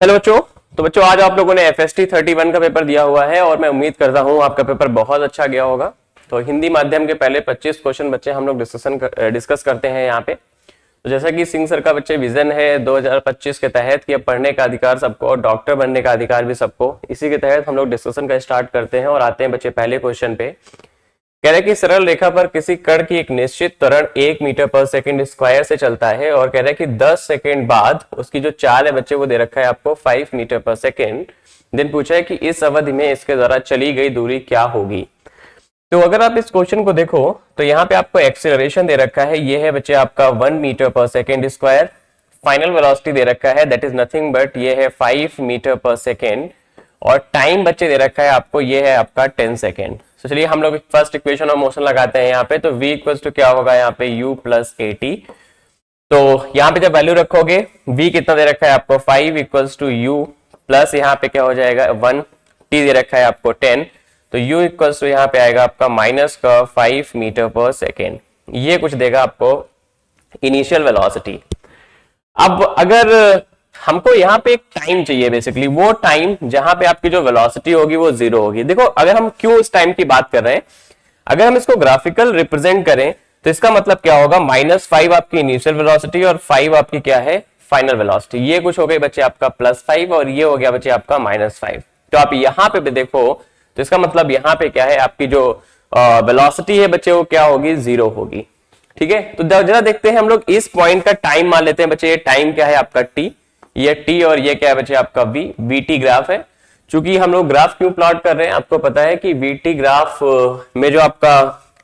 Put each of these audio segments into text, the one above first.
Hello बच्चों। तो बच्चों आज आप लोगों ने FST 31 का पेपर दिया हुआ है और मैं उम्मीद करता हूँ आपका पेपर बहुत अच्छा गया होगा। तो हिंदी माध्यम के पहले 25 क्वेश्चन बच्चे हम लोग डिस्कस करते हैं यहाँ पे। तो जैसा कि सिंह सर का बच्चे विजन है 2025 के तहत कि अब पढ़ने का अधिकार सबको, डॉक्टर बनने का अधिकार भी सबको, इसी के तहत हम लोग डिस्कशन का स्टार्ट करते हैं और आते हैं बच्चे पहले क्वेश्चन पे। कह रहे कि सरल रेखा पर किसी कण की एक निश्चित त्वरण 1 मीटर पर सेकंड स्क्वायर से चलता है और कह रहे कि 10 सेकंड बाद उसकी जो चाल है बच्चे वो दे रखा है आपको 5 मीटर पर सेकंड। दिन पूछा है कि इस अवधि में इसके द्वारा चली गई दूरी क्या होगी। तो अगर आप इस क्वेश्चन को देखो तो यहाँ पे आपको एक्सीलरेशन दे रखा है, ये है बच्चे आपका 1 मीटर पर सेकेंड स्क्वायर। फाइनल वेलोसिटी दे रखा है दैट इज नथिंग बट ये है 5 मीटर पर सेकेंड और टाइम बच्चे दे रखा है आपको, ये है आपका 10 सेकेंड। तो चलिए हम लोग फर्स्ट इक्वेशन ऑफ मोशन लगाते हैं यहाँ पे। तो v इक्वल्स टू क्या होगा यहाँ पे u प्लस ए टी। तो यहाँ पे जब वैल्यू रखोगे v कितना दे रखा है आपको 5 इक्वल्स टू u प्लस यहाँ पे क्या हो जाएगा 1, t दे रखा है आपको 10, तो u इक्वल्स टू यहाँ पे आएगा आपका माइनस का 5 मीटर पर सेकेंड। ये कुछ देगा आपको इनिशियल वेलोसिटी। अब अगर हमको यहाँ पे एक टाइम चाहिए, बेसिकली वो टाइम जहां पे आपकी जो वेलोसिटी होगी वो 0 होगी। देखो अगर हम क्यों इस टाइम की बात कर रहे हैं, अगर हम इसको ग्राफिकल रिप्रेजेंट करें तो इसका मतलब क्या होगा, -5 आपकी इनिशियल वेलोसिटी और 5 आपकी क्या है फाइनल वेलोसिटी। ये कुछ हो गई बच्चे आपका +5 और ये हो गया बच्चे आपका -5। तो आप यहाँ पे भी देखो तो इसका मतलब यहाँ पे क्या है, आपकी जो वेलोसिटी है बच्चे वो क्या होगी 0 होगी। ठीक है, तो जरा देखते हैं हम लोग इस पॉइंट का टाइम मान लेते हैं बच्चे। ये टाइम क्या है आपका t, ये t और ये क्या है बच्चे आपका v, vt ग्राफ है। चूंकि हम लोग ग्राफ क्यों प्लॉट कर रहे हैं, आपको पता है कि vt ग्राफ में जो आपका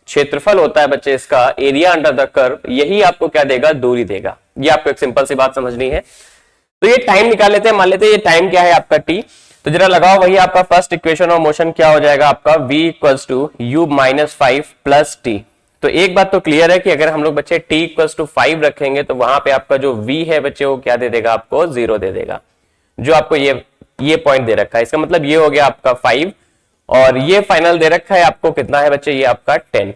क्षेत्रफल होता है बच्चे, इसका एरिया अंडर द कर्व, यही आपको क्या देगा, दूरी देगा। ये आपको एक सिंपल सी बात समझनी है। तो ये टाइम निकाल लेते हैं, मान लेते हैं ये टाइम क्या है आपका t। तो जरा लगाओ वही आपका फर्स्ट इक्वेशन ऑफ मोशन क्या हो जाएगा आपका v equals to u minus 5 plus T. तो एक बात तो क्लियर है कि अगर हम लोग बच्चे t इक्वल्स टू 5 रखेंगे तो वहां पे आपका जो v है बच्चे वो क्या दे देगा आपको 0 दे देगा, जो आपको ये पॉइंट दे रखा है। इसका मतलब ये हो गया आपका 5 और ये फाइनल दे रखा है आपको कितना है बच्चे, ये आपका 10।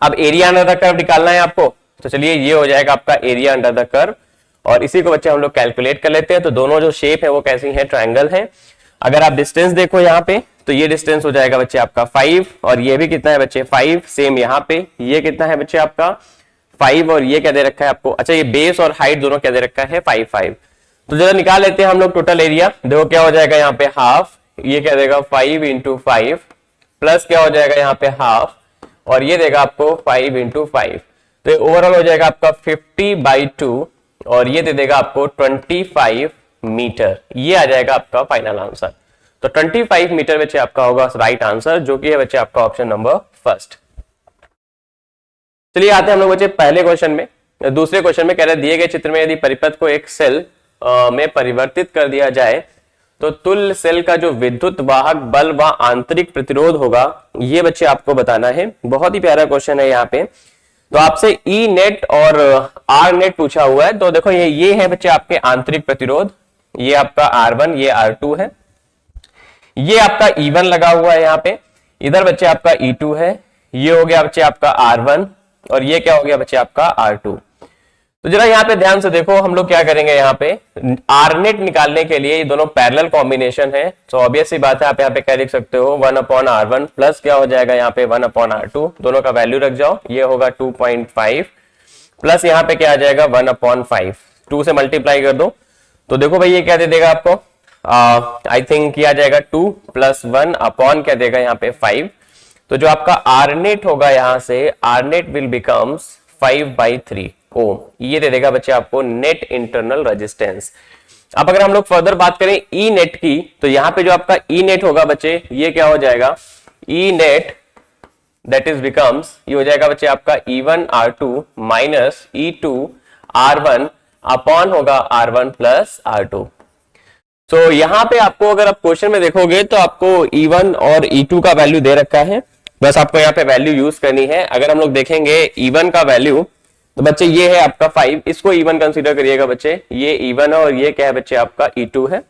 अब एरिया अंडर द कर्व निकालना है आपको, तो चलिए ये हो जाएगा आपका एरिया अंडर द कर्व और इसी को बच्चे हम लोग कैलकुलेट कर लेते हैं। तो दोनों जो शेप है वो कैसी है, ट्रायंगल है। अगर आप डिस्टेंस देखो यहाँ पे तो ये डिस्टेंस हो जाएगा बच्चे आपका 5 और ये भी कितना है बच्चे 5, सेम यहाँ पे ये कितना है बच्चे आपका 5 और ये क्या दे रखा है आपको, अच्छा ये बेस और हाइट दोनों क्या दे रखा है 5 5। तो जरा निकाल लेते हैं हम लोग टोटल एरिया। देखो क्या हो जाएगा यहाँ पे हाफ, ये क्या देगा 5 इंटू 5 प्लस क्या हो जाएगा यहाँ पे हाफ और ये देगा आपको 5 इंटू 5। तो ओवरऑल हो जाएगा आपका 50/2 और ये दे देगा आपको 25 मीटर। ये आ जाएगा आपका फाइनल आंसर। तो 25 मीटर बच्चे आपका होगा राइट आंसर, जो कि है बच्चे आपका ऑप्शन नंबर फर्स्ट। चलिए आते हैं हम लोग बच्चे पहले क्वेश्चन में। दूसरे क्वेश्चन में कह रहे दिए गए चित्र में यदि परिपथ को एक सेल में परिवर्तित कर दिया जाए तो तुल्य सेल का जो विद्युत वाहक बल व आंतरिक प्रतिरोध होगा, ये बच्चे आपको बताना है। बहुत ही प्यारा क्वेश्चन है यहाँ पे। तो आपसे ई नेट और आर नेट पूछा हुआ है। तो देखो ये है बच्चे आपके आंतरिक प्रतिरोध, ये आपका R1, ये R2 है, ये आपका E1 लगा हुआ है यहाँ पे, इधर बच्चे आपका E2 है, ये हो गया बच्चे आपका R1 और ये क्या हो गया बच्चे आपका R2। तो जरा यहाँ पे ध्यान से देखो, हम लोग क्या करेंगे यहाँ पे आर नेट निकालने के लिए, ये दोनों पैरेलल कॉम्बिनेशन है। तो ऑब्वियस सी बात है आप यहाँ पे क्या लिख सकते हो 1/R1 प्लस क्या हो जाएगा यहाँ पे 1/R2, दोनों का वैल्यू रख जाओ, ये होगा 2.5 प्लस यहाँ पे क्या आ जाएगा 1/5, 2 से मल्टीप्लाई कर दो। तो देखो भाई ये क्या दे देगा आपको, आई थिंक किया जाएगा 2 प्लस 1 अपॉन क्या देगा यहाँ पे 5। तो जो आपका आर नेट होगा यहाँ से, आर नेट विल बिकम्स 5/3 ओम। ये दे देगा बच्चे आपको नेट इंटरनल रेजिस्टेंस। अब अगर हम लोग फर्दर बात करें ई नेट की, तो यहाँ पे जो आपका ई नेट होगा बच्चे, ये क्या हो जाएगा E net that is becomes, ये हो जाएगा बच्चे आपका E1 R2 minus E2 R1 upon होगा R1 प्लस R2। तो यहाँ पे आपको अगर आप क्वेश्चन में देखोगे तो आपको E1 और E2 का वैल्यू दे रखा है, बस आपको यहाँ पे वैल्यू यूज करनी है। अगर हम लोग देखेंगे E1 का वैल्यू तो बच्चे ये है आपका 5, इसको E1 कंसीडर करिएगा बच्चे, ये E1 है और ये क्या है बच्चे आपका E2 है।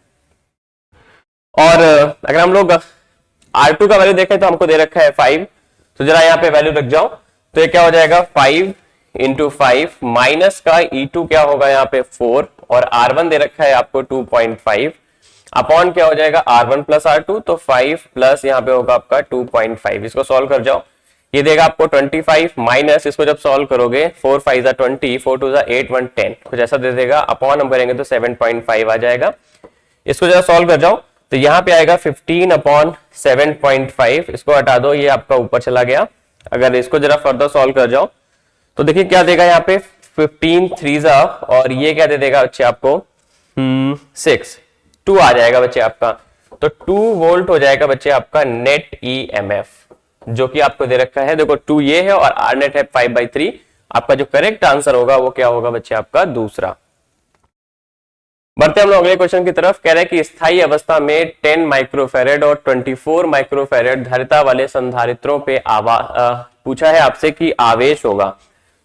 और अगर हम लोग R2 का वैल्यू देखें तो हमको दे रखा है 5, तो जरा यहाँ पे वैल्यू रख जाओ, तो ये क्या हो जाएगा 5 इंटू 5 माइनस का E2 क्या होगा यहाँ पे 4 और R1 दे रखा है आपको 2.5 अपॉन क्या हो जाएगा R1 प्लस R2, तो 5 प्लस यहाँ पे होगा आपका 2.5। इसको सॉल्व कर जाओ, ये देगा आपको 25 माइनस, इसको जब सॉल्व करोगे 4 5 20, 4 2 8 1 10, कुछ ऐसा दे देगा। अपॉन हम करेंगे तो 7.5 आ जाएगा। इसको जरा सॉल्व कर जाओ तो यहाँ पे आएगा 15 अपॉन 7.5, इसको हटा दो, ये आपका ऊपर चला गया। अगर इसको जरा फर्दर सॉल्व कर जाओ तो देखिए क्या देगा यहाँ पे 15 3 और ये क्या दे देगा बच्चे आपको 6 2 आ जाएगा बच्चे आपका। तो 2 वोल्ट हो जाएगा बच्चे आपका नेट ईएमएफ, जो कि आपको दे रखा है। देखो 2 ये है और आर नेट है 5/3। आपका जो करेक्ट आंसर होगा वो क्या होगा बच्चे आपका दूसरा। बढ़ते हम लोग अगले क्वेश्चन की तरफ। कह रहे हैं कि स्थायी अवस्था में 10 माइक्रोफेरेड और 24 माइक्रोफेरेड धारिता वाले संधारित्रों पे पूछा है आपसे कि आवेश होगा।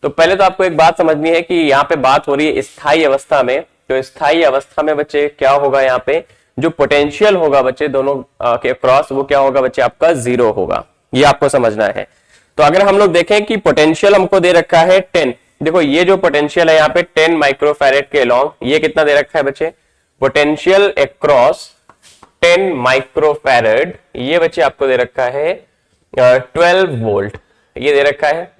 तो पहले तो आपको एक बात समझनी है कि यहाँ पे बात हो रही है स्थायी अवस्था में। तो स्थायी अवस्था में बच्चे क्या होगा, यहाँ पे जो पोटेंशियल होगा बच्चे दोनों के क्रॉस, वो क्या होगा बच्चे आपका 0 होगा। ये आपको समझना है। तो अगर हम लोग देखें कि पोटेंशियल हमको दे रखा है 10, देखो ये जो पोटेंशियल है यहाँ पे 10 माइक्रोफेरेड के अलोंग, ये कितना दे रखा है बच्चे, पोटेंशियल अक्रॉस 10 माइक्रोफेरेड, ये बच्चे आपको दे रखा है 12 वोल्ट, ये दे रखा है।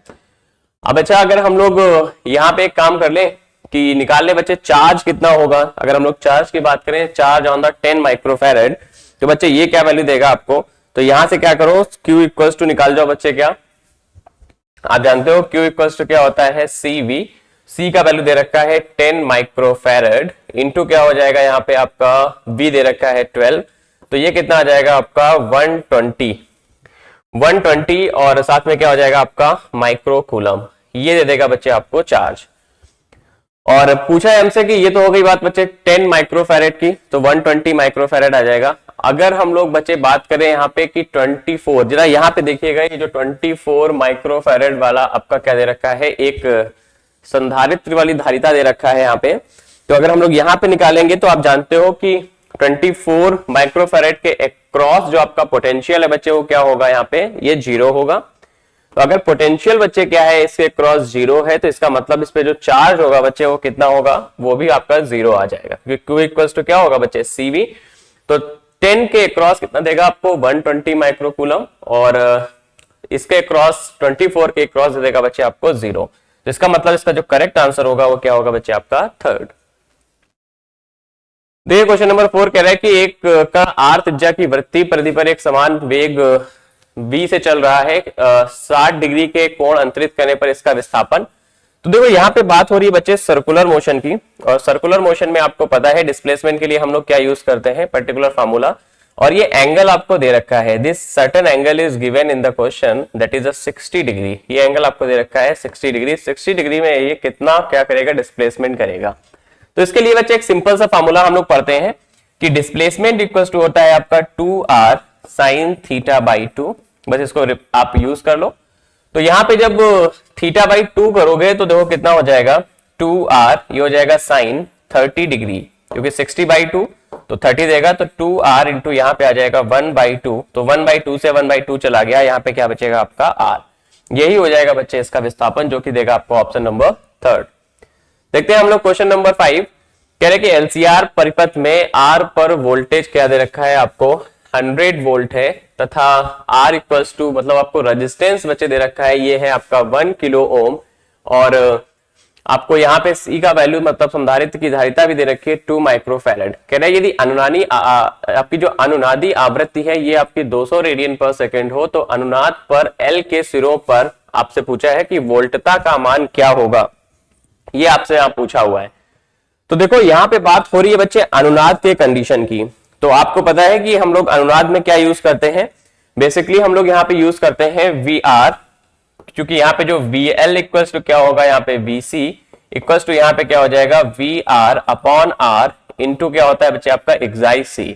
अब अच्छा अगर हम लोग यहाँ पे एक काम कर ले कि निकाल ले बच्चे चार्ज कितना होगा। अगर हम लोग चार्ज की बात करें, चार्ज ऑन द 10 माइक्रोफेरेड, तो बच्चे ये क्या वैल्यू देगा आपको। तो यहां से क्या करो, Q इक्वल्स टू निकाल जाओ बच्चे। क्या आप जानते हो Q इक्वल्स टू क्या होता है, CV। C का वैल्यू दे रखा है 10 माइक्रोफेरेड इंटू क्या हो जाएगा यहाँ पे आपका V दे रखा है 12, तो ये कितना आ जाएगा आपका 120 और साथ में क्या हो जाएगा आपका माइक्रो कूलम, ये दे देगा बच्चे आपको चार्ज। और पूछा है हमसे कि ये तो हो गई बात बच्चे 10 माइक्रोफेरेड की, तो 120 माइक्रोफेरेड आ जाएगा। अगर हम लोग बच्चे बात करें यहाँ पे कि 24, जरा यहाँ पे देखिएगा, ये जो 24 माइक्रोफेरेड वाला आपका क्या दे रखा है, एक संधारित्र वाली धारिता दे रखा है यहाँ पे। तो अगर हम लोग यहाँ पे निकालेंगे तो आप जानते हो कि 24 माइक्रोफेरेड के अक्रॉस जो आपका पोटेंशियल है बच्चे वो क्या होगा, यहाँ पे ये 0 होगा। तो अगर पोटेंशियल बच्चे क्या है इसके क्रॉस 0 है, तो इसका मतलब इस पे जो चार्ज होगा बच्चे वो कितना होगा, वो भी आपका 0 आ जाएगा, क्योंकि Q इक्वल्स टू क्या होगा बच्चे CV। तो 10 के क्रॉस कितना देगा आपको 120 माइक्रो कूलम, और इसके क्रॉस 24 के क्रॉस देगा बच्चे आपको 0। तो इसका मतलब इसका जो करेक्ट आंसर होगा वो क्या होगा बच्चे आपका थर्ड। देखिए क्वेश्चन नंबर 4 कह रहा है कि एक का आर त्रिज्या की वृत्ति परिधि पर एक समान वेग v से चल रहा है, 60 डिग्री के कोण अंतरित करने पर इसका विस्थापन। तो देखो यहाँ पे बात हो रही है बच्चे सर्कुलर मोशन की, और सर्कुलर मोशन में आपको पता है डिस्प्लेसमेंट के लिए हम लोग क्या यूज करते हैं, पर्टिकुलर फार्मूला। और ये एंगल आपको दे रखा है, this certain angle is given in the question that is 60 degree. ये एंगल आपको दे रखा है 60 डिग्री। 60 डिग्री में ये कितना क्या करेगा, डिस्प्लेसमेंट करेगा। तो इसके लिए बच्चे एक सिंपल सा फार्मूला हम लोग पढ़ते हैं कि डिस्प्लेसमेंट इक्वल्स टू होता है आपका 2r sin θ/2। बस इसको आप यूज कर लो। तो यहाँ पे जब θ/2 करोगे तो देखो कितना हो जाएगा 2r, ये हो जाएगा साइन 30 डिग्री, क्योंकि 60/2 तो 30 देगा, तो 2r इंटू यहाँ पे आ जाएगा 1/2। तो 1/2 से 1/2 चला गया, यहाँ पे क्या बचेगा आपका r। यही हो जाएगा बच्चे इसका विस्थापन, जो कि देगा आपको ऑप्शन नंबर थर्ड। देखते हैं हम लोग क्वेश्चन नंबर 5। कह रहे कि एलसीआर परिपथ में आर पर वोल्टेज क्या दे रखा है आपको 100 वोल्ट है, तथा आर इक्वल्स टू मतलब आपको रेजिस्टेंस बच्चे दे रखा है, ये है आपका 1 किलो ओम, और आपको यहाँ पे सी का वैल्यू मतलब संधारित्र की धारिता भी दे रखी है 2 माइक्रोफेरेड। कह रहे यदि अनुनादी आपकी जो अनुनादी आवृत्ति है ये आपकी 200 रेडियन पर सेकेंड हो, तो अनुनाद पर एल के सिरों पर आपसे पूछा है कि वोल्टता का मान क्या होगा, ये आपसे यहाँ पूछा हुआ है। तो देखो यहाँ पे बात हो रही है बच्चे अनुनाद के कंडीशन की। तो आपको पता है कि हम लोग अनुनाद में क्या यूज करते हैं, बेसिकली हम लोग यहाँ पे यूज करते हैं VR, क्योंकि यहाँ पे जो VL इक्वल्स टू क्या होगा, यहाँ पे VC इक्वल्स टू यहाँ पे क्या हो जाएगा VR अपॉन R इंटू क्या होता है बच्चे आपका एक्साई C।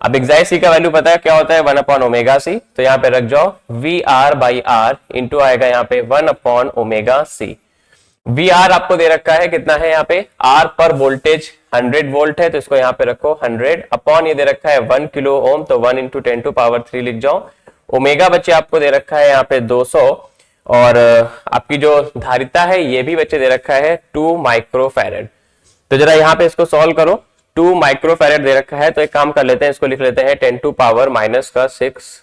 अब एक्साई C का वैल्यू पता है क्या होता है 1 अपॉन ओमेगा C, तो यहाँ पे रख जाओ VR/R इंटू आएगा यहाँ पे 1 अपॉन ओमेगा C। VR आपको दे रखा है कितना है यहाँ पे, R पर वोल्टेज 100 वोल्ट है, तो इसको यहाँ पे रखो 100 अपॉन ये दे रखा है 1 किलो ओम, तो 1 इंटू 10⁻³ लिख जाओ। ओमेगा बच्चे आपको दे रखा है यहाँ पे 200, और आपकी जो धारिता है ये भी बच्चे दे रखा है 2 माइक्रोफेरेड। तो जरा यहाँ पे इसको सॉल्व करो। 2 माइक्रोफैरेड दे रखा है, तो एक काम कर लेते हैं, इसको लिख लेते हैं 10 टू पावर माइनस का 6।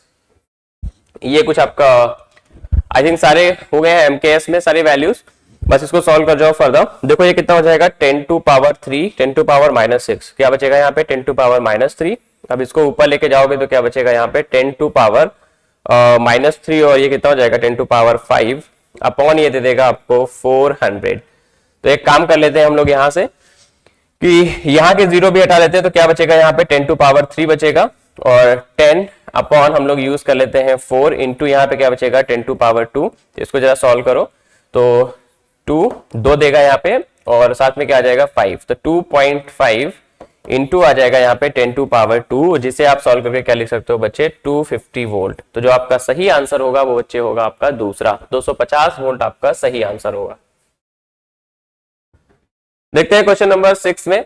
ये कुछ आपका आई थिंक सारे हो गए हैं एमकेएस में सारे वैल्यूज, बस इसको सॉल्व कर जाओ फर्दर। देखो ये कितना हो जाएगा 10 to power 3, 10 to power minus 6, क्या बचेगा यहाँ पे 10 टू पावर माइनस 3। अब इसको ऊपर लेके जाओगे तो क्या बचेगा यहाँ पे 10 टू पावर माइनस 3, और ये कितना हो जाएगा 10 टू पावर 5 अपॉन ये दे देगा आपको 400। तो एक काम कर लेते हैं हम लोग यहाँ से कि यहाँ के जीरो भी हटा लेते हैं, तो क्या बचेगा यहाँ पे 10 टू पावर 3 बचेगा, और 10 अपॉन हम लोग यूज कर लेते हैं 4 इंटू यहाँ पे क्या बचेगा 10 टू पावर 2। तो इसको जरा सॉल्व करो, तो 2 देगा यहाँ पे, और साथ में क्या आ जाएगा 5, तो 2.5 इंटू आ जाएगा यहाँ पे 10 टू पावर 2, जिसे आप सॉल्व करके क्या लिख सकते हो बच्चे 250 वोल्ट। तो जो आपका सही आंसर होगा वो बच्चे होगा आपका दूसरा, 250 वोल्ट आपका सही आंसर होगा। देखते हैं क्वेश्चन नंबर 6 में,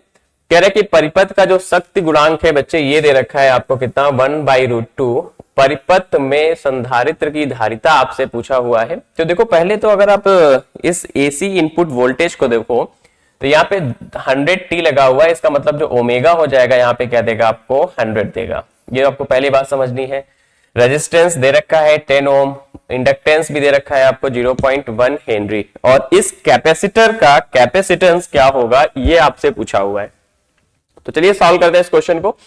कह रहे कि परिपथ का जो शक्ति गुणांक है बच्चे ये दे रखा है आपको कितना 1/√2। परिपथ में संधारित्र की धारिता आपसे पूछा हुआ है। तो देखो पहले तो अगर आप इस एसी इनपुट वोल्टेज को देखो तो यहाँ पे 100t लगा हुआ है, इसका मतलब जो ओमेगा हो जाएगा यहाँ पे क्या देगा आपको 100 देगा। ये आपको पहली बात समझनी है। रेजिस्टेंस दे रखा है 10 ओम, इंडक्टेंस भी दे रखा है आपको 0.1 हेनरी, और इस कैपेसिटर का कैपेसिटेंस क्या होगा ये आपसे पूछा हुआ है। तो चलिए सॉल्व करते हैं इस क्वेश्चन को।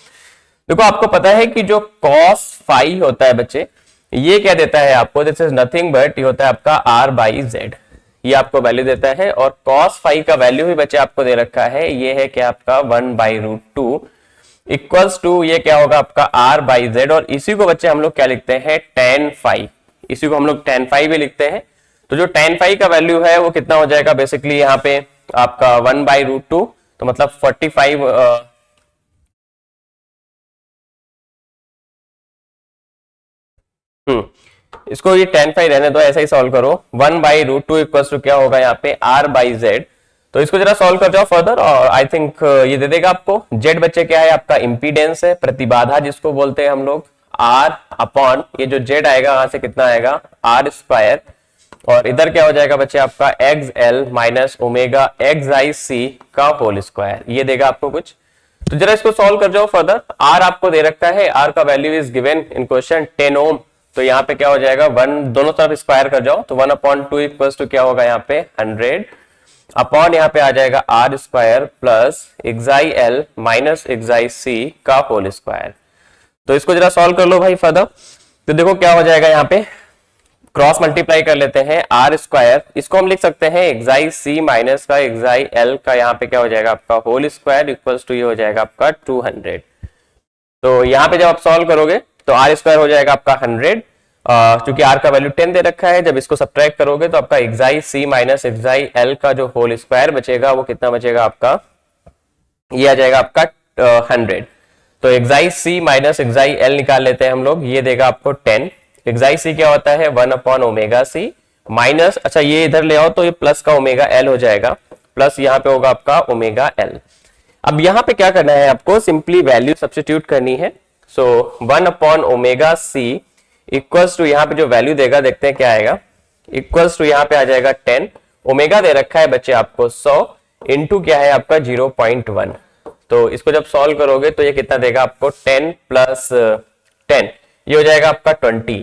देखो आपको पता है कि जो cos फाई होता है बच्चे, ये क्या देता है आपको, दिस इज नथिंग बट ये होता है आपका r/z, ये आपको वैल्यू देता है, और cos फाई का वैल्यू भी बच्चे आपको दे रखा है, ये है क्या आपका 1/√2 इक्वल्स टू ये क्या होगा आपका r/z, और इसी को बच्चे हम लोग क्या लिखते हैं tan फाई, इसी को हम लोग tan फाई भी लिखते हैं। तो जो tan फाई का वैल्यू है वो कितना हो जाएगा बेसिकली यहाँ पे आपका 1/√2, तो मतलब 45 इसको ये tan फाई रहने दो, ऐसा ही सॉल्व करो। 1/√2 इक्वल्स टू क्या होगा यहाँ पे r/z। तो इसको जरा सॉल्व कर जाओ फर्दर, और आई थिंक ये दे देगा आपको z बच्चे क्या है आपका इंपीडेंस है, प्रतिबाधा जिसको बोलते हैं हम लोग, r अपॉन ये जो z आएगा वहां से कितना आएगा r², और इधर क्या हो जाएगा बच्चे आपका xl माइनस ओमेगा xi का होल स्क्वायर, ये देगा आपको कुछ। तो जरा इसको सॉल्व कर जाओ फर्दर। r आपको दे रखा है, r का value is given in question 10 ओम, तो यहाँ पे क्या हो जाएगा 1 दोनों तरफ स्क्वायर कर जाओ, तो 1/2 इक्वल्स टू क्या होगा यहाँ पे 100 अपॉन यहाँ पे आ जाएगा r² plus xi minus xi का होल स्क्वायर। तो इसको जरा सॉल्व कर लो भाई फर्दर। तो देखो क्या हो जाएगा यहाँ पे, क्रॉस मल्टीप्लाई कर लेते हैं r², इसको हम लिख सकते हैं xi माइनस का xi का यहाँ पे क्या हो जाएगा आपका होल स्क्वायर इक्वल्स टू ये हो जाएगा आपका 200। तो यहाँ पे जब आप सॉल्व करोगे तो r² हो जाएगा आपका 100, क्योंकि r का वैल्यू 10 दे रखा है, जब इसको सब्ट्रैक्ट करोगे तो आपका xi माइनस xi का जो होल स्क्वायर बचेगा वो कितना बचेगा आपका, ये आ जाएगा आपका 100। तो xi माइनस xi निकाल लेते हैं हम लोग, ये देगा आपको 10। xi क्या होता है 1/ωc माइनस, अच्छा ये इधर ले आओ तो ये प्लस का ओमेगा l हो जाएगा, प्लस यहाँ पे होगा आपका ओमेगा l। अब यहाँ पे क्या करना है आपको, सिंपली वैल्यू सब्स्टिट्यूट करनी है। सो 1/ωc इक्वल्स टू यहाँ पे जो वैल्यू देगा देखते हैं क्या आएगा, इक्वल्स टू यहाँ पे आ जाएगा 10, ओमेगा दे रखा है बच्चे आपको 100 इंटू क्या है आपका 0.1। तो इसको जब सॉल्व करोगे तो ये कितना देगा आपको 10 प्लस 10, ये हो जाएगा आपका 20।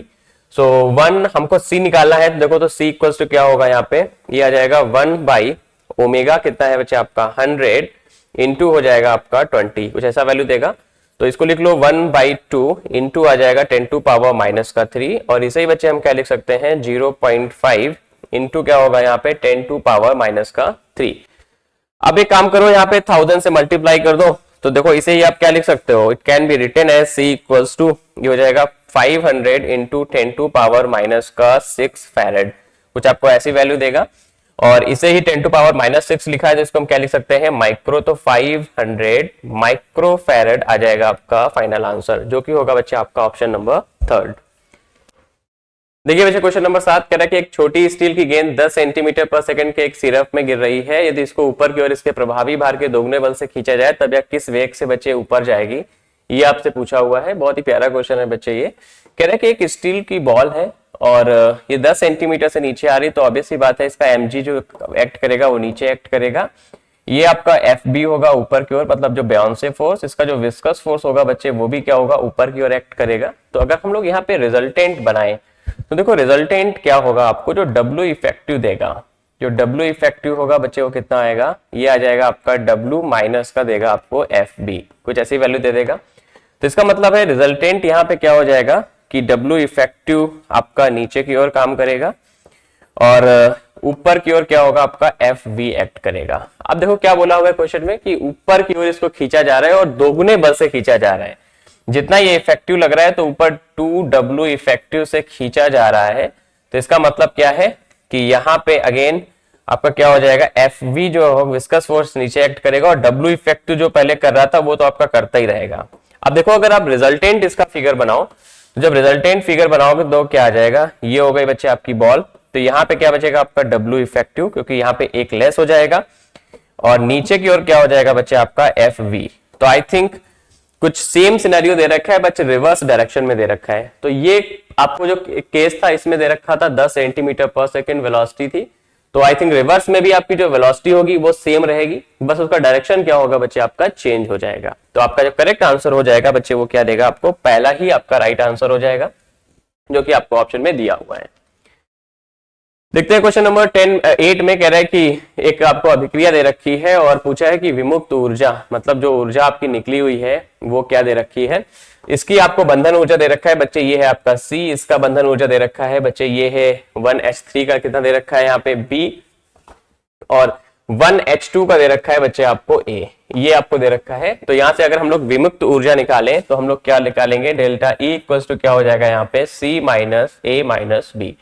सो 1 हमको c निकालना है, तो देखो तो c इक्वल्स टू क्या होगा यहाँ पे, ये आ जाएगा 1/ओमेगा कितना है बच्चे आपका 100 इंटू हो जाएगा आपका 20, कुछ ऐसा वैल्यू देगा। तो इसको लिख लो 1/2 इंटू आ जाएगा 10 टू पावर माइनस का 3, और इसे ही बच्चे हम क्या लिख सकते हैं 0.5 इंटू क्या होगा यहाँ पे 10 टू पावर माइनस का 3। अब एक काम करो यहाँ पे 1000 से मल्टीप्लाई कर दो, तो देखो इसे ही आप क्या लिख सकते हो, it can be written as c equals to ये हो जाएगा 500 इंटू 10 टू पावर माइनस का 6 फैरेड, कुछ आपको ऐसी वैल्यू देगा। और इसे ही 10 टू पावर माइनस 6 लिखा है, तो इसको हम क्या लिख सकते हैं माइक्रो, तो 500 माइक्रो फैरेड आ जाएगा आपका फाइनल आंसर, जो कि होगा बच्चे आपका ऑप्शन नंबर 3। देखिए बच्चे क्वेश्चन नंबर 7 कह रहा है कि एक छोटी स्टील की गेंद 10 सेंटीमीटर पर सेकंड के एक सिरप में गिर रही है, यदि इसको ऊपर की ओर इसके प्रभावी भार के दोगुने बल से खींचा जाए तब यह किस वेग से बच्चे ऊपर जाएगी, ये आपसे पूछा हुआ है। बहुत ही प्यारा क्वेश्चन है बच्चे। ये कह रहा है कि एक स्टील की बॉल है और ये 10 सेंटीमीटर से नीचे आ रही, तो ऑब्वियस सी बात है इसका mg जो एक्ट करेगा वो नीचे एक्ट करेगा। ये आपका एफ बी होगा ऊपर की ओर, मतलब जो बेयोंसे फोर्स, इसका जो विस्कस फोर्स होगा बच्चे वो भी क्या होगा, ऊपर की ओर एक्ट करेगा। तो अगर हम लोग यहाँ पे रिजल्टेंट बनाए तो देखो रिजल्टेंट क्या होगा, आपको जो डब्ल्यू इफेक्टिव देगा, जो डब्ल्यू इफेक्टिव होगा बच्चे वो कितना आएगा, ये आ जाएगा आपका डब्ल्यू माइनस का देगा आपको एफ बी, कुछ ऐसी वैल्यू दे देगा। तो इसका मतलब है रिजल्टेंट यहाँ पे क्या हो जाएगा कि डब्ल्यू इफेक्टिव आपका नीचे की ओर काम करेगा और ऊपर की ओर क्या होगा आपका एफ वी एक्ट करेगा। अब देखो क्या बोला हुआ है क्वेश्चन में कि ऊपर की ओर इसको खींचा जा रहा है और दोगुने बल से खींचा जा रहा है। जितना ये इफेक्टिव लग रहा है तो ऊपर 2W इफेक्टिव से खींचा जा रहा है। तो इसका मतलब क्या है कि यहाँ पे अगेन आपका क्या हो जाएगा, एफ वी जो विस्कस फोर्स नीचे एक्ट करेगा और डब्ल्यू इफेक्टिव जो पहले कर रहा था वो तो आपका करता ही रहेगा। अब देखो अगर आप रिजल्टेंट इसका फिगर बनाओ, तो जब रिजल्टेंट फिगर बनाओगे तो क्या आ जाएगा, ये हो गई बच्चे आपकी बॉल। तो यहाँ पे क्या बचेगा आपका डब्ल्यू इफेक्टिव, क्योंकि यहाँ पे एक लेस हो जाएगा और नीचे की ओर क्या हो जाएगा बच्चे आपका एफ वी। तो आई थिंक कुछ सेम सिनेरियो दे रखा है बच्चे, रिवर्स डायरेक्शन में दे रखा है। तो ये आपको जो केस था इसमें दे रखा था 10 सेंटीमीटर पर सेकेंड वेलोसिटी थी। तो आई थिंक रिवर्स में भी आपकी जो वेलोसिटी होगी वो सेम रहेगी, बस उसका डायरेक्शन क्या होगा बच्चे आपका चेंज हो जाएगा। तो आपका जो करेक्ट आंसर हो जाएगा बच्चे वो क्या देगा आपको, पहला ही आपका राइट आंसर हो जाएगा जो कि आपको ऑप्शन में दिया हुआ है। देखते हैं क्वेश्चन नंबर 8 में कह रहा है कि एक आपको अभिक्रिया दे रखी है और पूछा है कि विमुक्त ऊर्जा, मतलब जो ऊर्जा आपकी निकली हुई है वो क्या दे रखी है। इसकी आपको बंधन ऊर्जा दे रखा है बच्चे, ये है आपका C, इसका बंधन ऊर्जा दे रखा है बच्चे, ये है 1H3 का कितना दे रखा है यहाँ पे B, और 1H2 का दे रखा है बच्चे आपको A, ये आपको दे रखा है। तो यहाँ से अगर हम लोग विमुक्त ऊर्जा निकालें तो हम लोग क्या निकालेंगे, डेल्टा E इक्वल्स टू क्या हो जाएगा यहाँ पे C minus A minus B,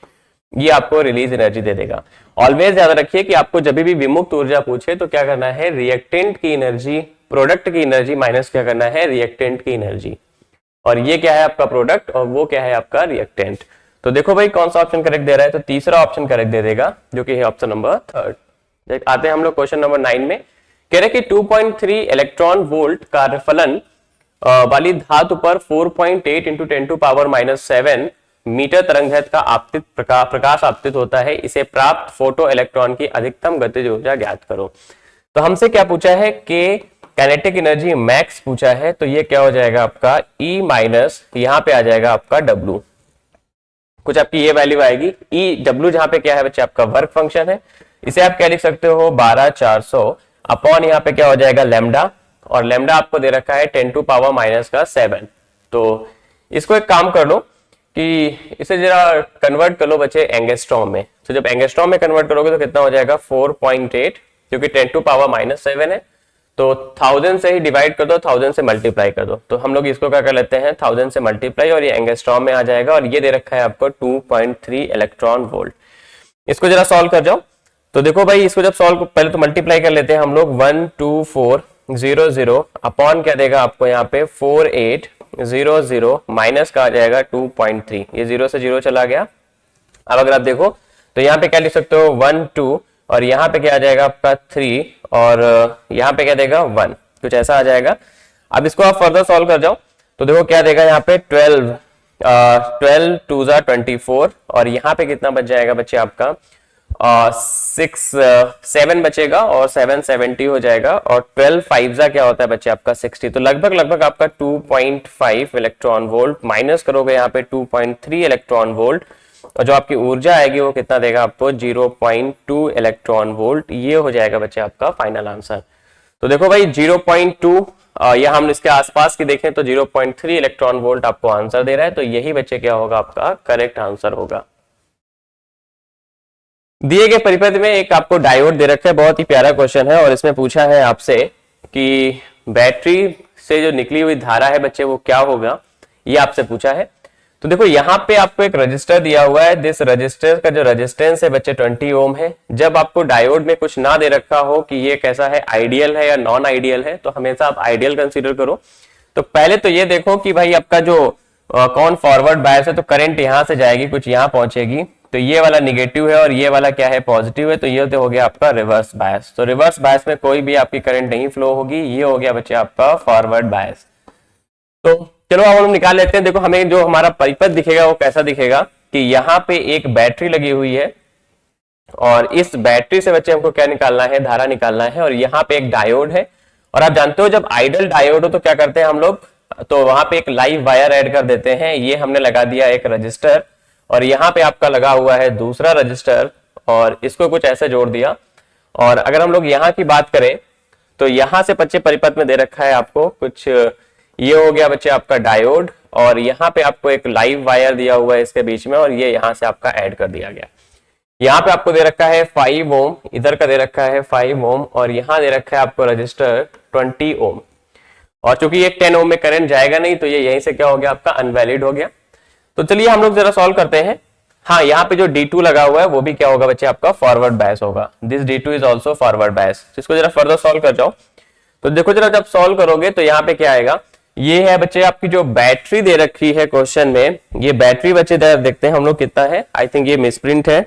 ये आपको रिलीज एनर्जी दे देगा। ऑलवेज याद रखिए कि आपको जब भी विमुक्त ऊर्जा पूछे तो क्या करना है, रिएक्टेंट की एनर्जी, प्रोडक्ट की एनर्जी माइनस क्या करना है, रिएक्टेंट की एनर्जी, और ये क्या है आपका प्रोडक्ट और वो क्या है आपका रिएक्टेंट। तो देखो भाई कौन सा ऑप्शन करेक्ट दे रहा है, तो तीसरा ऑप्शन करेक्ट दे देगा जो कि है ऑप्शन नंबर 3। आते हैं हम लोग क्वेश्चन नंबर 9 में, कह रहे कि 2.3 इलेक्ट्रॉन वोल्ट कार्यफलन वाली धातु पर 4.8 इंटू 10⁻⁻7 मीटर तरंगदैर्घ्य का आपतित प्रकाश आपतित होता है, इसे प्राप्त फोटो इलेक्ट्रॉन की अधिकतम गतिज ऊर्जा ज्ञात करो। तो हमसे क्या पूछा है कि काइनेटिक एनर्जी मैक्स पूछा है, तो ये क्या हो जाएगा आपका E माइनस, यहाँ पे आ जाएगा आपका W, कुछ आपकी ये वैल्यू आएगी E W, जहां पे क्या है बच्चे आपका वर्क फंक्शन है, इसे आप क्या लिख सकते हो 12400 अपॉन यहाँ पे क्या हो जाएगा लैम्डा, और लैम्डा आपको दे रखा है 10⁻⁻7। तो इसको एक काम कर लो कि इसे जरा कन्वर्ट कर लो बच्चे एंगस्ट्रॉम में। तो जब एंगस्ट्रॉम में कन्वर्ट करोगे तो कितना हो जाएगा 4.8, क्योंकि 10⁻⁻7 है तो 1000 से ही डिवाइड कर दो, 1000 से मल्टीप्लाई कर दो। तो हम लोग इसको क्या कर लेते हैं 1000 से मल्टीप्लाई, और ये एंगस्ट्रॉम में आ जाएगा, और ये दे रखा है आपको 2.3 इलेक्ट्रॉन वोल्ट। इसको जरा सॉल्व कर जाओ। तो देखो भाई इसको जब सॉल्व, पहले तो मल्टीप्लाई कर लेते हैं हम लोग, 12400 अपॉन क्या देगा आपको यहाँ पे 4800 माइनस का आ जाएगा 2.3, ये 0 से 0 चला गया। अब अगर आप देखो तो यहाँ पे क्या लिख सकते हो 1 2, और यहाँ पे क्या आ जाएगा आपका 3, और यहाँ पे क्या देगा 1, कुछ ऐसा आ जाएगा। अब इसको आप फर्दर सॉल्व कर जाओ तो देखो क्या देगा यहाँ पे 12 2 24, और यहाँ पे कितना बच जाएगा बच्चे आपका 7 बचेगा, और 7 70 हो जाएगा, और 12 5 क्या होता है बच्चे आपका 60। तो लगभग आपका 2.5 इलेक्ट्रॉन वोल्ट माइनस करोगे यहाँ पे 2.3 इलेक्ट्रॉन वोल्ट, और जो आपकी ऊर्जा आएगी वो कितना देगा आपको 0.2 इलेक्ट्रॉन वोल्ट। ये हो जाएगा बच्चे आपका फाइनल आंसर। तो देखो भाई 0.2 या हम इसके आसपास की देखें तो 0.3 इलेक्ट्रॉन वोल्ट आपको आंसर दे रहा है। तो यही बच्चे क्या होगा आपका करेक्ट आंसर होगा। दिए गए परिपथ में एक आपको डायोड दे रखा है, बहुत ही प्यारा क्वेश्चन है, और इसमें पूछा है आपसे कि बैटरी से जो निकली हुई धारा है बच्चे वो क्या होगा, ये आपसे पूछा है। तो देखो यहाँ पे आपको एक रजिस्टर दिया हुआ है, दिस रजिस्टर का जो रेजिस्टेंस है बच्चे 20 ओम है। जब आपको डायोड में कुछ ना दे रखा हो कि ये कैसा है, आइडियल है या नॉन आइडियल है, तो हमेशा आप आइडियल कंसीडर करो। तो पहले तो ये देखो कि भाई आपका जो कौन फॉरवर्ड बायस है, तो करंट यहाँ से जाएगी कुछ यहाँ पहुंचेगी, तो ये वाला निगेटिव है और ये वाला क्या है पॉजिटिव है, तो ये हो गया आपका रिवर्स बायस। तो रिवर्स बायस में कोई भी आपकी करंट नहीं फ्लो होगी, ये हो गया बच्चे आपका फॉरवर्ड बायस। तो चलो अब हम निकाल लेते हैं। देखो हमें जो हमारा परिपथ दिखेगा वो कैसा दिखेगा कि यहाँ पे एक बैटरी लगी हुई है, और इस बैटरी से बच्चे हमको क्या निकालना है, धारा निकालना है। और यहाँ पे एक डायोड है, और आप जानते हो जब आइडल डायोड हो तो क्या करते हैं हम लोग, तो वहां पे एक लाइव वायर ऐड कर देते हैं। ये हमने लगा दिया एक रजिस्टर, और यहाँ पे आपका लगा हुआ है दूसरा रजिस्टर, और इसको कुछ ऐसे जोड़ दिया। और अगर हम लोग यहाँ की बात करें तो यहाँ से बच्चे परिपथ में दे रखा है आपको कुछ, ये हो गया बच्चे आपका डायोड, और यहाँ पे आपको एक लाइव वायर दिया हुआ है इसके बीच में, और ये यहाँ से आपका ऐड कर दिया गया। यहाँ पे आपको दे रखा है 5 ओम, इधर का दे रखा है 5 ओम, और यहाँ दे रखा है आपको रजिस्टर 20 ओम। और चूंकि ये 10 ओम में करंट जाएगा नहीं तो ये यहीं से क्या हो गया आपका अनवैलिड हो गया। तो चलिए हम लोग जरा सॉल्व करते हैं। हाँ, यहाँ पे जो D2 लगा हुआ है वो भी क्या होगा बच्चे आपका फॉरवर्ड बायस होगा। This D2 is also forward bias. इसको जरा फर्दर सॉल्व कर जाओ। तो देखो जरा जब सॉल्व करोगे तो यहाँ पे क्या आएगा, ये है बच्चे आपकी जो बैटरी दे रखी है क्वेश्चन में, ये बैटरी बच्चे देखते हैं हम लोग कितना है। आई थिंक ये मिसप्रिंट है।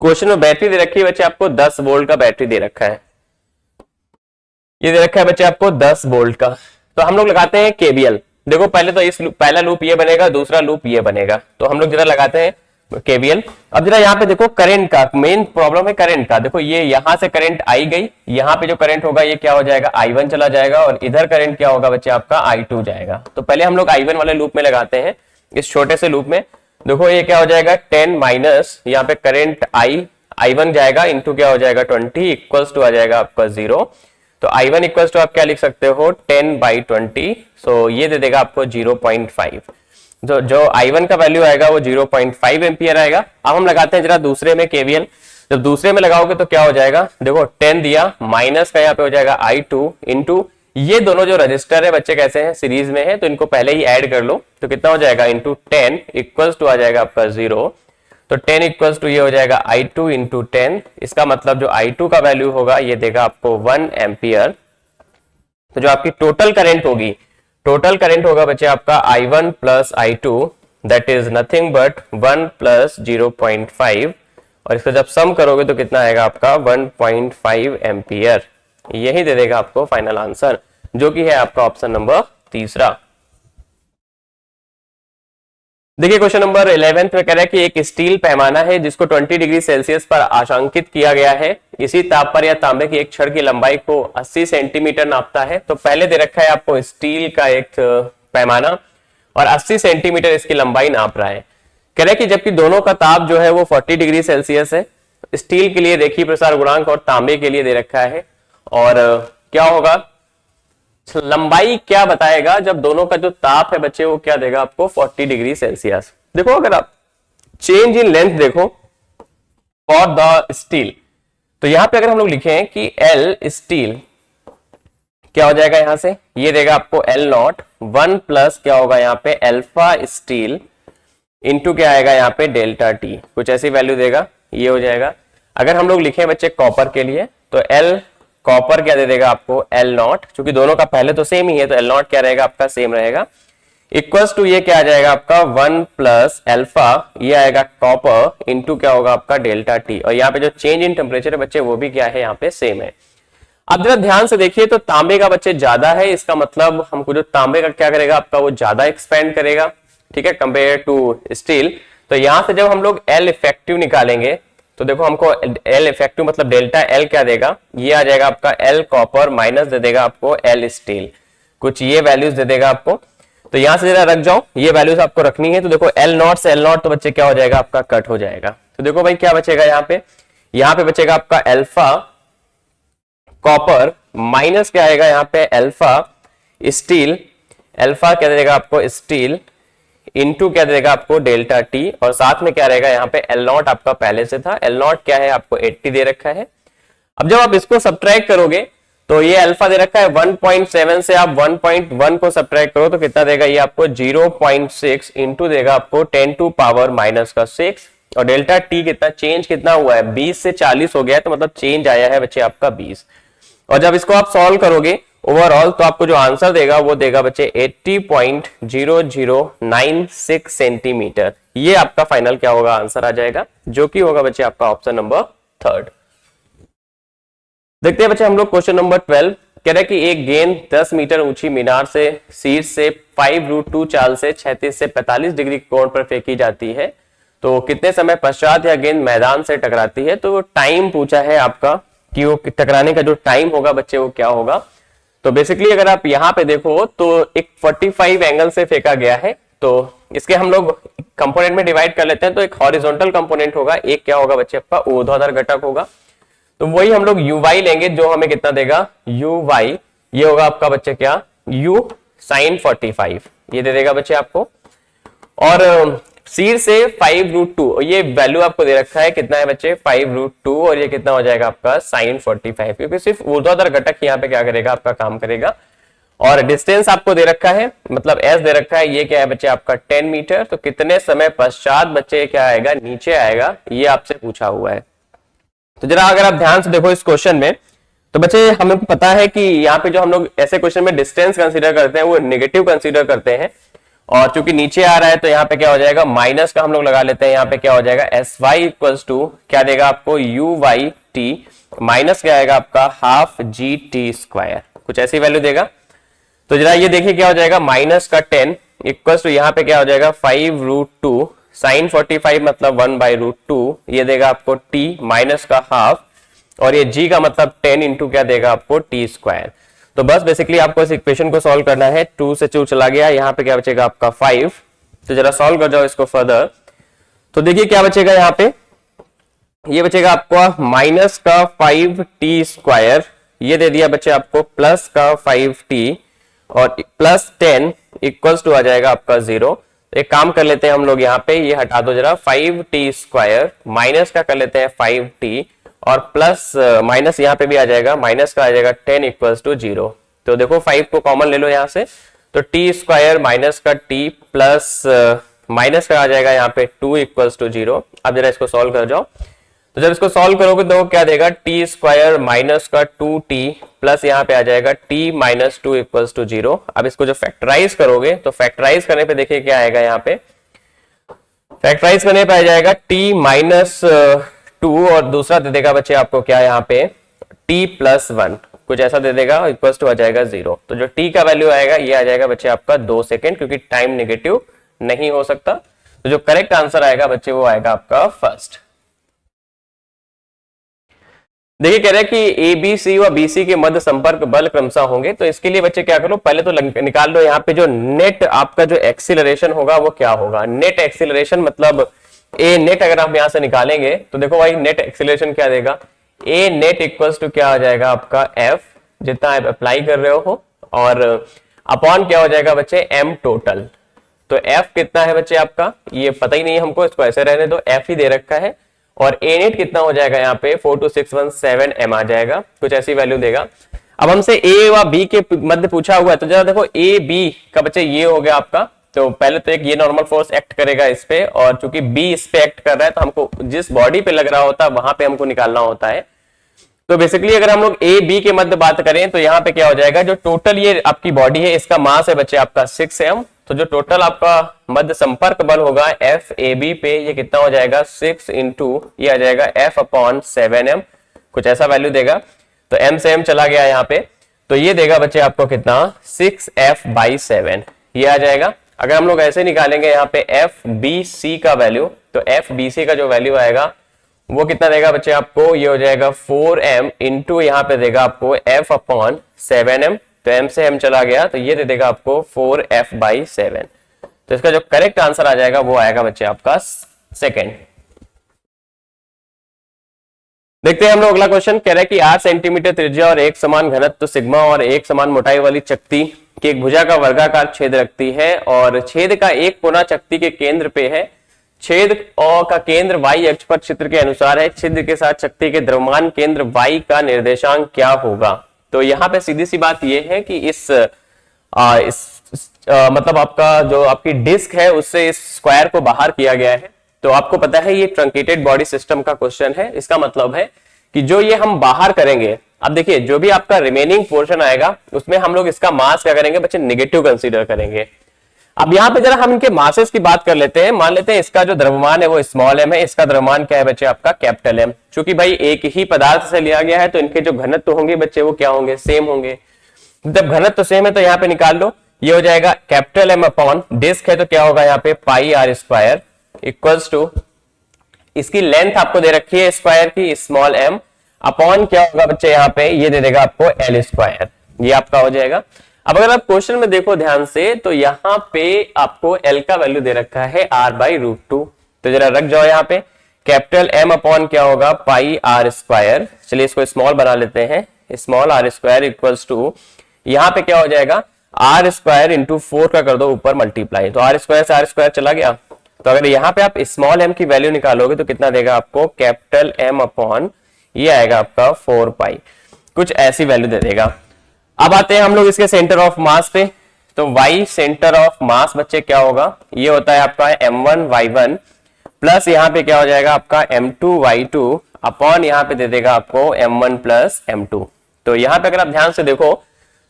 क्वेश्चन में बैटरी दे रखी है बच्चे आपको 10 वोल्ट का बैटरी दे रखा है। ये दे रखा है बच्चे आपको 10 वोल्ट का। तो हम लोग लगाते हैं केवीएल। देखो पहले तो इस पहला लूप ये बनेगा, दूसरा लूप ये बनेगा। तो हम लोग जरा लगाते हैं केवीएल। अब जरा यहाँ पे देखो करंट का मेन प्रॉब्लम है, करंट का। देखो ये यहां से करंट आई गई, यहाँ पे जो करंट होगा ये क्या हो जाएगा I1 चला जाएगा, और इधर करंट क्या होगा बच्चे आपका I2 जाएगा। तो पहले हम लोग I1 वाले लूप में लगाते हैं, इस छोटे से लूप में। देखो ये क्या हो जाएगा 10 माइनस यहाँ पे करंट I1 जाएगा इंटू क्या हो जाएगा 20 इक्वल्स टू आ जाएगा आपका 0। तो I1 इक्वल्स टू आप क्या लिख सकते हो 10/20। सो ये दे देगा आपको 0.5। जो I1 का वैल्यू आएगा वो 0.5 एम्पियर आएगा। अब हम लगाते हैं जरा दूसरे में केवीएल। जब दूसरे में लगाओगे तो क्या हो जाएगा, देखो 10 दिया, माइनस का यहाँ पे हो जाएगा I2 इंटू ये दोनों जो रजिस्टर है बच्चे कैसे हैं, सीरीज में है, तो इनको पहले ही ऐड कर लो। तो कितना हो जाएगा इंटू 10 इक्वल्स टू आ जाएगा आपका 0। तो 10 इक्वल्स टू ये हो जाएगा I2 इंटू 10। इसका मतलब जो I2 का वैल्यू होगा ये देगा आपको 1 एम्पियर। तो जो आपकी टोटल करंट होगी, टोटल करंट होगा बच्चे आपका I1 plus I2, that is nothing but 1 plus 0.5। और इसको जब सम करोगे तो कितना आएगा आपका 1.5 एम्पियर। यही दे देगा आपको फाइनल आंसर, जो कि है आपका ऑप्शन नंबर तीसरा। देखिए क्वेश्चन नंबर 11 में कह रहा है कि एक स्टील पैमाना है जिसको 20 डिग्री सेल्सियस पर आशंकित किया गया है। इसी ताप पर या तांबे की एक छड़ की लंबाई को 80 सेंटीमीटर नापता है। तो पहले दे रखा है आपको स्टील का एक पैमाना, और 80 सेंटीमीटर इसकी लंबाई नाप रहा है। कह रहा है कि जबकि दोनों का ताप जो है वो 40 डिग्री सेल्सियस है। स्टील के लिए रेखीय प्रसार गुणांक और तांबे के लिए दे रखा है। और क्या होगा, लंबाई क्या बताएगा जब दोनों का जो ताप है बच्चे वो क्या देगा आपको 40 डिग्री सेल्सियस। देखो अगर आप चेंज इन लेंथ देखो फॉर द स्टील, तो यहां पे अगर हम लोग लिखें कि L स्टील क्या हो जाएगा, यहां से ये देगा आपको L0 1 प्लस क्या होगा यहाँ पे अल्फा स्टील इंटू क्या आएगा यहाँ पे डेल्टा टी, कुछ ऐसी वैल्यू देगा, ये हो जाएगा। अगर हम लोग लिखें बच्चे कॉपर के लिए तो L कॉपर क्या दे देगा आपको L0, क्योंकि दोनों का पहले तो सेम ही है तो L0 क्या रहेगा आपका सेम रहेगा, इक्वल्स टू ये क्या आ जाएगा आपका 1 प्लस अल्फा, ये आएगा कॉपर इंटू क्या होगा आपका डेल्टा टी। और यहाँ पे जो चेंज इन टेम्परेचर है बच्चे वो भी क्या है यहाँ पे सेम है। अब जरा ध्यान से देखिए तो तांबे का बच्चे ज्यादा है, इसका मतलब हमको जो तांबे का क्या करेगा आपका वो ज्यादा एक्सपेंड करेगा, ठीक है, कंपेयर टू स्टील। तो यहां से जब हम लोग L इफेक्टिव निकालेंगे तो देखो हमको L इफेक्टिव मतलब डेल्टा L क्या देगा, ये आ जाएगा आपका L कॉपर माइनस दे देगा आपको L स्टील, कुछ ये वैल्यूज दे देगा आपको। तो यहां से जरा रख जाओ, ये वैल्यूज आपको रखनी है। तो देखो L0 से L0 तो बच्चे क्या हो जाएगा आपका कट हो जाएगा। तो देखो भाई क्या बचेगा यहाँ पे बचेगा आपका अल्फा कॉपर माइनस क्या आएगा यहाँ पे अल्फा स्टील, अल्फा क्या देगा आपको स्टील इनटू क्या देगा आपको डेल्टा टी, और साथ में क्या रहेगा यहाँ पे L0 आपका पहले से था, L0 क्या है आपको 80 दे रखा है। अब जब आप इसको सब्ट्रैक्ट करोगे तो ये अल्फा दे रखा है 1.7 से आप 1.1 को सब्ट्रैक्ट करो तो कितना देगा ये आपको 0.6 इंटू देगा आपको 10 टू पावर माइनस का 6, और डेल्टा टी कितना चेंज कितना हुआ है 20 से 40 हो गया है, तो मतलब चेंज आया है बच्चे आपका 20। और जब इसको आप सॉल्व करोगे ओवरऑल तो आपको जो आंसर देगा वो देगा बच्चे 80.0096 सेंटीमीटर। ये आपका फाइनल क्या होगा आंसर आ जाएगा, जो कि होगा बच्चे आपका ऑप्शन नंबर 3। देखते हैं बच्चे हम लोग क्वेश्चन नंबर 12। कह रहा है कि एक गेंद 10 मीटर ऊंची मीनार से शीर्ष से 5√2 चाल से 36 से 45 डिग्री कोण पर फेंकी जाती है, तो कितने समय पश्चात यह गेंद मैदान से टकराती है। तो टाइम पूछा है आपका कि वो टकराने का जो टाइम होगा बच्चे वो क्या होगा। तो बेसिकली अगर आप यहाँ पे देखो तो एक 45 एंगल से फेंका गया है, तो इसके हम लोग कंपोनेंट में डिवाइड कर लेते हैं। तो एक हॉरिजॉन्टल कंपोनेंट होगा, एक क्या होगा बच्चे आपका ऊर्ध्वाधर घटक होगा। तो वही हम लोग uy लेंगे जो हमें कितना देगा uy, ये होगा आपका बच्चे क्या u sin 45 ये दे देगा बच्चे आपको। और शीर्ष से 5√2 ये वैल्यू आपको दे रखा है कितना है बच्चे 5√2 और ये कितना हो जाएगा आपका sin 45, क्योंकि सिर्फ ऊर्ध्वाधर घटक यहाँ पे क्या करेगा आपका काम करेगा। और डिस्टेंस आपको दे रखा है मतलब s दे रखा है, ये क्या है बच्चे आपका 10 मीटर। तो कितने समय पश्चात बच्चे क्या आएगा नीचे आएगा, ये आपसे पूछा हुआ है। तो जरा अगर आप ध्यान से देखो इस क्वेश्चन में, तो बच्चे हमें पता है कि यहाँ पे जो हम लोग ऐसे क्वेश्चन में डिस्टेंस कंसीडर करते हैं वो नेगेटिव कंसीडर करते हैं। और चूंकि नीचे आ रहा है तो यहाँ पे क्या हो जाएगा माइनस का हम लोग लगा लेते हैं। यहाँ पे क्या हो जाएगा sy इक्वल्स टू क्या देगा आपको uy माइनस क्या आएगा आपका हाफ gt², कुछ ऐसी वैल्यू देगा। तो जरा ये देखिए क्या हो जाएगा माइनस का 10 इक्वल्स टू यहाँ पे क्या हो जाएगा 5√2 sin 45 मतलब 1/√2 ये देगा आपको t माइनस का हाफ और ये g का मतलब 10 इंटू क्या देगा आपको t²। तो बस बेसिकली आपको इस इक्वेशन को सॉल्व करना है। 2 से 2 चला गया, यहाँ पे क्या बचेगा आपका 5। तो जरा सॉल्व कर जाओ इसको फर्दर। तो देखिए क्या बचेगा यहाँ पे, ये बचेगा आपको माइनस का 5t², ये दे दिया बच्चे आपको प्लस का 5t और प्लस 10 इक्वल्स टू आ जाएगा आपका 0। एक काम कर लेते हैं हम लोग यहाँ पे, ये हटा दो जरा 5t² माइनस का कर लेते हैं 5t और प्लस माइनस यहाँ पे भी आ जाएगा, माइनस का आ जाएगा 10 इक्वल्स टू 0। तो देखो 5 को कॉमन ले लो यहाँ से, तो t² माइनस का t प्लस माइनस का आ जाएगा यहाँ पे 2 इक्वल्स टू 0। अब जरा इसको सॉल्व कर जाओ। तो जब इसको सॉल्व करोगे तो क्या देगा t² माइनस का 2t प्लस यहाँ पे आ जाएगा t माइनस 2 इक्वल्स टू 0। अब इसको जो फैक्टराइज करोगे तो फैक्टराइज करने पे देखिए क्या आएगा, यहाँ पे फैक्टराइज करने पे आ जाएगा t माइनस 2 और दूसरा दे देगा बच्चे आपको क्या यहाँ पे t प्लस 1, कुछ ऐसा दे देगा इक्वल्स टू आ जाएगा 0। तो जो t का वैल्यू आएगा ये आ जाएगा बच्चे आपका 2 सेकेंड, क्योंकि टाइम नेगेटिव नहीं हो सकता। तो जो करेक्ट आंसर आएगा बच्चे वो आएगा आपका फर्स्ट। देखिए कह रहे हैं कि ABC व BC के मध्य संपर्क बल क्रमशः होंगे। तो इसके लिए बच्चे क्या करो, पहले तो निकाल लो यहाँ पे जो नेट आपका जो एक्सीलरेशन होगा वो क्या होगा। नेट एक्सीलरेशन मतलब ए नेट अगर हम यहाँ से निकालेंगे तो देखो भाई नेट एक्सीलरेशन क्या देगा, ए नेट इक्वल्स टू क्या हो जाएगा आपका F जितना आप अप्लाई कर रहे हो और अपॉन क्या हो जाएगा बच्चे M टोटल। तो F कितना है बच्चे आपका ये पता ही नहीं है हमको, इसको ऐसे रहने दो, F ही दे रखा है। और ए नेट कितना हो जाएगा यहाँ पे 42617 m आ जाएगा, कुछ ऐसी वैल्यू देगा। अब हमसे ए व बी के मध्य पूछा हुआ है, तो जरा देखो ए बी का बच्चे ये हो गया आपका। तो पहले तो एक ये नॉर्मल फोर्स एक्ट करेगा इस पे, और चूंकि बी इस पे एक्ट कर रहा है तो हमको जिस बॉडी पे लग रहा होता है वहां पे हमको निकालना होता है। तो बेसिकली अगर हम लोग ए बी के मध्य बात करें तो यहाँ पे क्या हो जाएगा, जो टोटल ये आपकी बॉडी है इसका मास है बच्चे आपका 6m। तो जो टोटल आपका मध्य संपर्क बल होगा एफ ए बी पे ये कितना हो जाएगा 6 इंटू ये आ जाएगा F अपॉन 7m, कुछ ऐसा वैल्यू देगा। तो m से m चला गया यहाँ पे, तो ये देगा बच्चे आपको कितना 6F/7 ये आ जाएगा। अगर हम लोग ऐसे निकालेंगे यहाँ पे FBC का वैल्यू, तो FBC का जो वैल्यू आएगा वो कितना देगा बच्चे आपको, ये हो जाएगा 4m इंटू यहाँ पे देगा आपको F अपॉन 7m। तो m से m चला गया तो ये दे देगा आपको 4F/7। तो इसका जो करेक्ट आंसर आ जाएगा वो आएगा बच्चे आपका सेकेंड। देखते हैं हम लोग अगला क्वेश्चन। कह रहा है कि 8 सेंटीमीटर त्रिज्या और एक समान घनत्व सिग्मा और एक समान मोटाई वाली चकती की एक भुजा का वर्गाकार छेद रखती है और छेद का एक कोना चकती के केंद्र पे है। छेद का केंद्र y अक्ष पर चित्र के अनुसार है। छिद्र के साथ चकती के द्रव्यमान केंद्र y का निर्देशांक क्या होगा। तो यहाँ पे सीधी सी बात यह है कि इस मतलब आपका जो आपकी डिस्क है उससे इस स्क्वायर को बाहर किया गया है। तो आपको पता है ये ट्रंकेटेड बॉडी सिस्टम का क्वेश्चन है। इसका मतलब है कि जो ये हम बाहर करेंगे, अब देखिए जो भी आपका रिमेनिंग पोर्शन आएगा उसमें हम लोग इसका मास क्या करेंगे बच्चे, नेगेटिव कंसीडर करेंगे। अब यहाँ पे जरा हम इनके मासेस की बात कर लेते हैं। मान लेते हैं इसका जो द्रव्यमान है वो स्मॉल m है, इसका द्रव्यमान क्या है बच्चे आपका कैपिटल M। चूंकि भाई एक ही पदार्थ से लिया गया है तो इनके जो घनत्व होंगे बच्चे वो क्या होंगे, सेम होंगे। जब घनत्व तो सेम है तो यहाँ पे निकाल लो, ये हो जाएगा कैपिटल एम अपॉन डिस्क है तो क्या होगा यहाँ पे पाई आर स्क्वायर इक्वल्स टू, इसकी लेंथ आपको दे रखी है स्क्वायर की स्मॉल एम, अपॉन क्या होगा बच्चे यहाँ पे ये दे देगा आपको एल स्क्वायर, ये आपका हो जाएगा। अब अगर आप क्वेश्चन में देखो ध्यान से तो यहाँ पे आपको एल का वैल्यू दे रखा है आर बाई रूट टू, तो जरा रख जाओ यहाँ पे कैपिटल एम अपॉन क्या होगा पाई आर स्क्वायर, चलिए इसको स्मॉल बना लेते हैं, small R square equals to यहाँ पे क्या हो जाएगा आर स्क्वायर इंटू 4 का कर दो ऊपर मल्टीप्लाई, तो आर स्क्वायर से आर स्क्वायर चला गया, तो अगर यहाँ पे आप स्मॉल एम की वैल्यू निकालोगे तो कितना देगा आपको कैपिटल एम अपॉन ये आएगा आपका 4 पाई, कुछ ऐसी वैल्यू दे देगा। अब आते हैं हम लोग इसके सेंटर ऑफ मास पे, तो y सेंटर ऑफ मास बच्चे क्या होगा, ये होता है आपका m1 y1 प्लस यहाँ पे क्या हो जाएगा आपका m2 y2 अपॉन यहाँ पे दे देगा आपको m1 प्लस m2। तो यहाँ पे अगर आप ध्यान से देखो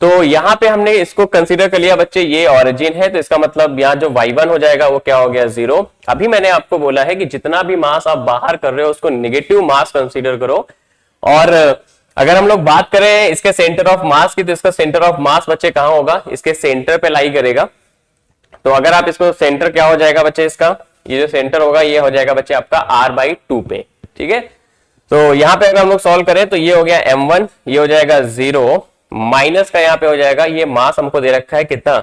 तो यहाँ पे हमने इसको कंसीडर कर लिया बच्चे ये ओरिजिन है, तो इसका मतलब यहाँ जो y1 हो जाएगा वो क्या हो गया 0। अभी मैंने आपको बोला है कि जितना भी मास आप बाहर कर रहे हो उसको नेगेटिव मास कंसीडर करो, और अगर हम लोग बात करें इसके सेंटर ऑफ मास की तो इसका सेंटर ऑफ मास बच्चे कहां होगा, इसके सेंटर पे लाई करेगा। तो अगर आप इसको सेंटर क्या हो जाएगा बच्चे, इसका ये जो सेंटर होगा ये हो जाएगा बच्चे आपका r बाई 2 पे, ठीक है। तो यहाँ पे अगर हम लोग सॉल्व करें तो ये हो गया m1, ये हो जाएगा 0 माइनस का यहाँ पे हो जाएगा ये मास हमको दे रखा है कितना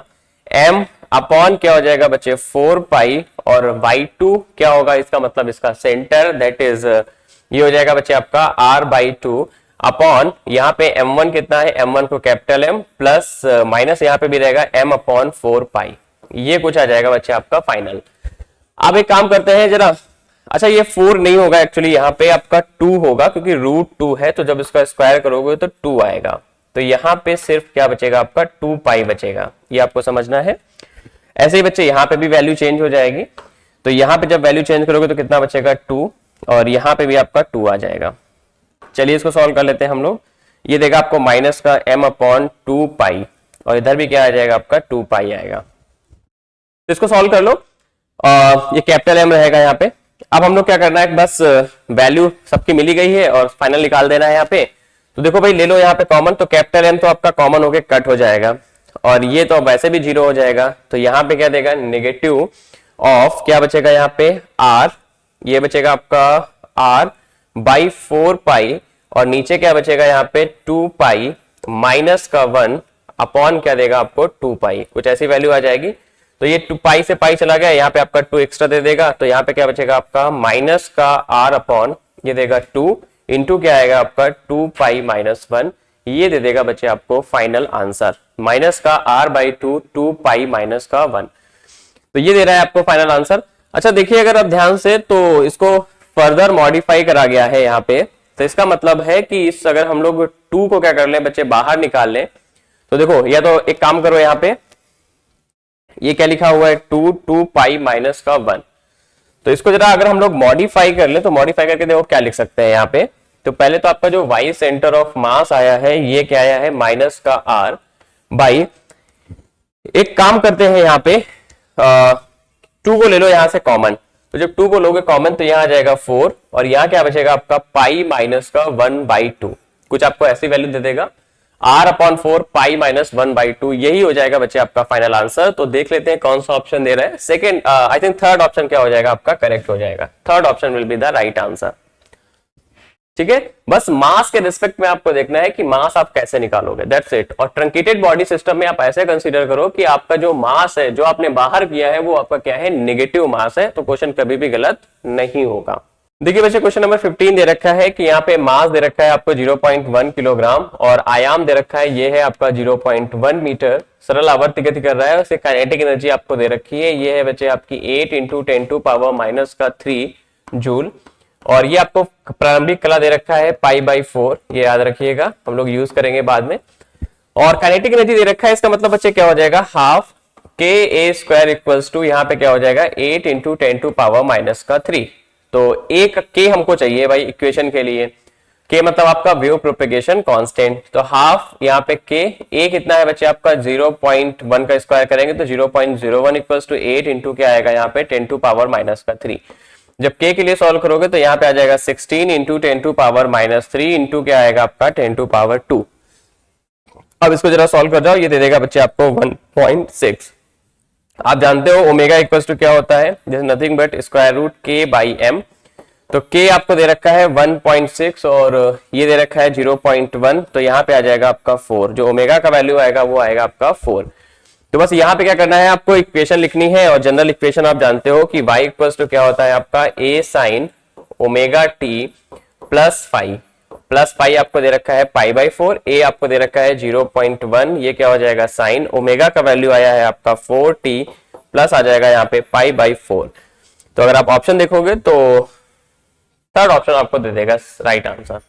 m अपॉन क्या हो जाएगा बच्चे 4 पाई, और y2 क्या होगा इसका मतलब इसका सेंटर दैट इज ये हो जाएगा बच्चे आपका r बाई 2 अपॉन यहाँ पे m1 कितना है, m1 को कैपिटल M प्लस माइनस यहाँ पे भी रहेगा m अपॉन 4 पाई, ये कुछ आ जाएगा बच्चे आपका फाइनल। अब एक काम करते हैं जरा, अच्छा ये 4 नहीं होगा एक्चुअली यहाँ पे आपका 2 होगा क्योंकि रूट 2 है, तो जब इसका स्क्वायर करोगे तो 2 आएगा, तो यहाँ पे सिर्फ क्या बचेगा आपका 2 पाई बचेगा, ये आपको समझना है। ऐसे ही बच्चे यहाँ पे भी वैल्यू चेंज हो जाएगी, तो यहाँ पे जब वैल्यू चेंज करोगे तो कितना बचेगा 2, और यहाँ पे भी आपका 2 आ जाएगा। चलिए इसको सॉल्व कर लेते हैं हम लोग, ये देगा आपको माइनस का m अपॉन 2 पाई, और इधर भी क्या आ जाएगा आपका 2 पाई आएगा। तो इसको सॉल्व कर लो, ये कैपिटल M रहेगा यहाँ पे। अब हम लोग क्या करना है, बस वैल्यू सबकी मिली गई है और फाइनल निकाल देना है यहाँ पे। तो देखो भाई ले लो यहाँ पे कॉमन, तो कैपिटल M तो आपका कॉमन होके कट हो जाएगा, और ये तो वैसे भी 0 हो जाएगा, तो यहाँ पे क्या देगा नेगेटिव ऑफ क्या बचेगा यहाँ पे r, ये बचेगा आपका r बाई 4 पाई, और नीचे क्या बचेगा यहाँ पे 2 पाई माइनस का 1 अपॉन क्या देगा आपको 2 पाई, कुछ ऐसी वैल्यू आ जाएगी। तो ये 2 पाई से पाई चला गया, यहाँ पे आपका 2 एक्स्ट्रा दे देगा, तो यहाँ पे क्या बचेगा आपका माइनस का r अपॉन ये देगा 2 इंटू क्या आएगा आपका 2 पाई माइनस 1, ये दे देगा बच्चे आपको फाइनल आंसर, माइनस का r बाई 2 पाई माइनस का 1, तो ये दे रहा है आपको फाइनल आंसर। अच्छा देखिए अगर आप ध्यान से तो इसको फर्दर मॉडिफाई करा गया है यहाँ पे, तो इसका मतलब है कि इस अगर हम लोग 2 को क्या कर लें बच्चे बाहर निकाल लें, तो देखो या तो एक काम करो यहाँ पे ये क्या लिखा हुआ है 2 पाई माइनस का 1, तो इसको जरा अगर हम लोग मॉडिफाई कर ले तो मॉडिफाई करके देखो क्या लिख सकते हैं यहाँ पे। तो पहले तो आपका जो y सेंटर ऑफ मास आया है ये क्या आया है माइनस का r बाई, एक काम करते हैं यहाँ पे 2 को ले लो यहाँ से कॉमन, तो जब 2 को लोगे कॉमन तो यहाँ आ जाएगा 4, और यहाँ क्या बचेगा आपका पाई माइनस का 1 बाई 2, कुछ आपको ऐसी वैल्यू दे देगा r upon 4 pi minus 1 by 2, यही हो जाएगा बच्चे आपका फाइनल आंसर। तो देख लेते हैं कौन सा ऑप्शन दे रहा है, second I think third option क्या हो जाएगा आपका करेक्ट हो जाएगा, third option will be the right answer, ठीक है। बस मास के रिस्पेक्ट में आपको देखना है कि मास आप कैसे निकालोगे, दैट्स इट। और ट्रंकेटेड बॉडी सिस्टम में आप ऐसे कंसीडर करो कि आपका जो मास है जो आपने बाहर किया है वो आपका क्या है नेगेटिव मास है, तो क्वेश्चन कभी भी गलत नहीं होगा। देखिए बच्चे क्वेश्चन नंबर 15 दे रखा है कि यहाँ पे मास दे रखा है आपको 0.1 किलोग्राम, और आयाम दे रखा है ये है आपका 0.1 मीटर, सरल आवर्त गति कर रहा है, उससे काइनेटिक एनर्जी आपको दे रखी है ये है बच्चे आपकी 8 इंटू 10 टू पावर माइनस का 3 जूल, और ये आपको प्रारंभिक कला दे रखा है पाई बाई 4, ये याद रखिएगा हम लोग यूज करेंगे बाद में। और काइनेटिक एनर्जी दे रखा है, इसका मतलब बच्चे क्या हो जाएगा हाफ के ए स्क्वायर इक्वल्स टू यहाँ पे क्या हो जाएगा 8 इंटू 10 टू पावर माइनस का 3, तो एक के हमको चाहिए भाई इक्वेशन के लिए, के मतलब आपका वेव प्रोपेगेशन कांस्टेंट, तो हाफ यहाँ पे के ए कितना है बच्चे आपका 0.1 का स्क्वायर करेंगे तो 0.01 इक्वल्स टू 8 इंटू क्या आएगा यहाँ पे 10 टू पावर माइनस का 3, जब k के लिए सॉल्व करोगे तो यहाँ पे आ जाएगा 16 into 10 to power minus 3 into क्या आएगा आपका 10 टू पावर 2, अब इसको जरा सॉल्व कर जाओ, ये दे देगा बच्चे आपको 1.6। आप जानते हो ओमेगा इक्वल टू क्या होता है, जैसे नथिंग बट स्क्वायर रूट के बाई एम। तो k आपको दे रखा है 1.6 और ये दे रखा है 0.1, तो यहाँ पे आ जाएगा आपका 4, जो ओमेगा का वैल्यू आएगा वो आएगा आपका 4। तो बस यहाँ पे क्या करना है, आपको इक्वेशन लिखनी है, और जनरल इक्वेशन आप जानते हो कि y इक्वल टू क्या होता है आपका a sine omega t plus pi आपको दे रखा है पाई बाई 4, a आपको दे रखा है 0.1, ये क्या हो जाएगा साइन ओमेगा का वैल्यू आया है आपका 4t प्लस आ जाएगा यहाँ पे पाई बाई 4। तो अगर आप ऑप्शन देखोगे तो थर्ड ऑप्शन आपको दे देगा राइट आंसर।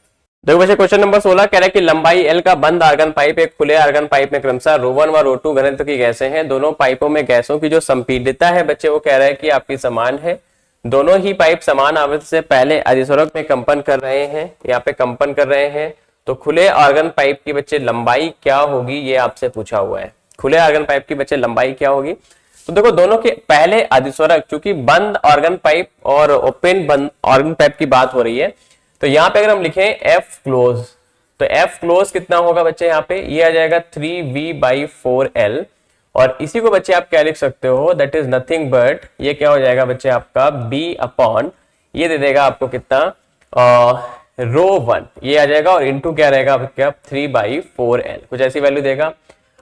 देखो बच्चे क्वेश्चन नंबर 16 कह रहा है कि लंबाई L का बंद आर्गन पाइप एक खुले आर्गन पाइप में क्रमशः ρ1 व ρ2 घनत्व की गैसें हैं। दोनों पाइपों में गैसों की जो संपीडितता है बच्चे वो कह रहा है कि आपकी समान है। दोनों ही पाइप समान आवृत्ति से पहले अधिस्वरक में कंपन कर रहे हैं, यहाँ पे कंपन कर रहे हैं। तो खुले आर्गन पाइप की बच्चे लंबाई क्या होगी, ये आपसे पूछा हुआ है। खुले आर्गन पाइप की बच्चे लंबाई क्या होगी, तो देखो दोनों के पहले अधिस्वरक, क्योंकि बंद ऑर्गन पाइप और ओपन बंद ऑर्गन पाइप की बात हो रही है, तो यहाँ पे अगर हम लिखें एफ क्लोज, तो एफ क्लोज कितना होगा बच्चे, यहाँ पे ये आ जाएगा 3v/4l। और इसी को बच्चे आप क्या लिख सकते हो, दैट इज नथिंग बट ये क्या हो जाएगा बच्चे आपका b अपॉन, ये दे देगा आपको कितना ρ1, ये आ जाएगा, और इंटू क्या रहेगा क्या 3/4l, कुछ ऐसी वैल्यू देगा।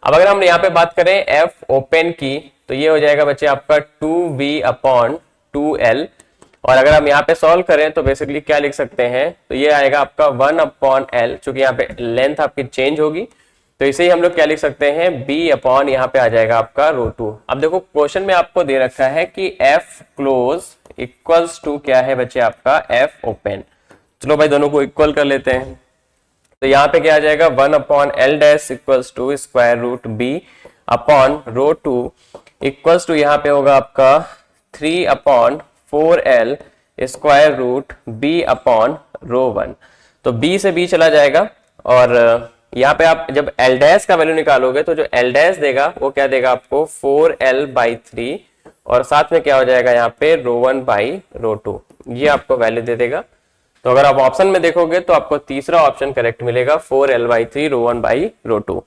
अब अगर हम यहाँ पे बात करें एफ ओपन की, तो ये हो जाएगा बच्चे आपका 2v/2l। और अगर हम यहाँ पे सॉल्व करें तो बेसिकली क्या लिख सकते हैं, तो ये आएगा आपका 1/l, चूंकि यहाँ पे लेंथ आपकी चेंज होगी तो इसे ही हम लोग क्या लिख सकते हैं b अपॉन, यहाँ पे आ जाएगा आपका ρ2। अब देखो क्वेश्चन में आपको दे रखा है कि f क्लोज इक्वल्स टू क्या है बच्चे आपका f ओपन। चलो भाई दोनों को इक्वल कर लेते हैं, तो यहाँ पे क्या आ जाएगा 1/l dash equals to square root b upon ρ2 equals to यहाँ पे होगा आपका 3/4l square root b upon ρ1। तो b से b चला जाएगा, और यहाँ पे आप जब l डैश का वैल्यू निकालोगे तो जो l डैश देगा वो क्या देगा आपको 4l/3, और साथ में क्या हो जाएगा यहाँ पे ρ1/ρ2, ये आपको वैल्यू दे देगा। तो अगर आप ऑप्शन में देखोगे तो आपको तीसरा ऑप्शन करेक्ट मिलेगा 4l/3 ρ1/ρ2।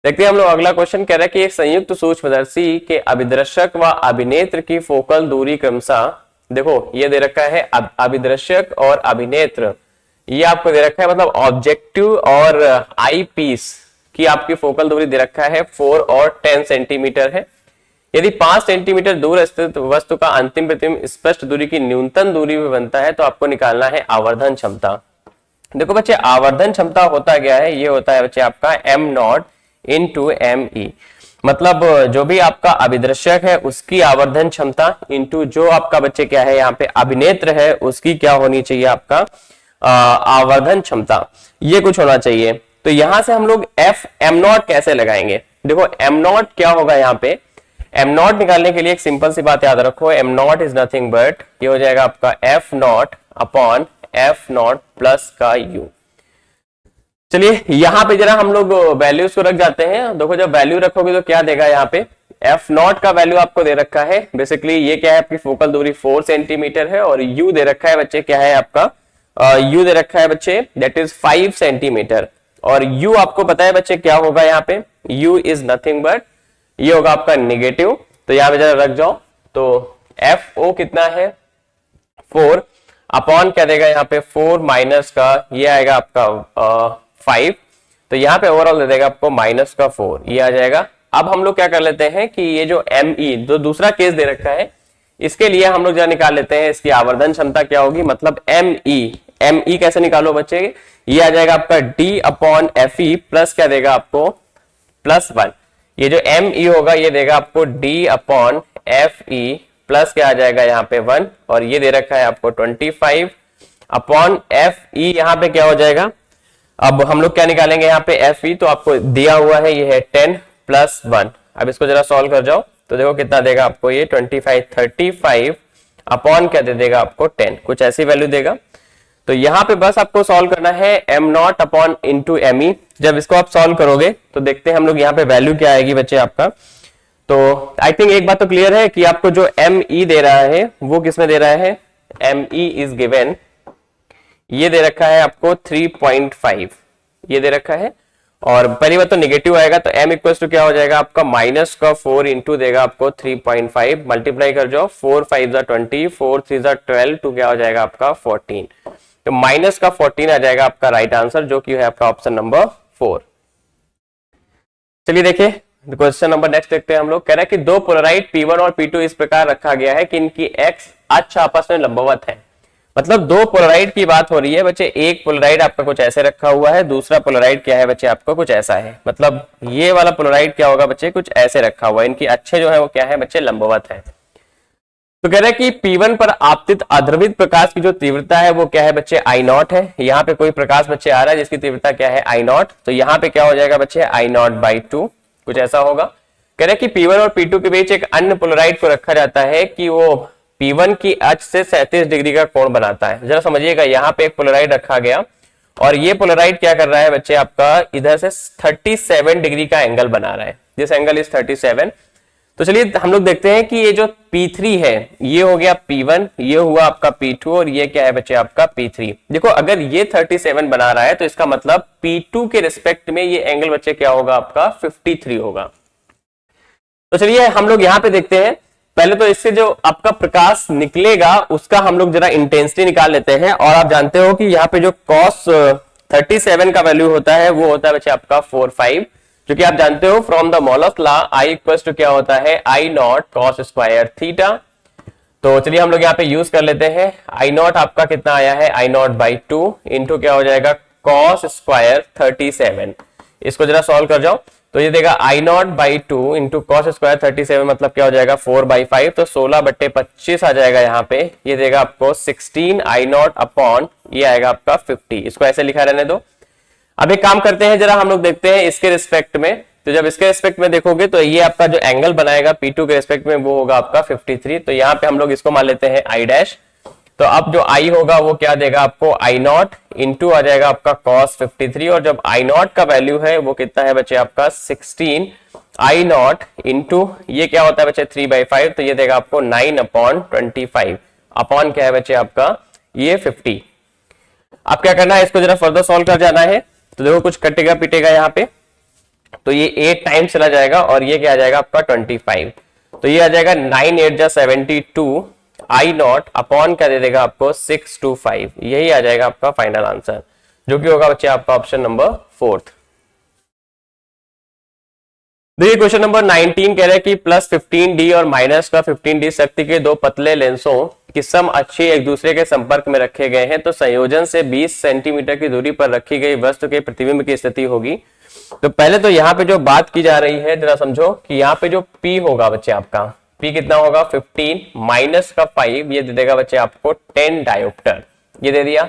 देखते हैं हम लोग अगला क्वेश्चन कह रहा है कि एक संयुक्त सूक्ष्मदर्शी के अभिदर्शक व अभिनेत्र की फोकल दूरी क्रमशः, देखो ये दे रखा है अभिदर्शक और अभिनेत्र, ये आपको दे रखा है, मतलब ऑब्जेक्टिव और आई पीस की आपकी फोकल दूरी दे रखा है 4 और 10 सेंटीमीटर है। यदि 5 सेंटीमीटर दूर स्थित वस्तु का अंतिम प्रतिबिंब स्पष्ट दूरी की न्यूनतम दूरी में बनता है तो आपको निकालना है आवर्धन क्षमता। देखो बच्चे आवर्धन क्षमता होता क्या है, ये होता है बच्चे आपका m0 इंटू me, मतलब जो भी आपका अभिदर्शक है उसकी आवर्धन क्षमता इंटू जो आपका बच्चे क्या है यहाँ पे अभिनेत्र है उसकी क्या होनी चाहिए आपका आवर्धन क्षमता, ये कुछ होना चाहिए। तो यहां से हम लोग m0 कैसे लगाएंगे, देखो m0 क्या होगा, यहाँ पे m0 निकालने के लिए एक सिंपल सी बात याद रखो, m0 इज नथिंग बट ये हो जाएगा आपका f0 अपॉन f0 प्लस का u। चलिए यहाँ पे जरा हम लोग वैल्यूज को रख जाते हैं। देखो जब वैल्यू रखोगे तो क्या देगा, यहाँ पे f0 का वैल्यू आपको दे रखा है, बेसिकली ये क्या है आपकी फोकल दूरी 4 सेंटीमीटर है, और u दे रखा है बच्चे क्या है आपका u दे रखा है बच्चे दैट इज 5 सेंटीमीटर, और u आपको पता है बच्चे क्या होगा, यहाँ पे u इज नथिंग बट ये होगा आपका नेगेटिव। तो यहाँ पे जरा रख जाओ, तो FO कितना है 4 अपॉन क्या देगा यहाँ पे 4 माइनस का ये आएगा आपका 5, तो यहाँ पे ओवरऑल दे देगा आपको माइनस का 4, ये आ जाएगा। अब हम लोग क्या कर लेते हैं कि ये जो ME जो दूसरा केस दे रखा है इसके लिए हम लोग जरा निकाल लेते हैं इसकी आवर्धन क्षमता क्या होगी, मतलब ME कैसे निकालो बच्चे, ये आ जाएगा आपका D अपॉन FE प्लस क्या देगा आपको +1, ये जो ME होगा ये देगा आपको D अपॉन FE प्लस क्या आ जाएगा यहाँ पे 1, और ये दे रखा है आपको 25 अपॉन FE, यहाँ पे क्या हो जाएगा, अब हम लोग क्या निकालेंगे यहाँ पे FE, तो आपको दिया हुआ है ये है 10 + 1। अब इसको जरा सॉल्व कर जाओ तो देखो कितना देगा आपको ये 35 अपॉन क्या दे देगा आपको 10, कुछ ऐसी वैल्यू देगा। तो यहाँ पे बस आपको सॉल्व करना है m0 अपॉन इंटू ME। जब इसको आप सॉल्व करोगे तो देखते हैं हम लोग यहाँ पे वैल्यू क्या आएगी बच्चे आपका। तो आई थिंक एक बात तो क्लियर है कि आपको जो ME दे रहा है वो किसमें दे रहा है, ME इज गिवन, ये दे रखा है आपको 3.5 ये दे रखा है, और पहली बात तो निगेटिव आएगा, तो m इक्वल टू क्या हो जाएगा आपका माइनस का 4 इंटू देगा आपको 3.5, मल्टीप्लाई कर जाओ, 4 5 जा 20, 4 3 जा 12, टू क्या हो जाएगा आपका 14, तो माइनस का 14 आ जाएगा आपका राइट आंसर, जो कि है आपका ऑप्शन नंबर 4। चलिए देखिए क्वेश्चन नंबर नेक्स्ट देखते हैं हम लोग। कह रहा है कि दो पोलराइड P1 और P2 इस प्रकार रखा गया है कि इनकी एक्स अक्ष आपस में लंबवत है। मतलब दो पोलराइड की बात हो रही है बच्चे, एक पोलराइड आपका कुछ ऐसे रखा हुआ है, दूसरा पोलराइड क्या है बच्चे आपका कुछ ऐसा है। मतलब ये वाला पोलराइड क्या होगा बच्चे, कुछ ऐसे रखा हुआ है, इनकी अक्षें जो है वो क्या है बच्चे लंबवत है। तो कह रहे हैं कि P1 पर आपतित अद्रवित प्रकाश की जो तीव्रता है वो क्या है बच्चे I नॉट है। यहाँ पे कोई प्रकाश बच्चे आ रहा है जिसकी तीव्रता क्या है I नॉट, तो यहाँ पे क्या हो जाएगा बच्चे I नॉट बाई 2, कुछ ऐसा होगा। कह रहे हैं कि P1 और P2 के बीच एक अन्य पोलराइड को रखा जाता है कि वो P1 की अक्ष से 37 डिग्री का कोण बनाता है। जरा समझिएगा, यहाँ पे एक पोलराइड रखा गया और ये पोलराइड क्या कर रहा है बच्चे आपका इधर से 37 डिग्री का एंगल बना रहा है, दिस एंगल इज 37। तो चलिए हम लोग देखते हैं कि ये जो P3 है ये हो गया P1, ये हुआ आपका P2 और ये क्या है बच्चे आपका P3। देखो अगर ये 37 बना रहा है तो इसका मतलब P2 के रिस्पेक्ट में ये एंगल बच्चे क्या होगा आपका 53 होगा। तो चलिए हम लोग यहाँ पे देखते हैं, पहले तो इससे जो आपका प्रकाश निकलेगा उसका हम लोग जरा इंटेंसिटी निकाल लेते हैं। और आप जानते हो कि यहाँ पे जो cos 37 का वैल्यू होता है वो होता है बच्चे आपका 4/5, जो कि आप जानते हो from the Malus law I equals to क्या होता है I naught cos square theta. तो चलिए हम लोग यहाँ पे यूज कर लेते हैं, I नॉट आपका कितना आया है I नॉट बाई 2 इंटू क्या हो जाएगा कॉस स्क्वायर 37। इसको जरा सॉल्व कर जाओ तो ये देगा I not by 2 into cos square 37 मतलब क्या हो जाएगा 4/5, तो 16/25 आ जाएगा यहाँ पे। ये देगा आपको 16 I नॉट अपॉन ये आएगा आपका 50। इसको ऐसे लिखा रहने दो। अब एक काम करते हैं, जरा हम लोग देखते हैं इसके रिस्पेक्ट में। तो जब इसके रिस्पेक्ट में देखोगे तो ये आपका जो एंगल बनाएगा P2 के रिस्पेक्ट में वो होगा आपका 53। तो यहाँ पे हम लोग इसको मान लेते हैं I डैश। तो अब जो I होगा वो क्या देगा आपको I नॉट इंटू आ जाएगा आपका cos 53, और जब I नॉट का वैल्यू है वो कितना है बच्चे आपका 16 I नॉट इंटू ये क्या होता है बच्चे 3/5, तो ये देगा आपको 9/25 अपॉन क्या है बच्चे आपका ये 50। अब क्या करना है, इसको जरा फर्दर सॉल्व कर जाना है। तो देखो कुछ कटेगा पिटेगा यहाँ पे, तो ये 8 टाइम्स चला जाएगा और ये क्या आ जाएगा आपका 25, तो ये आ जाएगा 9 8 जा 72 I नॉट अपॉन क्या दे देगा आपको 625। यही आ जाएगा आपका फाइनल आंसर, जो कि होगा बच्चे आपका ऑप्शन नंबर 4। देखिए क्वेश्चन नंबर 19 कह रहा है कि प्लस 15D और माइनस का 15D शक्ति के दो पतले लेंसों की सम अक्षीय एक दूसरे के संपर्क में रखे गए हैं, तो संयोजन से 20 सेंटीमीटर की दूरी पर रखी गई वस्तु के प्रतिबिंब की स्थिति होगी। तो पहले तो यहाँ पे जो बात की जा रही है जरा समझो कि यहाँ पे जो P होगा बच्चे आपका P कितना होगा 15 माइनस का 5, ये दे देगा बच्चे आपको 10 डायोप्टर, ये दे दिया।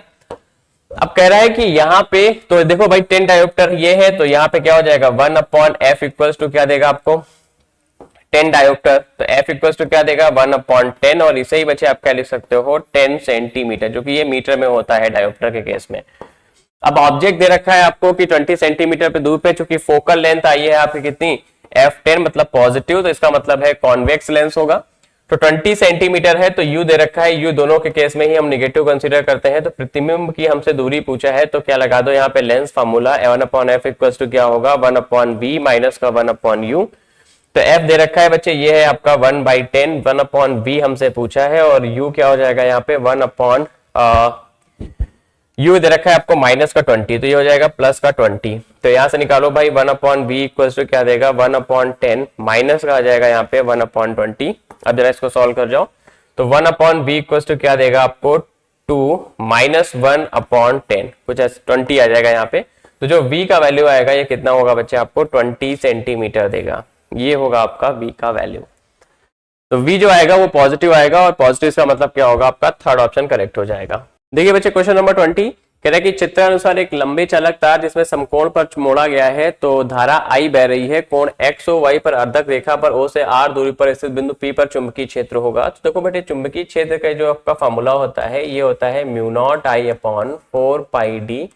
अब कह रहा है कि यहाँ पे तो देखो भाई 10 डायोप्टर ये है, तो यहाँ पे क्या हो जाएगा 1/f इक्वल्स टू क्या देगा आपको 10 डायोप्टर, तो f इक्वल्स टू क्या देगा 1/10, और इसे ही बच्चे आप क्या लिख सकते हो 10 सेंटीमीटर, जो कि ये मीटर में होता है डायोप्टर के केस में। अब ऑब्जेक्ट दे रखा है आपको कि 20 सेंटीमीटर पे दूर पे, चूंकि फोकल लेंथ आई है आपकी कितनी f10 मतलब पॉजिटिव, तो इसका मतलब है कॉन्वेक्स लेंस होगा। तो 20 सेंटीमीटर है, तो u दे रखा है, u दोनों के केस में ही हम नेगेटिव कंसीडर करते हैं। तो प्रतिबिंब की हमसे दूरी पूछा है, तो क्या लगा दो यहाँ पे lens formula 1/f equals to क्या होगा 1/v माइनस का 1/u। तो f दे रखा है बच्चे ये है आपका 1/10, 1/v हमसे पूछा है, और u क्या हो जाएगा यहाँ पे 1/u दे रखा है आपको माइनस का 20, तो ये हो जाएगा प्लस का 20। तो यहां से निकालो भाई 1/v इक्वल्स टू क्या देगा 1/10 माइनस का आ जाएगा यहाँ पे 1/20। अब जरा इसको सॉल्व कर जाओ, तो 1/v इक्वल्स टू क्या देगा आपको 2 माइनस 1/10, कुछ ऐसे 20 आ जाएगा यहाँ पे। तो जो v का वैल्यू आएगा ये कितना होगा बच्चे आपको 20 सेंटीमीटर देगा, ये होगा आपका v का वैल्यू। तो v जो आएगा वो पॉजिटिव आएगा, और पॉजिटिव का मतलब क्या होगा आपका थर्ड ऑप्शन करेक्ट हो जाएगा। देखिए बच्चे क्वेश्चन नंबर 20 कह रहा है कि चित्र अनुसार एक लंबे चालक तार जिसमें समकोण पर मोड़ा गया है, तो धारा I बह रही है, कोण x और y पर अर्धक रेखा पर O से r दूरी पर स्थित बिंदु P पर चुंबकीय क्षेत्र होगा। तो देखो बेटे चुंबकीय क्षेत्र का जो आपका फॉर्मूला होता है ये होता है mu naught I upon 4πd,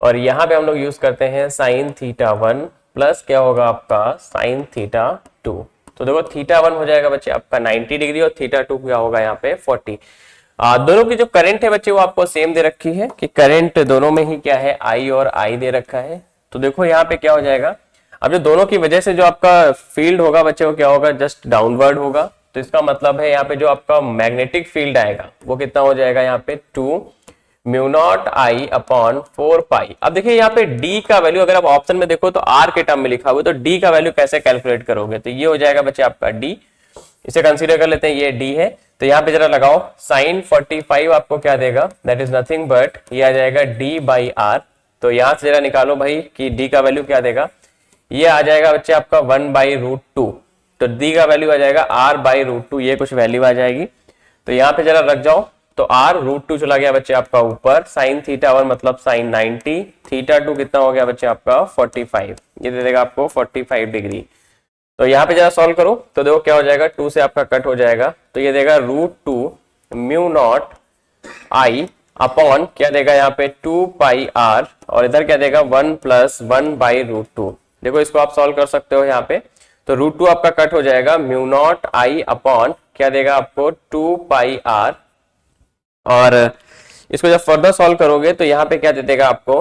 और यहाँ पे हम लोग यूज करते हैं साइन थीटा 1 प्लस क्या होगा आपका साइन थीटा 2। तो देखो थीटा 1 हो जाएगा बच्चे आपका 90 डिग्री और थीटा 2 क्या होगा यहाँ पे 40। दोनों की जो करंट है बच्चे वो आपको सेम दे रखी है कि करंट दोनों में ही क्या है I और I दे रखा है। तो देखो यहाँ पे क्या हो जाएगा, अब जो दोनों की वजह से जो आपका फील्ड होगा बच्चे वो क्या होगा, जस्ट डाउनवर्ड होगा। तो इसका मतलब है यहाँ पे जो आपका मैग्नेटिक फील्ड आएगा वो कितना हो जाएगा, यहाँ पे 2 म्यू नॉट आई अपॉन 4 पाई। अब देखिए यहाँ पे डी का वैल्यू अगर आप ऑप्शन में देखो तो आर के टर्म में लिखा हुआ है, तो डी का वैल्यू कैसे कैलकुलेट करोगे, तो ये हो जाएगा बच्चे आपका डी, इसे कंसीडर कर लेते हैं, ये डी है। तो यहाँ पे जरा लगाओ साइन 45 आपको क्या देगा, दैट इज नथिंग बट ये आ जाएगा डी बाई आर। तो यहां से जरा निकालो भाई कि डी का वैल्यू क्या देगा, ये आ जाएगा बच्चे आपका 1/√2। तो डी का वैल्यू आ जाएगा r/√2, ये कुछ वैल्यू आ जाएगी। तो यहाँ पे जरा रख जाओ, तो r√2 चला गया बच्चे आपका ऊपर, साइन थीटा 1 मतलब साइन 90, थीटा 2 कितना हो गया बच्चे आपका 45, ये दे देगा आपको 45 डिग्री। तो यहाँ पे जरा सॉल्व करो तो देखो क्या हो जाएगा, 2 से आपका कट हो जाएगा, तो ये देगा √2 म्यू नॉट आई अपॉन क्या देगा यहाँ पे 2 पाई आर, और इधर क्या देगा 1 + 1/√2। देखो इसको आप सॉल्व कर सकते हो यहाँ पे, तो √2 आपका कट हो जाएगा, म्यू नॉट आई अपॉन क्या देगा आपको 2 पाई आर, और इसको जब फर्दर सॉल्व करोगे तो यहाँ पे क्या दे देगा आपको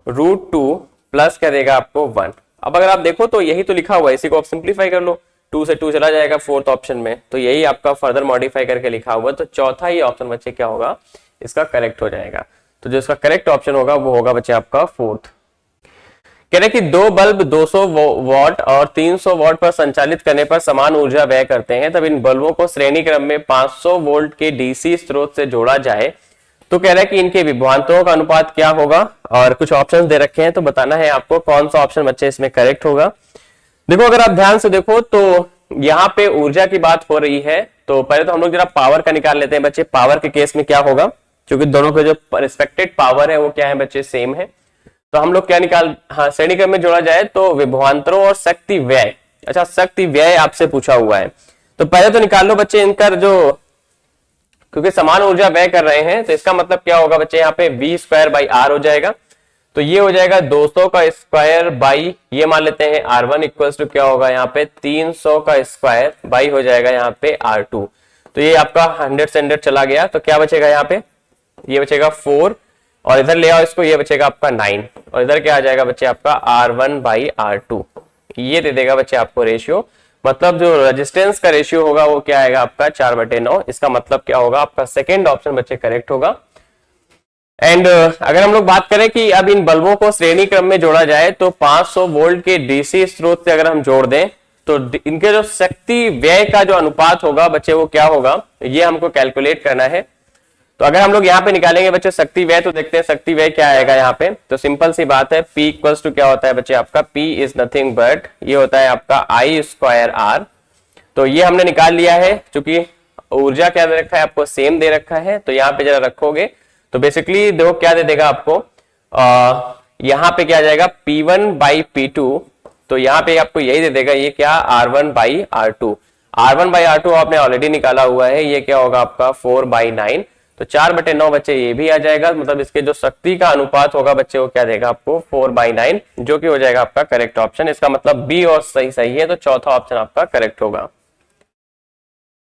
√2 प्लस क्या देगा आपको 1। अब अगर आप देखो तो यही तो लिखा हुआ है, इसी को आप सिंप्लीफाई कर लो, 2 से 2 चला जाएगा फोर्थ ऑप्शन में, तो यही आपका फर्दर मॉडिफाई करके लिखा हुआ है। तो चौथा ही ऑप्शन बच्चे क्या होगा, इसका करेक्ट हो जाएगा। तो जो इसका करेक्ट ऑप्शन होगा वो होगा बच्चे आपका फोर्थ। कह रहे कि दो बल्ब 200 वॉट और 300 वॉट पर संचालित करने पर समान ऊर्जा व्यय करते हैं, तब इन बल्बों को श्रेणी क्रम में 500 वोल्ट के डीसी स्रोत से जोड़ा जाए, तो कह रहा है कि इनके विभवांतरों का अनुपात क्या होगा, और कुछ ऑप्शंस दे रखे हैं, तो बताना है आपको कौन सा ऑप्शन बच्चे इसमें करेक्ट होगा। देखो अगर आप ध्यान से देखो तो यहाँ पे ऊर्जा की बात हो रही है, तो पहले तो हम लोग जरा पावर का निकाल लेते हैं बच्चे। पावर के केस में क्या होगा, क्योंकि दोनों के जो रिस्पेक्टेड पावर है वो क्या है बच्चे, सेम है, तो हम लोग क्या निकाल, हाँ श्रेणी क्रम में जोड़ा जाए तो विभवांतरों और शक्ति व्यय, अच्छा शक्ति व्यय आपसे पूछा हुआ है, तो पहले तो निकाल लो बच्चे इनका जो, क्योंकि समान ऊर्जा व्यय कर रहे हैं तो इसका मतलब क्या होगा बच्चे, यहाँ पे v²/r हो जाएगा, तो ये हो जाएगा 200 का स्क्वायर बाई, ये मान लेते हैं R1 इक्वल टू क्या होगा यहाँ पे 300 का स्क्वायर बाई हो जाएगा यहाँ पे R2। तो ये आपका 100 से 100 चला गया, तो क्या बचेगा यहाँ पे, ये बचेगा 4, और इधर ले आओ इसको, ये बचेगा आपका 9, और इधर क्या आ जाएगा बच्चे आपका R1/R2, ये दे देगा बच्चे आपको रेशियो। मतलब जो रेजिस्टेंस का रेशियो होगा वो क्या आएगा आपका 4/9। इसका मतलब क्या होगा, आपका सेकेंड ऑप्शन बच्चे करेक्ट होगा। एंड अगर हम लोग बात करें कि अब इन बल्बों को श्रेणी क्रम में जोड़ा जाए तो 500 वोल्ट के डीसी स्रोत से अगर हम जोड़ दें तो इनके जो शक्ति व्यय का जो अनुपात होगा बच्चे वो क्या होगा, ये हमको कैलकुलेट करना है। तो अगर हम लोग यहाँ पे निकालेंगे बच्चे शक्ति व्यय, तो देखते हैं शक्ति व्यय क्या आएगा यहाँ पे। तो सिंपल सी बात है, P इक्वल्स टू क्या होता है बच्चे आपका, P इज नथिंग बट ये होता है आपका I²R। तो ये हमने निकाल लिया है, क्योंकि ऊर्जा क्या दे रखा है आपको, सेम दे रखा है, तो यहाँ पे जरा रखोगे तो बेसिकली देखो क्या दे देगा आपको, यहाँ पे क्या आ जाएगा P1/P2, तो यहाँ पे आपको यही दे देगा, ये क्या R1/R2। R1/R2 आपने ऑलरेडी निकाला हुआ है, ये क्या होगा आपका 4/9, तो 4/9 बच्चे ये भी आ जाएगा, मतलब इसके जो शक्ति का अनुपात होगा बच्चे वो क्या देगा आपको 4/9, जो कि हो जाएगा आपका करेक्ट ऑप्शन। इसका मतलब बी और सही है, तो चौथा ऑप्शन आपका करेक्ट होगा।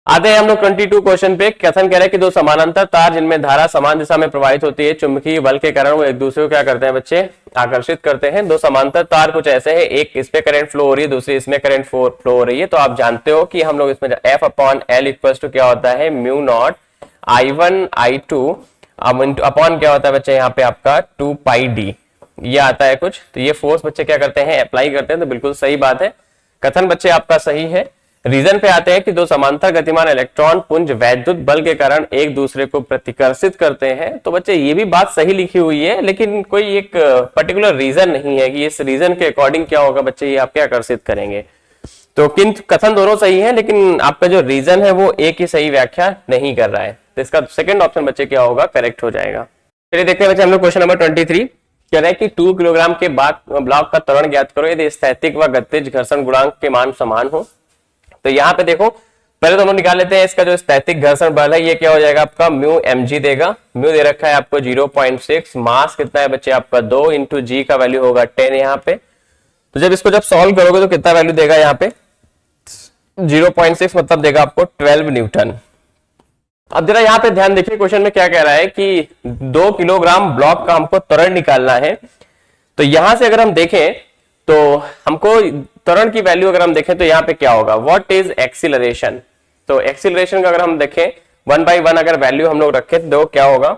आते हैं हम लोग 22 क्वेश्चन पे। कथन कह रहे हैं कि दो समानांतर तार जिनमें धारा समान दिशा में प्रवाहित होती है, चुंबकीय बल के कारण वो एक दूसरे को क्या करते हैं बच्चे, आकर्षित करते हैं। दो समांतर तार कुछ ऐसे हैं, एक इस पे करंट फ्लो हो रही है, दूसरी इसमें करंट फ्लो हो रही है। तो आप जानते हो कि हम लोग इसमें F/L इक्वल टू क्या होता है, mu naught I1 I2 upon क्या होता है बच्चे यहाँ पे आपका 2 पाई डी, ये आता है कुछ। तो ये फोर्स बच्चे क्या करते हैं, अप्लाई करते हैं, तो बिल्कुल सही बात है, कथन बच्चे आपका सही है। रीजन पे आते हैं कि दो समांतर गतिमान इलेक्ट्रॉन पुंज वैद्युत बल के कारण एक दूसरे को प्रतिकर्षित करते हैं। तो बच्चे ये भी बात सही लिखी हुई है, लेकिन कोई एक पर्टिकुलर रीजन नहीं है कि इस रीजन के अकॉर्डिंग क्या होगा बच्चे, ये आपके आकर्षित करेंगे। तो किंतु कथन दोनों सही है, लेकिन आपका जो रीजन है वो एक ही सही व्याख्या नहीं कर रहा है, तो इसका सेकंड ऑप्शन बच्चे क्या होगा, करेक्ट हो जाएगा। चलिए देखते हैं बच्चे हम लोग क्वेश्चन नंबर 23। कह रहे हैं कि 2 किलोग्राम के ब्लॉक का त्वरण ज्ञात करो यदि स्थैतिक व गतिज घर्षण गुणांक के मान समान हो। तो यहाँ पे देखो पहले तो हम लोग निकाल लेते हैं इसका जो स्थैतिक घर्षण बल है, ये क्या हो जाएगा आपका म्यू mg देगा। म्यू दे रखा है आपको 0.6, मास कितना है बच्चे आपका 2 इंटू जी का वैल्यू होगा 10 यहाँ पे। तो जब इसको जब सॉल्व करोगे तो कितना वैल्यू देगा यहाँ पे 0.6, मतलब देगा आपको 12 न्यूटन। अब जरा यहाँ पे ध्यान देखिए, क्वेश्चन में क्या कह रहा है कि 2 किलोग्राम ब्लॉक का हमको त्वरण निकालना है। तो यहां से अगर हम देखें तो हमको त्वरण की वैल्यू अगर हम देखें तो यहाँ पे क्या होगा, व्हाट इज एक्सीलरेशन। तो एक्सीलरेशन का अगर हम देखें 1/1 अगर वैल्यू हम लोग रखें तो क्या होगा,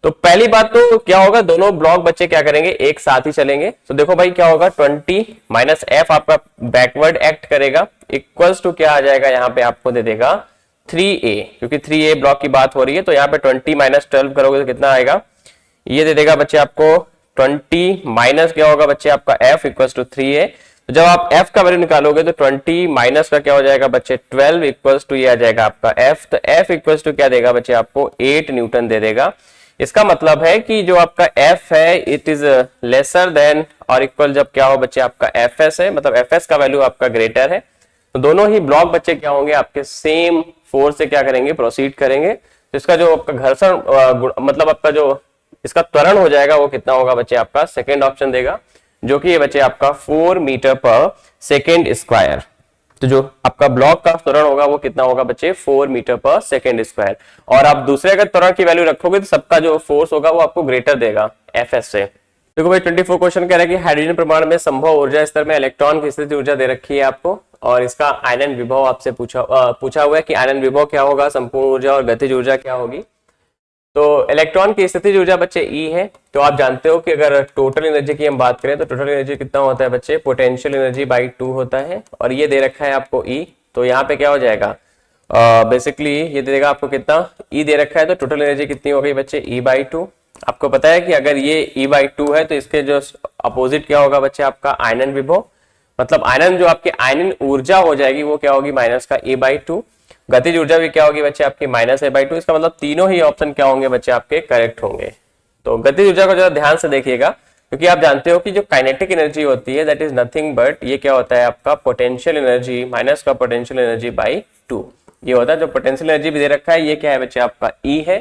तो पहली बात तो क्या होगा, दोनों ब्लॉक बच्चे क्या करेंगे, एक साथ ही चलेंगे। तो देखो भाई क्या होगा, 20 माइनस एफ आपका बैकवर्ड एक्ट करेगा, इक्वल्स टू क्या आ जाएगा, यहाँ पे आपको दे देगा 3a, क्योंकि 3a ब्लॉक की बात हो रही है। तो यहाँ पे 20 माइनस 12 करोगे तो कितना आएगा, ये दे देगा बच्चे आपको 20 माइनस क्या होगा बच्चे आपका f इक्वल्स टू 3a। तो जब आप f का वैल्यू निकालोगे तो 20 माइनस का क्या हो जाएगा बच्चे 12 इक्वल्स टू ये आ जाएगा आपका f। तो f इक्वल्स टू क्या देगा बच्चे आपको 8 न्यूटन दे देगा। इसका मतलब है कि जो आपका f है इट इज लेसर देन और इक्वल जब क्या हो बच्चे आपका fs है, मतलब fs का वैल्यू आपका ग्रेटर है। तो दोनों ही ब्लॉक बच्चे क्या होंगे आपके सेम फोर्स से क्या करेंगे, प्रोसीड करेंगे। तो इसका जो आपका घर्षण मतलब आपका जो इसका त्वरण हो जाएगा वो कितना होगा बच्चे आपका, सेकेंड ऑप्शन देगा, जो कि ये बच्चे आपका 4 मीटर पर सेकेंड स्क्वायर। तो जो आपका ब्लॉक का त्वरण होगा वो कितना होगा बच्चे, 4 मीटर पर सेकेंड स्क्वायर। और आप दूसरे अगर त्वरण की वैल्यू रखोगे तो सबका जो फोर्स होगा वो आपको ग्रेटर देगा एफ से। देखो भाई 24 क्वेश्चन कह रहा है कि हाइड्रोजन परमाणु में संभव ऊर्जा स्तर में इलेक्ट्रॉन की स्थिति ऊर्जा दे रखी है आपको, और इसका आयनन विभव आपसे पूछा हुआ है कि आयनन विभव क्या होगा, संपूर्ण ऊर्जा और गतिज ऊर्जा क्या होगी। तो इलेक्ट्रॉन की स्थितिज ऊर्जा बच्चे E है। तो आप जानते हो कि अगर टोटल एनर्जी की हम बात करें तो टोटल एनर्जी कितना होता है बच्चे, पोटेंशियल एनर्जी बाई 2 होता है, और ये दे रखा है आपको E। तो यहाँ पे क्या हो जाएगा, बेसिकली ये दे देगा आपको कितना, E दे रखा है, तो टोटल एनर्जी कितनी हो गई बच्चे E/2। आपको पता है कि अगर ये E/2 है तो इसके जो अपोजिट क्या होगा बच्चे आपका आयनन विभव, मतलब आयनन जो आपकी आयनन ऊर्जा हो जाएगी वो क्या होगी, माइनस का A/2। गतिज ऊर्जा भी क्या होगी बच्चे आपकी माइनस A/2। इसका मतलब तीनों ही ऑप्शन क्या होंगे बच्चे आपके करेक्ट होंगे। तो गतिज ऊर्जा को जरा ध्यान से देखिएगा, क्योंकि आप जानते हो कि जो काइनेटिक एनर्जी होती है दैट इज नथिंग बट ये क्या होता है आपका पोटेंशियल एनर्जी माइनस का पोटेंशियल एनर्जी बाई 2। ये होता है जो पोटेंशियल एनर्जी भी दे रखा है, ये क्या है बच्चे आपका E है।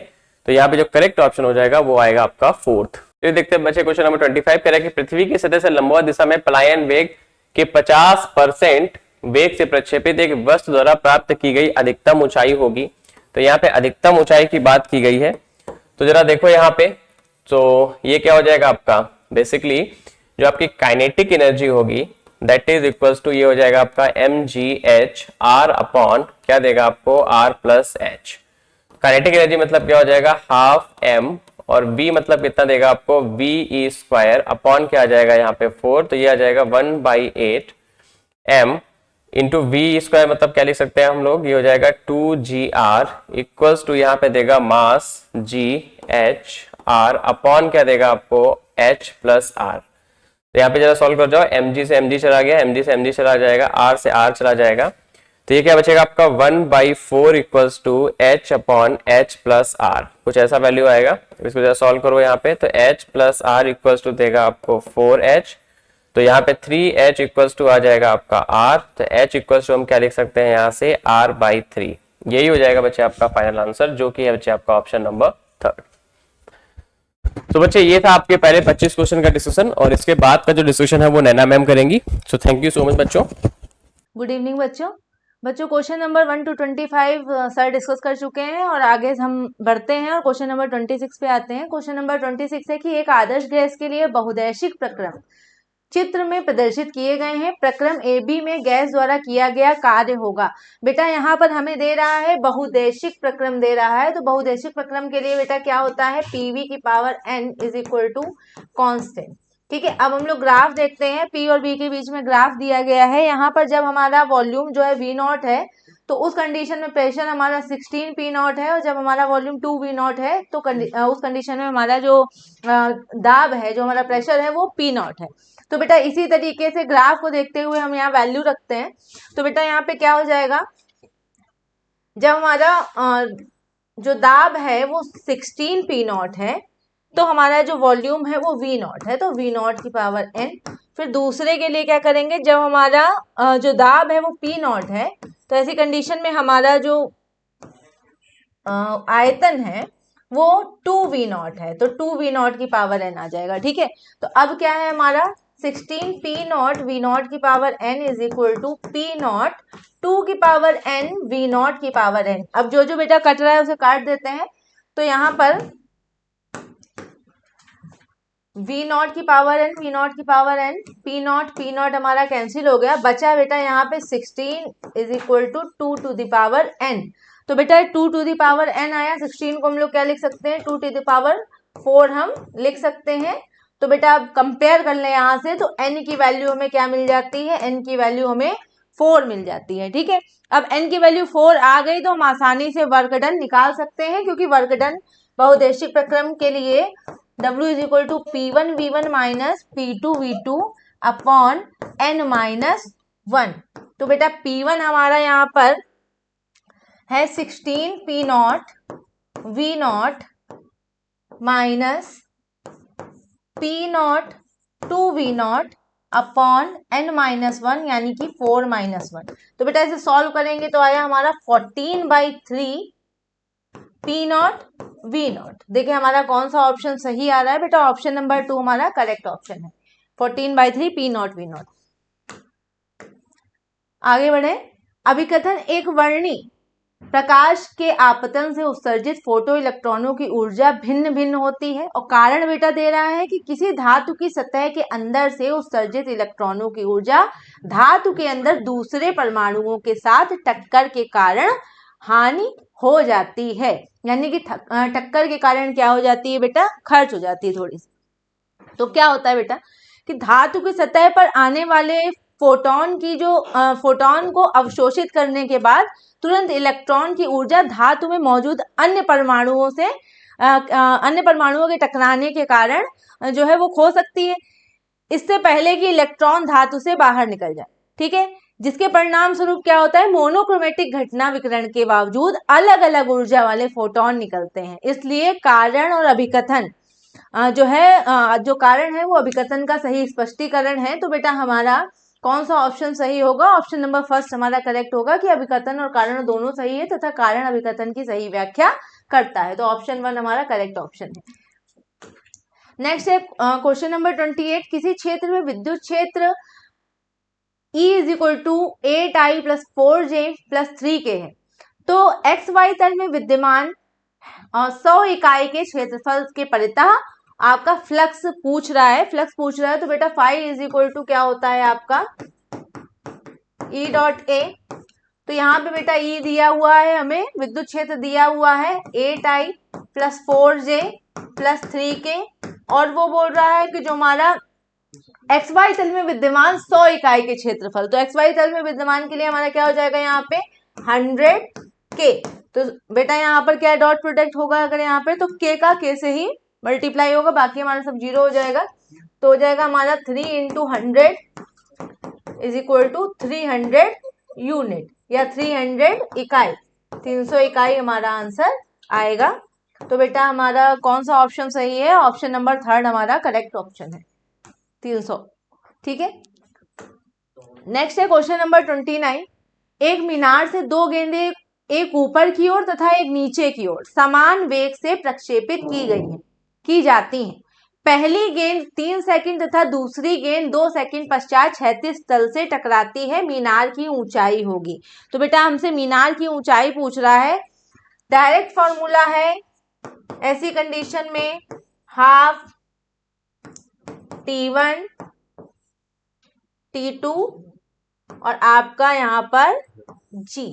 तो यहाँ पे जो करेक्ट ऑप्शन हो जाएगा वो आएगा आपका फोर्थ। फिर देखते हैं बच्चे क्वेश्चन नंबर 25 कह रहा है कि पृथ्वी की सतह से लंबवत दिशा में पलायन वेग के 50% वेग से प्रक्षेपित एक वस्तु द्वारा प्राप्त की गई अधिकतम ऊंचाई होगी। तो यहाँ पे अधिकतम ऊंचाई की बात की गई है। तो जरा देखो यहाँ पे, तो ये क्या हो जाएगा आपका, बेसिकली जो आपकी काइनेटिक एनर्जी होगी दैट इज इक्वल्स टू ये हो जाएगा आपका mgh r अपॉन क्या देगा आपको r plus h। Kinetic energy मतलब क्या हो जाएगा हाफ m, और v मतलब कितना देगा आपको ve स्क्वायर अपॉन क्या आ जाएगा यहाँ पे 4। तो ये आ जाएगा 1/8 m इंटू वी स्क्वायर, मतलब क्या लिख सकते हैं हम लोग, ये हो जाएगा 2gr इक्वल्स टू यहाँ पे देगा मास ghr अपॉन क्या देगा आपको h प्लस r। तो यहाँ पे जरा सॉल्व कर जाओ, mg से mg चला गया, mg से mg चला जाएगा, r से r चला जाएगा। तो ये क्या बचेगा आपका 1/4 equals to h upon h plus r, कुछ ऐसा वैल्यू आएगा। इसको जरा सॉल्व करो यहाँ पे, तो h plus r equals to देगा आपको 4h। तो यहाँ पे 3h इक्वल्स टू आ जाएगा आपका r। तो h इक्वल्स टू हम क्या लिख सकते हैं यहाँ से r/3। यही हो जाएगा बच्चे आपका फाइनल आंसर, जो कि है बच्चे आपका ऑप्शन नंबर 3। तो बच्चे ये था आपके पहले 25 क्वेश्चन का डिस्कशन, और इसके बाद का जो डिस्कशन है वो नैना मैम करेंगी। So thank you so much बच्चों। गुड इवनिंग बच्चों question number 1 to 25 sir discuss कर चुके हैं, और आगे हम बढ़ते हैं और क्वेश्चन नंबर 26 पे आते हैं। क्वेश्चन नंबर 26 है कि एक आदर्श गैस के लिए बहुदैशिक प्रक्रम चित्र में प्रदर्शित किए गए हैं। प्रक्रम ए बी में गैस द्वारा किया गया कार्य होगा। बेटा यहाँ पर हमें दे रहा है बहुदैशिक प्रक्रम दे रहा है, तो बहुदैशिक प्रक्रम के लिए बेटा क्या होता है, पीवी की power n is equal to constant. ठीक है, अब हम लोग ग्राफ देखते हैं। पी और बी के बीच में ग्राफ दिया गया है। यहाँ पर जब हमारा वॉल्यूम जो है V0 है तो उस कंडीशन में प्रेशर हमारा 16 P0 है, और जब हमारा वॉल्यूम 2 V0 है तो उस कंडीशन में हमारा जो दाब है, जो हमारा प्रेशर है वो P0 है। तो बेटा इसी तरीके से ग्राफ को देखते हुए हम यहाँ वैल्यू रखते हैं। तो बेटा यहाँ पे क्या हो जाएगा, जब हमारा जो दाब है वो 16 P0 है तो हमारा जो वॉल्यूम है वो V0 है, तो V0 की पावर n। फिर दूसरे के लिए क्या करेंगे, जब हमारा जो दाब है वो P0 है तो ऐसी कंडीशन में हमारा जो आयतन है वो 2V0 है, तो 2V0 की पावर n आ जाएगा। ठीक है, तो अब क्या है हमारा 16 पी नॉट वी नॉट की power n is equal to P not 2 की पावर n वी नॉट की पावर n। अब जो जो बेटा कट रहा है उसे काट देते हैं। तो यहाँ पर वी नॉट की पावर n वी नॉट की पावर n पी नॉट हमारा कैंसिल हो गया, बचा बेटा यहाँ पे 16 is equal to 2 to the power n। तो बेटा 2 टू द पावर n आया, 16 को हम लोग क्या लिख सकते हैं 2 टू द पावर 4 हम लिख सकते हैं। तो बेटा अब कंपेयर कर ले यहाँ से, तो n की वैल्यू हमें क्या मिल जाती है, n की वैल्यू हमें 4 मिल जाती है। ठीक है, अब n की वैल्यू 4 आ गई तो हम आसानी से वर्क डन निकाल सकते हैं, क्योंकि वर्क डन बहुउद्देशीय प्रक्रम के लिए W is equal to P1 V1 minus P2 V2 upon n minus 1। तो बेटा P1 हमारा यहाँ पर है 16 P not V not minus P not 2 V not upon n minus 1 यानी कि 4 माइनस 1। तो बेटा इसे सॉल्व करेंगे तो आया हमारा 14/3 P नॉट वी नॉट। देखिए हमारा कौन सा ऑप्शन सही आ रहा है बेटा, ऑप्शन नंबर 2 हमारा करेक्ट ऑप्शन है, 14/3 P नॉट वी नॉट। आगे बढ़े। अभिकथन एक वर्णी प्रकाश के आपतन से उत्सर्जित फोटो इलेक्ट्रॉनों की ऊर्जा भिन्न भिन्न होती है, और कारण बेटा दे रहा है कि किसी धातु की सतह के अंदर से उत्सर्जित इलेक्ट्रॉनों की ऊर्जा धातु के अंदर दूसरे परमाणुओं के साथ टक्कर के कारण हानि हो जाती है, यानी कि टक्कर के कारण क्या हो जाती है बेटा, खर्च हो जाती है थोड़ी सी। तो क्या होता है बेटा कि धातु की सतह पर आने वाले फोटोन की जो फोटोन को अवशोषित करने के बाद तुरंत इलेक्ट्रॉन की ऊर्जा धातु में मौजूद अन्य परमाणुओं से अन्य परमाणुओं के टकराने के कारण जो है वो खो सकती है, इससे पहले कि इलेक्ट्रॉन धातु से बाहर निकल जाए। ठीक है, जिसके परिणाम स्वरूप क्या होता है, मोनोक्रोमेटिक घटना विकिरण के बावजूद अलग अलग ऊर्जा वाले फोटोन निकलते हैं। इसलिए कारण और अभिकथन जो है जो कारण है वो अभिकथन का सही स्पष्टीकरण है। तो बेटा हमारा कौन सा ऑप्शन सही होगा, ऑप्शन नंबर फर्स्ट हमारा करेक्ट होगा कि अभिकथन और कारण दोनों सही है तथा कारण अभिकथन की सही व्याख्या करता है। तो ऑप्शन 1 हमारा करेक्ट ऑप्शन है। नेक्स्ट है क्वेश्चन नंबर 28, किसी क्षेत्र में विद्युत क्षेत्र E is equal to 8I plus 4J plus 3K है। तो XY तल में विद्यमान 100 इकाई के क्षेत्रफल के परितः आपका फ्लक्स पूछ रहा है, तो बेटा फाई इज इक्वल टू क्या होता है आपका E डॉट A। तो यहाँ पे बेटा E दिया हुआ है, हमें विद्युत क्षेत्र दिया हुआ है 8I plus 4J plus 3K, और वो बोल रहा है कि जो हमारा XY तल में विद्यमान 100 इकाई के क्षेत्रफल, तो XY तल में विद्यमान के लिए हमारा क्या हो जाएगा यहाँ पे 100K। तो बेटा यहाँ पर क्या डॉट प्रोडक्ट होगा, अगर यहाँ पे तो K का K से ही मल्टीप्लाई होगा, बाकी हमारा सब 0 हो जाएगा। तो हो जाएगा हमारा 3 × 100 इज इक्वल टू 300 यूनिट या 300 इकाई, 300 इकाई हमारा आंसर आएगा। तो बेटा हमारा कौन सा ऑप्शन सही है, ऑप्शन नंबर 3 हमारा करेक्ट ऑप्शन है, 300। ठीक है, नेक्स्ट है क्वेश्चन नंबर 29, एक मीनार से 2 गेंदें एक ऊपर की ओर तथा एक नीचे की ओर समान वेग से प्रक्षेपित की जाती हैं। पहली गेंद 3 सेकंड तथा दूसरी गेंद 2 सेकंड पश्चात क्षैतिज तल से टकराती है, मीनार की ऊंचाई होगी। तो बेटा हमसे मीनार की ऊंचाई पूछ रहा है। डायरेक्ट फॉर्मूला है ऐसी कंडीशन में हाफ T1 T2 और आपका यहाँ पर G।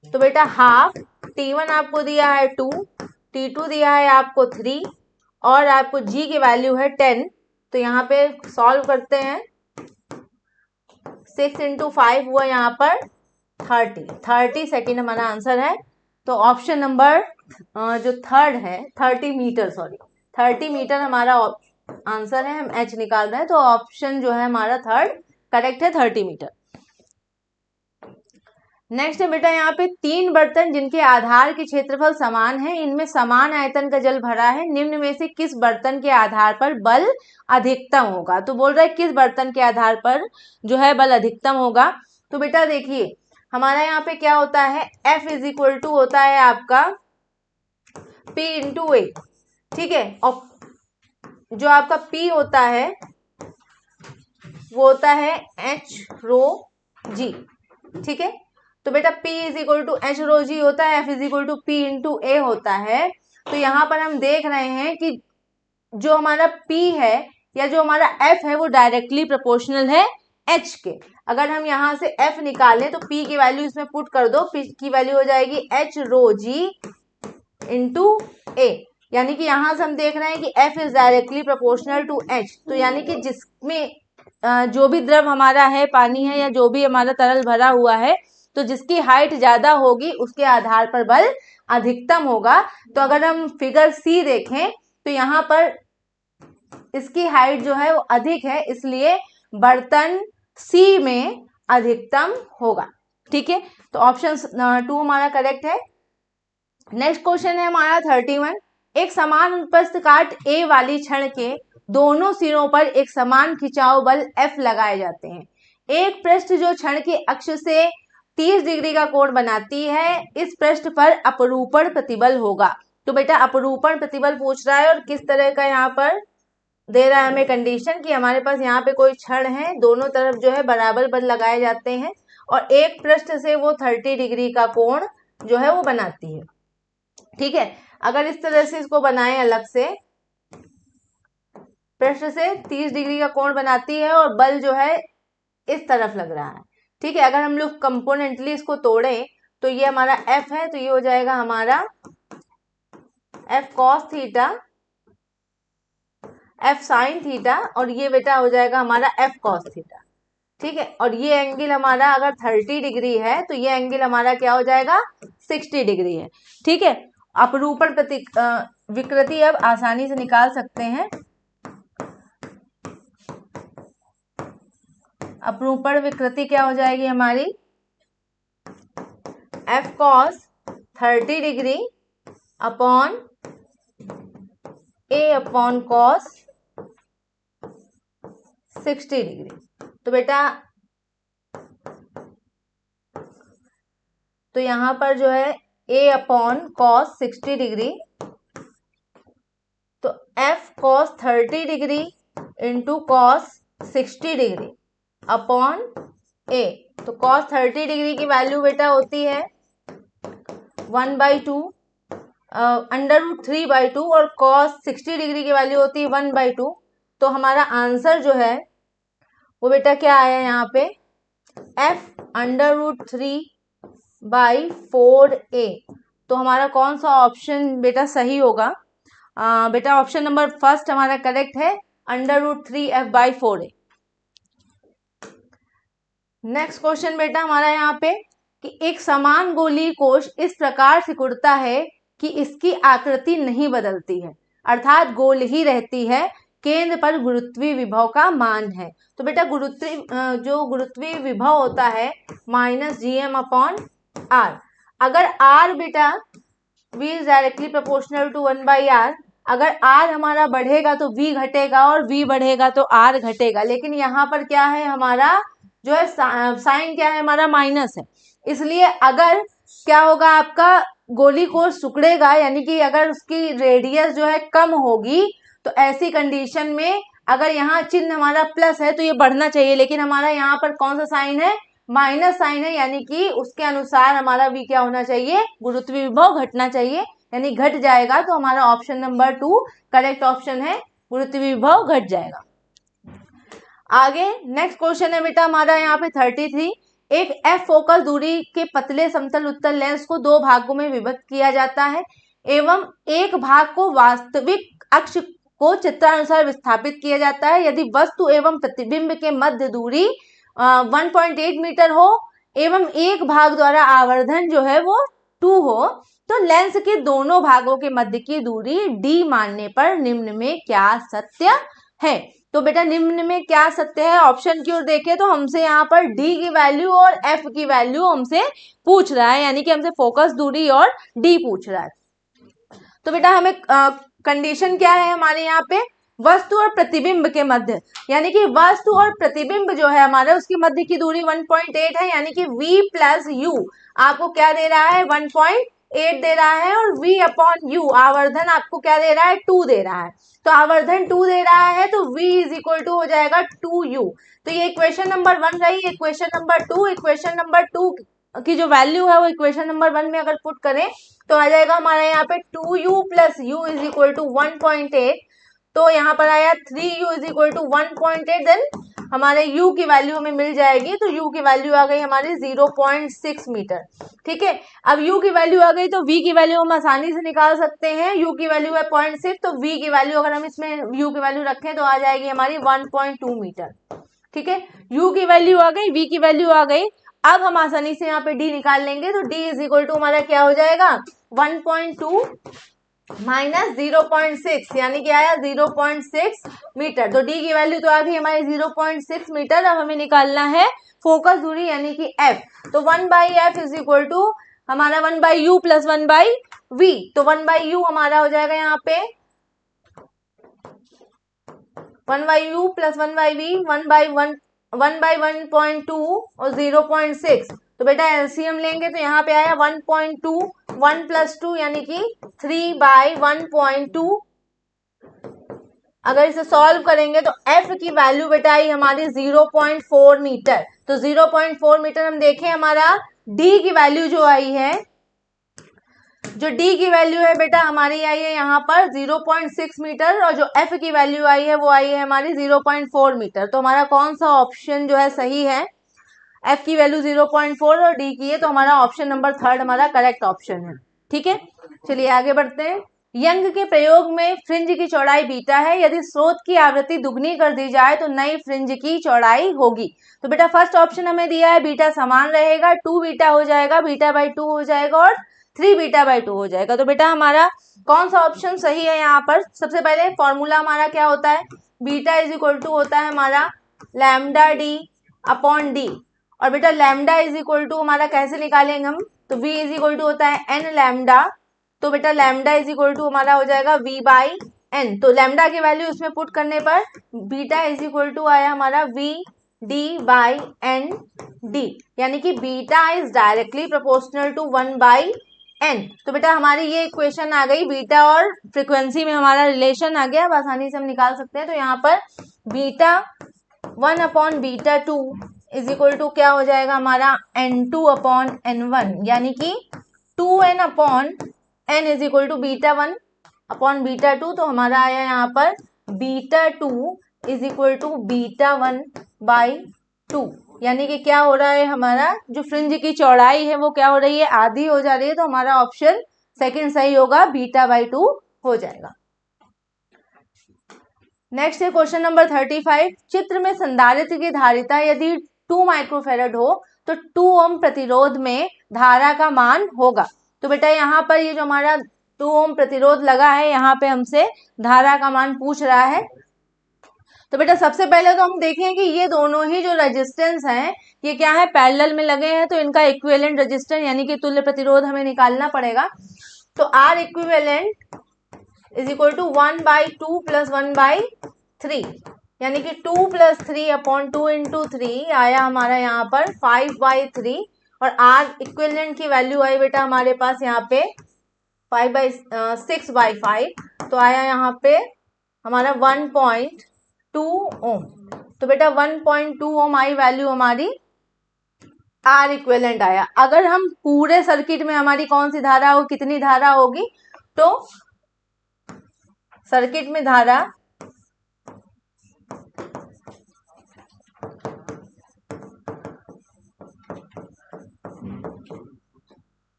तो बेटा हाफ T1 आपको दिया है 2, T2 दिया है आपको 3 और आपको G की वैल्यू है 10। तो यहाँ पे सॉल्व करते हैं, 6 × 5 हुआ यहाँ पर 30 सेकेंड हमारा आंसर है। तो ऑप्शन नंबर जो 3 है 30 मीटर हमारा आंसर है, हम H निकाल रहे हैं, तो ऑप्शन जो है हमारा 3 करेक्ट है, 30 मीटर। नेक्स्ट है बेटा यहाँ पे 3 बर्तन जिनके आधार के क्षेत्रफल समान है, इनमें समान आयतन का जल भरा है, निम्न में से किस बर्तन के आधार पर बल अधिकतम होगा। तो बोल रहा है किस बर्तन के आधार पर जो है बल अधिकतम होगा। तो बेटा देखिए हमारा यहाँ पे क्या होता है, F इज इक्वल टू होता है आपका P × A। ठीक है, और जो आपका P होता है वो होता है एच रो जी, ठीक है। तो बेटा P is equal to H rho G होता है, F is equal to P into A होता है। तो यहाँ पर हम देख रहे हैं कि जो हमारा P है या जो हमारा F है वो डायरेक्टली प्रोपोर्शनल है H के। अगर हम यहाँ से F निकालें तो P की वैल्यू इसमें पुट कर दो, P की वैल्यू हो जाएगी एच रो जी इंटू ए। यानी कि यहाँ से हम देख रहे हैं कि F is directly proportional to H। तो यानी कि जिसमें जो भी द्रव हमारा है, पानी है या जो भी हमारा तरल भरा हुआ है, तो जिसकी हाइट ज्यादा होगी उसके आधार पर बल अधिकतम होगा। तो अगर हम फिगर सी देखें तो यहाँ पर इसकी हाइट जो है वो अधिक है, इसलिए बर्तन सी में अधिकतम होगा, ठीक है। तो ऑप्शन 2 हमारा करेक्ट है। नेक्स्ट क्वेश्चन है हमारा 31। एक समान अनुप्रस्थ काट ए वाली छड़ के दोनों सिरों पर एक समान खिंचाव बल F लगाए जाते हैं। एक पृष्ठ जो छड़ के अक्ष से 30 डिग्री का कोण बनाती है, इस पृष्ठ पर अपरूपण प्रतिबल होगा। तो बेटा अपरूपण प्रतिबल पूछ रहा है और किस तरह का यहाँ पर दे रहा है हमें कंडीशन कि हमारे पास यहाँ पे कोई छड़ है, दोनों तरफ जो है बराबर बल लगाए जाते हैं और एक पृष्ठ से वो 30 डिग्री का कोण जो है वो बनाती है, ठीक है। अगर इस तरह से इसको बनाएं, अलग से पृष्ठ से 30 डिग्री का कोण बनाती है और बल जो है इस तरफ लग रहा है, ठीक है। अगर हम लोग कंपोनेंटली इसको तोड़ें तो ये हमारा F है, तो ये हो जाएगा हमारा F cos theta, F sin theta और ये बेटा हो जाएगा हमारा F cos थीटा, ठीक है। और ये एंगल हमारा अगर 30 डिग्री है तो ये एंगल हमारा क्या हो जाएगा 60 डिग्री है, ठीक है। अपरूपण विकृति अब आसानी से निकाल सकते हैं। अपरूपण विकृति क्या हो जाएगी हमारी F cos 30 degree upon A upon cos 60 degree. तो बेटा तो यहां पर जो है A अपॉन cos 60 डिग्री, तो F cos 30 degree into cos 60 degree upon A। तो cos 30 डिग्री की वैल्यू बेटा होती है 1/2 √3/2 और cos 60 डिग्री की वैल्यू होती है 1/2। तो हमारा आंसर जो है वो बेटा क्या आया यहाँ पे F √3/4A। तो हमारा कौन सा ऑप्शन बेटा सही होगा? बेटा ऑप्शन नंबर फर्स्ट हमारा करेक्ट है, √3F/4A। नेक्स्ट क्वेश्चन बेटा हमारा यहाँ पे कि एक समान गोलीय कोश इस प्रकार सिकुड़ता है कि इसकी आकृति नहीं बदलती है, अर्थात गोल ही रहती है, केंद्र पर गुरुत्वीय विभव का मान है। तो बेटा जो गुरुत्वीय विभव होता है -Gm/r। अगर r बेटा v is directly proportional to 1/r, अगर r हमारा बढ़ेगा तो v घटेगा और v बढ़ेगा तो r घटेगा। लेकिन यहाँ पर क्या है हमारा जो है साइन क्या है हमारा माइनस है, इसलिए अगर क्या होगा आपका गोली कोश सिकुड़ेगा, यानी कि अगर उसकी रेडियस जो है कम होगी तो ऐसी कंडीशन में अगर यहाँ चिन्ह हमारा प्लस है तो ये बढ़ना चाहिए, लेकिन हमारा यहाँ पर कौन सा साइन है माइनस साइन है, यानी कि उसके अनुसार हमारा v क्या होना चाहिए गुरुत्वीय विभव घटना चाहिए, यानी घट जाएगा। तो हमारा ऑप्शन नंबर 2 करेक्ट ऑप्शन है, गुरुत्वीय विभव घट जाएगा। आगे नेक्स्ट क्वेश्चन है बेटा हमारा यहाँ पे 33। एक f फोकस दूरी के पतले समतल उत्तल लेंस को दो भागों में विभक्त किया जाता है एवं एक भाग को वास्तविक अक्ष को चित्रानुसार विस्थापित किया जाता है। यदि वस्तु एवं प्रतिबिंब के मध्य दूरी 1.8 मीटर हो एवं एक भाग द्वारा आवर्धन जो है वो 2 हो, तो लेंस के दोनों भागों के मध्य की दूरी d मानने पर निम्न में क्या सत्य है? तो बेटा निम्न में क्या सत्य है, ऑप्शन की ओर देखें तो हमसे यहाँ पर d की वैल्यू और f की वैल्यू हमसे पूछ रहा है, यानी कि हमसे फोकस दूरी और d पूछ रहा है। तो बेटा हमें कंडीशन क्या है हमारे यहाँ पे वस्तु और प्रतिबिंब के मध्य, यानी कि वस्तु और प्रतिबिंब जो है हमारा उसके मध्य की दूरी 1.8 है, यानी कि v + u आपको क्या दे रहा है 1.8 8 दे रहा है और v अपॉन u आवर्धन आपको क्या दे रहा है 2 दे रहा है। तो आवर्धन 2 दे रहा है तो v इज इक्वल टू हो जाएगा 2u। तो ये इक्वेशन नंबर 1 रही। इक्वेशन नंबर 2, इक्वेशन नंबर 2 की जो वैल्यू है वो इक्वेशन नंबर 1 में अगर पुट करें तो आ जाएगा हमारे यहाँ पे 2u plus u is equal to 1.8। तो यहाँ पर आया 3u is equal to 1.8। Then हमारे u की वैल्यू हमें मिल जाएगी। तो u की वैल्यू आ गई हमारी 0.6 मीटर। ठीक है, अब u की वैल्यू आ गई तो v की वैल्यू हम आसानी से निकाल सकते हैं। u की वैल्यू है 0.6 तो v की वैल्यू अगर हम इसमें u की वैल्यू रखें तो आ जाएगी हमारी 1.2 मीटर। ठीक है, u की वैल्यू आ गई, v की वैल्यू आ गई। अब हम आसानी से यहाँ पे d निकाल लेंगे तो d इज इक्वल टू हमारा क्या हो जाएगा 1.2 माइनस 0.6 यानी कि आया 0.6 मीटर। तो d की वैल्यू तो आ गई हमारी 0.6 मीटर। अब हमें निकालना है फोकस दूरी यानी कि f। तो 1/f इज इक्वल टू हमारा 1/u प्लस 1/v। तो 1/u हमारा हो जाएगा यहाँ पे 1/u प्लस 1/v 1/1.2 और 0.6। तो बेटा एलसीएम लेंगे तो यहाँ पे आया 1.2 1 प्लस 2 यानी कि 3/1.2। अगर इसे सॉल्व करेंगे तो f की वैल्यू बेटा आई हमारी 0.4 मीटर। तो 0.4 मीटर हम देखें हमारा d की वैल्यू जो आई है, जो d की वैल्यू है बेटा हमारी आई है यहाँ पर 0.6 मीटर और जो f की वैल्यू आई है वो आई है हमारी 0.4 मीटर। तो हमारा कौन सा ऑप्शन जो है सही है, f की वैल्यू 0.4 और d की है, तो हमारा ऑप्शन नंबर 3 हमारा करेक्ट ऑप्शन है। ठीक है, चलिए आगे बढ़ते हैं। यंग के प्रयोग में फ्रिंज की चौड़ाई बीटा है, यदि स्रोत की आवृत्ति दुगनी कर दी जाए तो नई फ्रिंज की चौड़ाई होगी। तो बेटा फर्स्ट ऑप्शन हमें दिया है बीटा समान रहेगा, 2 बीटा हो जाएगा, बीटा बाई 2 हो जाएगा और 3 बीटा बाई 2 हो जाएगा। तो बेटा हमारा कौन सा ऑप्शन सही है यहाँ पर। सबसे पहले फॉर्मूला हमारा क्या होता है, बीटा इज इक्वल टू होता है हमारा लैम्डा डी अपॉन डी। और बेटा लैम्डा इज इक्वल टू हमारा कैसे निकालेंगे हम, तो v इज इक्वल टू होता है n लैम्डा। तो बेटा लैम्डा इज इक्वल टू हमारा हो जाएगा v बाई n। तो लैम्डा की वैल्यू इसमें पुट करने पर बीटा इज इक्वल टू आया हमारा v d by n d यानी कि beta is directly proportional to 1 by n। तो बेटा हमारी ये इक्वेशन आ गई, बीटा और फ्रीक्वेंसी में हमारा रिलेशन आ गया। अब आसानी से हम निकाल सकते हैं। तो यहाँ पर beta 1 upon beta 2 is equal to क्या हो जाएगा हमारा n2 अपॉन n1 यानी कि 2n upon n is equal to beta 1 upon beta 2। तो हमारा आया यहाँ पर beta 2 is equal to beta 1 by 2 यानी कि क्या हो रहा है हमारा जो फ्रिंज की चौड़ाई है वो क्या हो रही है, आधी हो जा रही है। तो हमारा ऑप्शन सेकंड सही होगा, बीटा बाई 2 हो जाएगा। नेक्स्ट है क्वेश्चन नंबर 35। चित्र में संधारित्र की धारिता यदि 2 माइक्रोफेरेड हो तो 2 ओम प्रतिरोध में धारा का मान होगा। तो बेटा यहाँ पर ये जो हमारा 2 ओम प्रतिरोध लगा है यहाँ पे हमसे धारा का मान पूछ रहा है। तो बेटा सबसे पहले तो हम देखें कि ये दोनों ही जो रेजिस्टेंस हैं ये क्या है, पैरेलल में लगे हैं। तो इनका इक्विवेलेंट रेजिस्टेंस यानी कि तुल्य प्रतिरोध हमें निकालना पड़ेगा। तो R equivalent is equal to 1/2 plus 1/3 यानी कि 2 प्लस 3 अपॉन 2 इंटू 3 आया हमारा यहाँ पर 5/3 और आर इक्विवेलेंट की वैल्यू आई बेटा हमारे पास यहाँ पे 6/5 तो आया यहाँ पे हमारा 1.2 ओम। तो बेटा 1.2 ओम आई वैल्यू हमारी आर इक्विवेलेंट आया। अगर हम पूरे सर्किट में हमारी कौन सी धारा हो, कितनी धारा होगी, तो सर्किट में धारा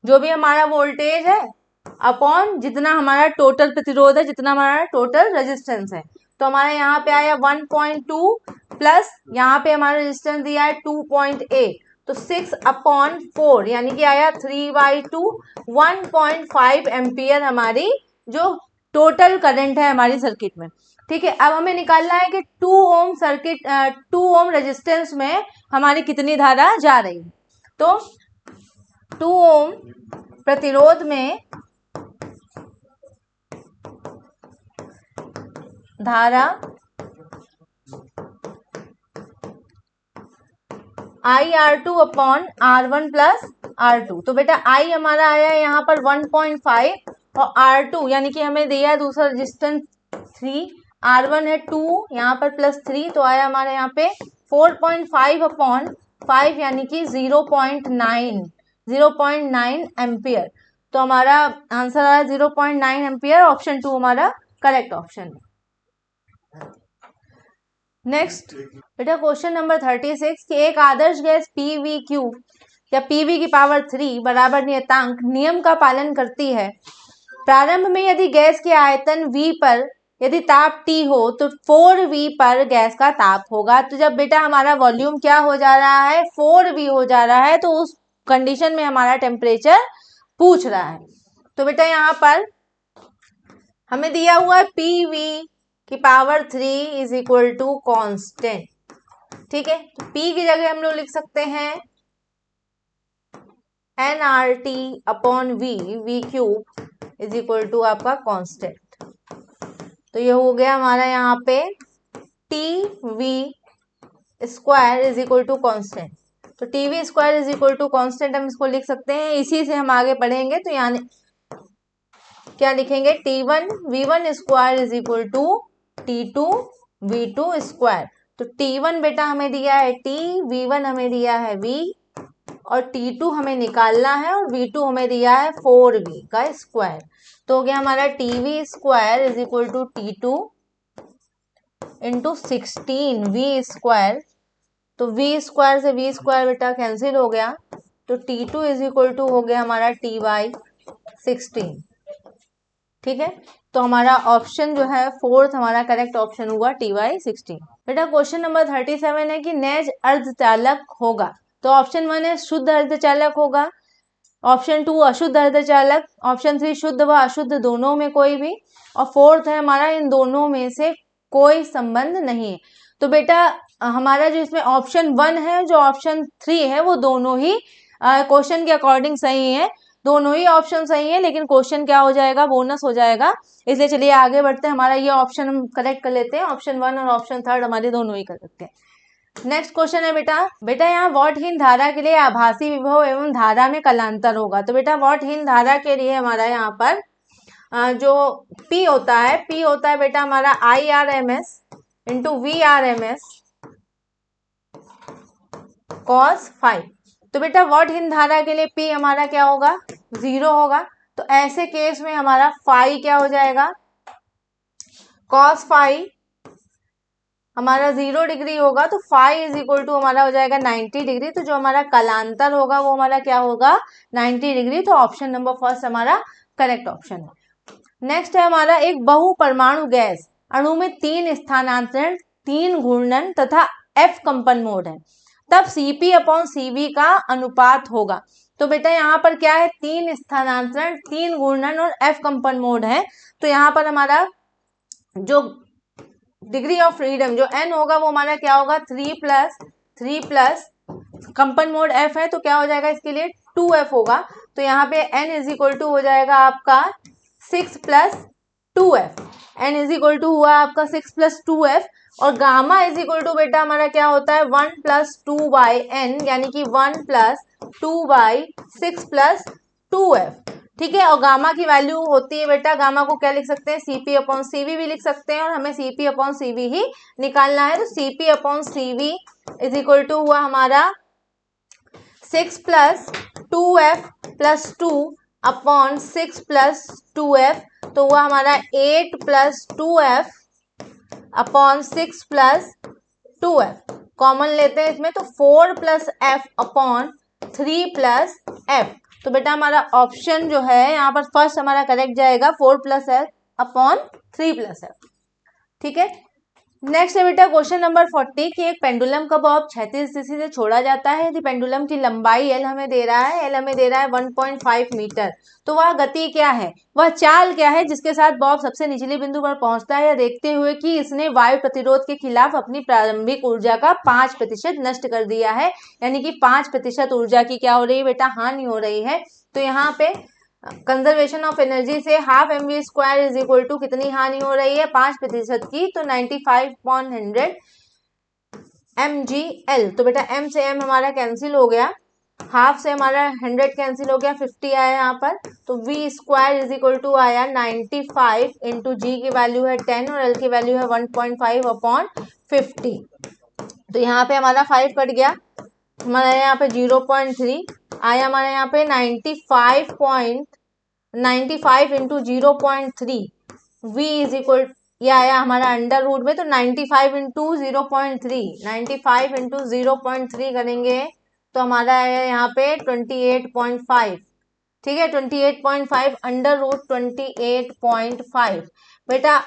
जो भी हमारा वोल्टेज है अपॉन जितना हमारा टोटल प्रतिरोध है, जितना हमारा टोटल रेजिस्टेंस है। तो हमारा यहाँ पे आया 1.2 प्लस यहाँ पे हमारा रेजिस्टेंस दिया है 2.8 तो 6/4 यानी कि आया 3/2 1.5 एम्पियर हमारी जो टोटल करंट है हमारी सर्किट में। ठीक है, अब हमें निकालना है कि 2 ओम सर्किट 2 ओम रेजिस्टेंस में हमारी कितनी धारा जा रही है। तो 2 ओम प्रतिरोध में धारा IR2 upon R1 plus R2। तो बेटा I हमारा आया यहाँ पर 1.5 और R2 यानी कि हमें दिया दूसरा रेजिस्टेंस 3, R1 है 2 यहाँ पर प्लस 3, तो आया हमारे यहाँ पे 4.5 अपॉन 5 यानी कि 0.9 एम्पियर। तो हमारा आंसर आया 0.9 एम्पियर। ऑप्शन 2 हमारा करेक्ट ऑप्शन है। नेक्स्ट बेटा क्वेश्चन नंबर 36 कि एक आदर्श गैस PVQ या PV की पावर 3 बराबर नियतांक नियम का पालन करती है। प्रारंभ में यदि गैस के आयतन V पर यदि ताप T हो तो 4V पर गैस का ताप होगा। तो जब बेटा हमारा वॉल्यूम क्या हो जा रहा है, 4V हो जा रहा है, तो उस कंडीशन में हमारा टेम्परेचर पूछ रहा है। तो बेटा यहाँ पर हमें दिया हुआ है PV की power 3 is equal to constant. ठीक है, तो P की जगह हम लोग लिख सकते हैं nRT upon V cube is equal to आपका कांस्टेंट। तो ये हो गया हमारा यहाँ पे TV square is equal to constant. तो TV square is equal to constant हम इसको लिख सकते हैं। इसी से हम आगे पढ़ेंगे तो यहाँ क्या लिखेंगे, T1 V1 square is equal to T2 V2 square. तो T1 बेटा हमें दिया है T, V1 हमें दिया है V और T2 हमें निकालना है और V2 हमें दिया है 4V का स्क्वायर। तो हो गया हमारा TV square is equal to T2 into 16V square. तो V स्क्वायर से V स्क्वायर बेटा कैंसिल हो गया, तो T2 इज इक्वल टू हो गया हमारा T/16। ठीक है, तो हमारा ऑप्शन जो है फोर्थ हमारा करेक्ट ऑप्शन हुआ T/16। बेटा क्वेश्चन नंबर 37 है कि नेज अर्धचालक होगा। तो ऑप्शन 1 है शुद्ध अर्धचालक होगा, ऑप्शन 2 अशुद्ध अर्धचालक, ऑप्शन 3 शुद्ध व अशुद्ध दोनों में कोई भी, और फोर्थ है हमारा इन दोनों में से कोई संबंध नहीं है। तो बेटा हमारा जो इसमें ऑप्शन 1 है, जो ऑप्शन 3 है, वो दोनों ही क्वेश्चन के अकॉर्डिंग सही है, दोनों ही ऑप्शन सही है, लेकिन क्वेश्चन क्या हो जाएगा, बोनस हो जाएगा। इसलिए चलिए आगे बढ़ते हैं, हमारा ये ऑप्शन हम करेक्ट कर लेते हैं, ऑप्शन 1 और ऑप्शन 3 हमारे दोनों ही करेक्ट हैं। नेक्स्ट क्वेश्चन है बेटा यहाँ वॉटहीन धारा के लिए आभासी विभव एवं धारा में कलांतर होगा। तो बेटा वॉटहीन धारा के लिए हमारा यहाँ पर जो P होता है बेटा हमारा IRMS into VRMS cos phi. तो बेटा वॉटहीन धारा के लिए P हमारा क्या होगा, 0 होगा। तो ऐसे केस में हमारा फाई क्या हो जाएगा, cos फाई हमारा 0 डिग्री होगा, तो फाई इज इक्वल टू हमारा हो जाएगा 90 डिग्री। तो जो हमारा कलांतर होगा वो हमारा क्या होगा, 90 डिग्री। तो ऑप्शन नंबर फर्स्ट हमारा करेक्ट ऑप्शन है। नेक्स्ट है हमारा एक बहु परमाणु गैस अणु में 3 स्थानांतरण, 3 घूर्णन तथा F कंपन मोड है, तब Cp अपॉन Cv का अनुपात होगा। तो बेटा यहाँ पर क्या है, 3 स्थानांतरण, 3 घूर्णन और F कंपन मोड है। तो यहाँ पर हमारा जो डिग्री ऑफ फ्रीडम जो n होगा वो हमारा क्या होगा, 3 प्लस कंपन मोड f है, तो क्या हो जाएगा इसके लिए 2f होगा। तो यहाँ पे n इज इक्वल टू हो जाएगा आपका 6 plus 2f, n is equal to हुआ आपका 6 प्लस 2f। और गामा इज इक्वल टू बेटा हमारा क्या होता है 1 प्लस 2/n, यानी कि 1 प्लस 2/6 प्लस 2f। ठीक है, और गामा की वैल्यू होती है बेटा, गामा को क्या लिख सकते हैं, Cp अपॉन Cv भी लिख सकते हैं, और हमें Cp अपॉन Cv ही निकालना है। तो Cp upon Cv is equal to हुआ हमारा 6 plus 2f plus 2 upon 6 plus 2f, तो हुआ हमारा 8 plus 2f upon 6 plus 2f। Common लेते हैं इसमें, तो 4 plus f upon 3 plus f। तो बेटा हमारा ऑप्शन जो है यहाँ पर फर्स्ट हमारा करेक्ट जाएगा 4 plus f upon 3 plus f। ठीक है, नेक्स्ट है बेटा क्वेश्चन नंबर 40 कि एक पेंडुलम का बॉब क्षैतिज स्थिति से छोड़ा जाता है यदि पेंडुलम की लंबाई L हमें दे रहा है, L हमें दे रहा है 1.5 मीटर। तो वह गति क्या है, वह चाल क्या है जिसके साथ बॉब सबसे निचले बिंदु पर पहुंचता है, या देखते हुए कि इसने वायु प्रतिरोध के खिलाफ अपनी प्रारंभिक ऊर्जा का 5% नष्ट कर दिया है, यानी कि 5% ऊर्जा की क्या हो रही है बेटा, हानि हो रही है। तो यहाँ पे कंजर्वेशन ऑफ एनर्जी से half mv square is equal to कितनी हानि हो रही है, 5% की, तो 95/100 mgl। तो बेटा m से m हमारा कैंसिल हो गया, हाफ से हमारा 100 कैंसिल हो गया, 50 आया यहाँ पर, तो v square is equal to आया 95 इंटू जी की वैल्यू है 10 और l की वैल्यू है 1.5 अपॉन 50। तो यहाँ पे हमारा 5 कट गया, हमारा यहाँ पे 0.3 आया, हमारे यहाँ पे 95 इंटू 0.3 v इज इक्वल, ये आया हमारा अंडर रूट में, तो 95 इंटू 0.3, 95 इंटू 0.3 करेंगे तो हमारा आया यहाँ पे 28.5। ठीक है, 28.5 अंडर रूट 28.5। बेटा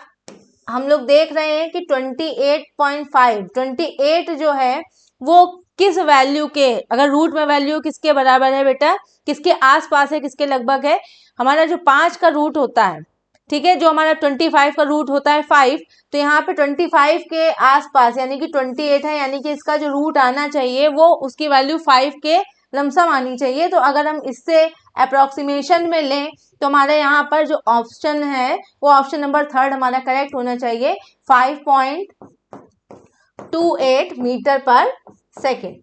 हम लोग देख रहे हैं कि 28 जो है वो किस वैल्यू के, अगर रूट में वैल्यू किसके बराबर है बेटा, किसके आसपास है, किसके लगभग है, हमारा जो 5 का रूट होता है, ठीक है, जो हमारा 25 का रूट होता है 5, तो यहाँ पे 25 के आसपास यानी कि 28 है, यानी कि इसका जो रूट आना चाहिए वो उसकी वैल्यू 5 के लमसम आनी चाहिए। तो अगर हम इससे अप्रोक्सीमेशन में लें तो हमारे यहाँ पर जो ऑप्शन है वो ऑप्शन नंबर 3 हमारा करेक्ट होना चाहिए, 5.28 मीटर पर सेकेंड।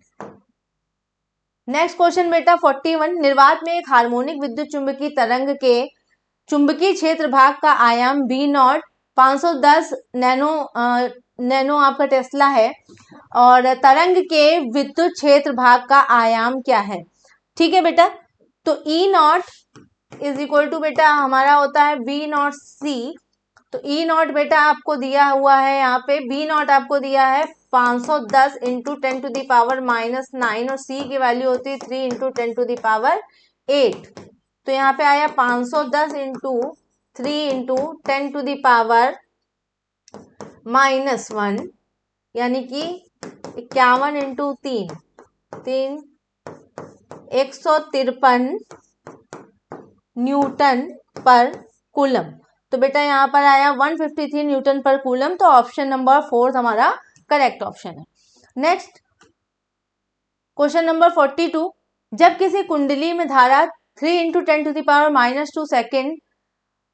नेक्स्ट क्वेश्चन बेटा 41, निर्वात में एक हार्मोनिक विद्युत चुंबकीय तरंग के चुंबकीय क्षेत्र भाग का आयाम बी नॉट 510 नैनो आपका टेस्ला है और तरंग के विद्युत क्षेत्र भाग का आयाम क्या है। ठीक है बेटा, तो ई नॉट इज इक्वल टू बेटा हमारा होता है बी नॉट सी, तो ई नॉट बेटा आपको दिया हुआ है, यहाँ पे बी नॉट आपको दिया है 510 इंटू 10 टू दी पावर -9 और सी की वैल्यू होती है 3 इंटू 10 टू दी पावर 8। तो यहाँ पे आया 510 into 3 into 10 to the power -1, यानी कि 51 इंटू 3 153 न्यूटन पर कूलम। तो बेटा यहाँ पर आया 153 न्यूटन पर कूलम, तो ऑप्शन नंबर 4 हमारा करेक्ट ऑप्शन है। नेक्स्ट क्वेश्चन नंबर 42, जब किसी कुंडली में धारा 3 into 10 to the power -2 second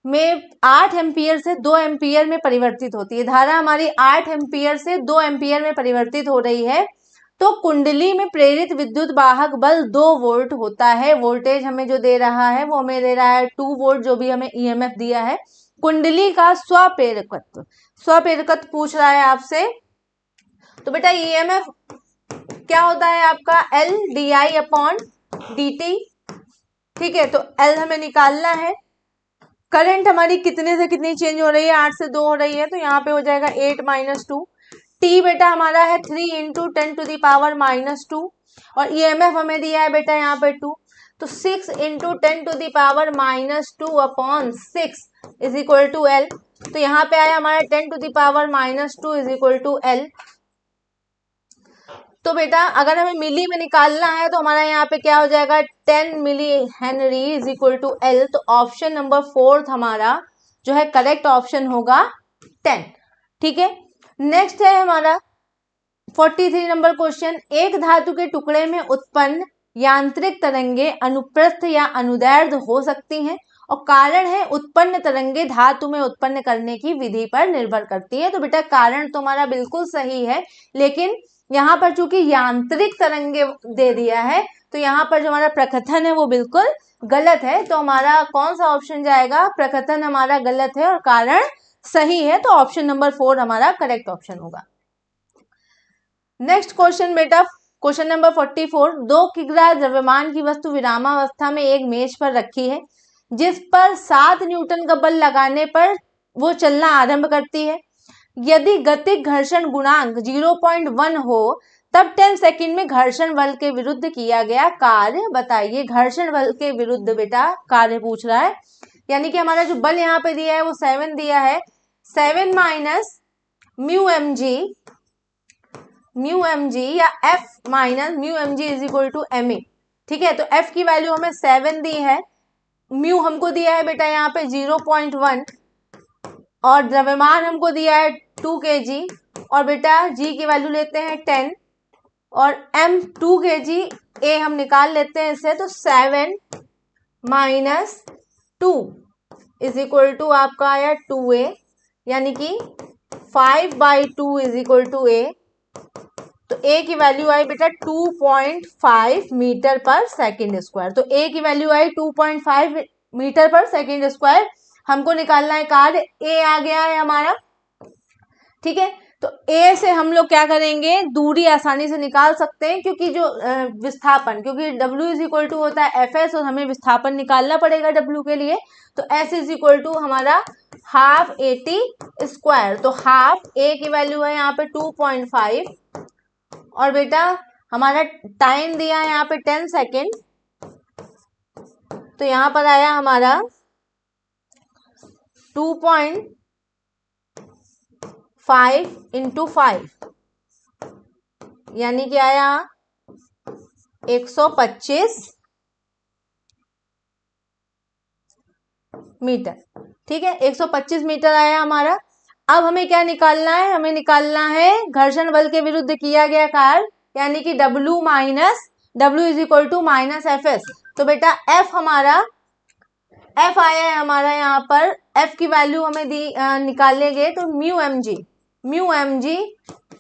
में 8 एम्पियर से 2 एम्पियर में परिवर्तित होती है, धारा हमारी 8 एम्पियर से 2 एम्पियर में परिवर्तित हो रही है, तो कुंडली में प्रेरित विद्युत वाहक बल 2 वोल्ट होता है। वोल्टेज हमें जो दे रहा है वो हमें दे रहा है 2 वोल्ट, जो भी हमें ईएमएफ दिया है। कुंडली का स्वप्रेरकत्व पूछ रहा है आपसे, तो बेटा ईएमएफ क्या होता है आपका L D I upon D T. ठीक है, तो एल हमें निकालना है, करंट हमारी कितने से कितनी चेंज हो रही है, 8 से 2 हो रही है, तो यहाँ पे हो जाएगा 8 - 2। टी बेटा हमारा है 3 इंटू 10 टू दी पावर -2 और ईएमएफ हमें दिया है बेटा यहाँ पे 2, तो 6 into 10 to the power -2 upon 6 is equal to L. तो यहाँ पे आया हमारा 10 to the power -2 is equal to L. तो बेटा अगर हमें मिली में निकालना है तो हमारा यहाँ पे क्या हो जाएगा 10 millihenry is equal to L. तो ऑप्शन नंबर 4 हमारा जो है करेक्ट ऑप्शन होगा 10। ठीक है, नेक्स्ट है हमारा 43 नंबर क्वेश्चन, एक धातु के टुकड़े में उत्पन्न यांत्रिक तरंगे अनुप्रस्थ या अनुदैर्ध्य हो सकती हैं और कारण है उत्पन्न तरंगे धातु में उत्पन्न करने की विधि पर निर्भर करती है। तो बेटा कारण तुम्हारा बिल्कुल सही है, लेकिन यहाँ पर चूंकि यांत्रिक तरंगे दे दिया है तो यहाँ पर जो हमारा प्रकथन है वो बिल्कुल गलत है। तो हमारा कौन सा ऑप्शन जाएगा, प्रकथन हमारा गलत है और कारण सही है, तो ऑप्शन नंबर 4 हमारा करेक्ट ऑप्शन होगा। नेक्स्ट क्वेश्चन बेटा क्वेश्चन नंबर 44, 2 किग्रा द्रव्यमान की वस्तु विरामावस्था में एक मेज पर रखी है जिस पर 7 न्यूटन का बल लगाने पर वो चलना आरंभ करती है। यदि गतिक घर्षण गुणांक 0.1 हो तब 10 सेकंड में घर्षण बल के विरुद्ध किया गया कार्य बताइए। घर्षण बल के विरुद्ध बेटा कार्य पूछ रहा है, यानी कि हमारा जो बल यहाँ पे दिया है वो 7 दिया है, 7 माइनस म्यू एम जी या F minus mu M G is equal to M A. ठीक है, तो F की वैल्यू हमें 7 दी है, म्यू हमको दिया है बेटा यहाँ पे 0.1 और द्रव्यमान हमको दिया है 2 kg और बेटा G की वैल्यू लेते हैं 10 और M 2 kg, A हम निकाल लेते हैं इससे, तो 7 माइनस 2 इज इक्वल टू आपका आया 2A, यानी कि 5/2 इज इक्वल टू A। तो ए की वैल्यू आई बेटा 2.5 मीटर पर सेकेंड स्क्वायर। तो ए की वैल्यू आई 2.5 मीटर पर सेकेंड स्क्वायर। हमको निकालना है कार्ड, ए आ गया है हमारा, ठीक है। तो ए से हम लोग क्या करेंगे, दूरी आसानी से निकाल सकते हैं, क्योंकि जो विस्थापन, क्योंकि W इज इक्वल टू होता है FS और हमें विस्थापन निकालना पड़ेगा W के लिए। तो S इज इक्वल टू हमारा हाफ AT स्क्वायर। तो हाफ ए की वैल्यू है यहाँ पे 2.5 और बेटा हमारा टाइम दिया है यहाँ पे 10 सेकेंड। तो यहाँ पर आया हमारा 2.5 इंटू 5 यानी कि आया 125 मीटर, ठीक है। 125 मीटर आया हमारा। अब हमें क्या निकालना है, हमें निकालना है घर्षण बल के विरुद्ध किया गया कार्य, यानी कि W is equal to minus FS। तो बेटा F आया है हमारा यहाँ पर, F की वैल्यू हमें निकालेंगे तो म्यू एम जी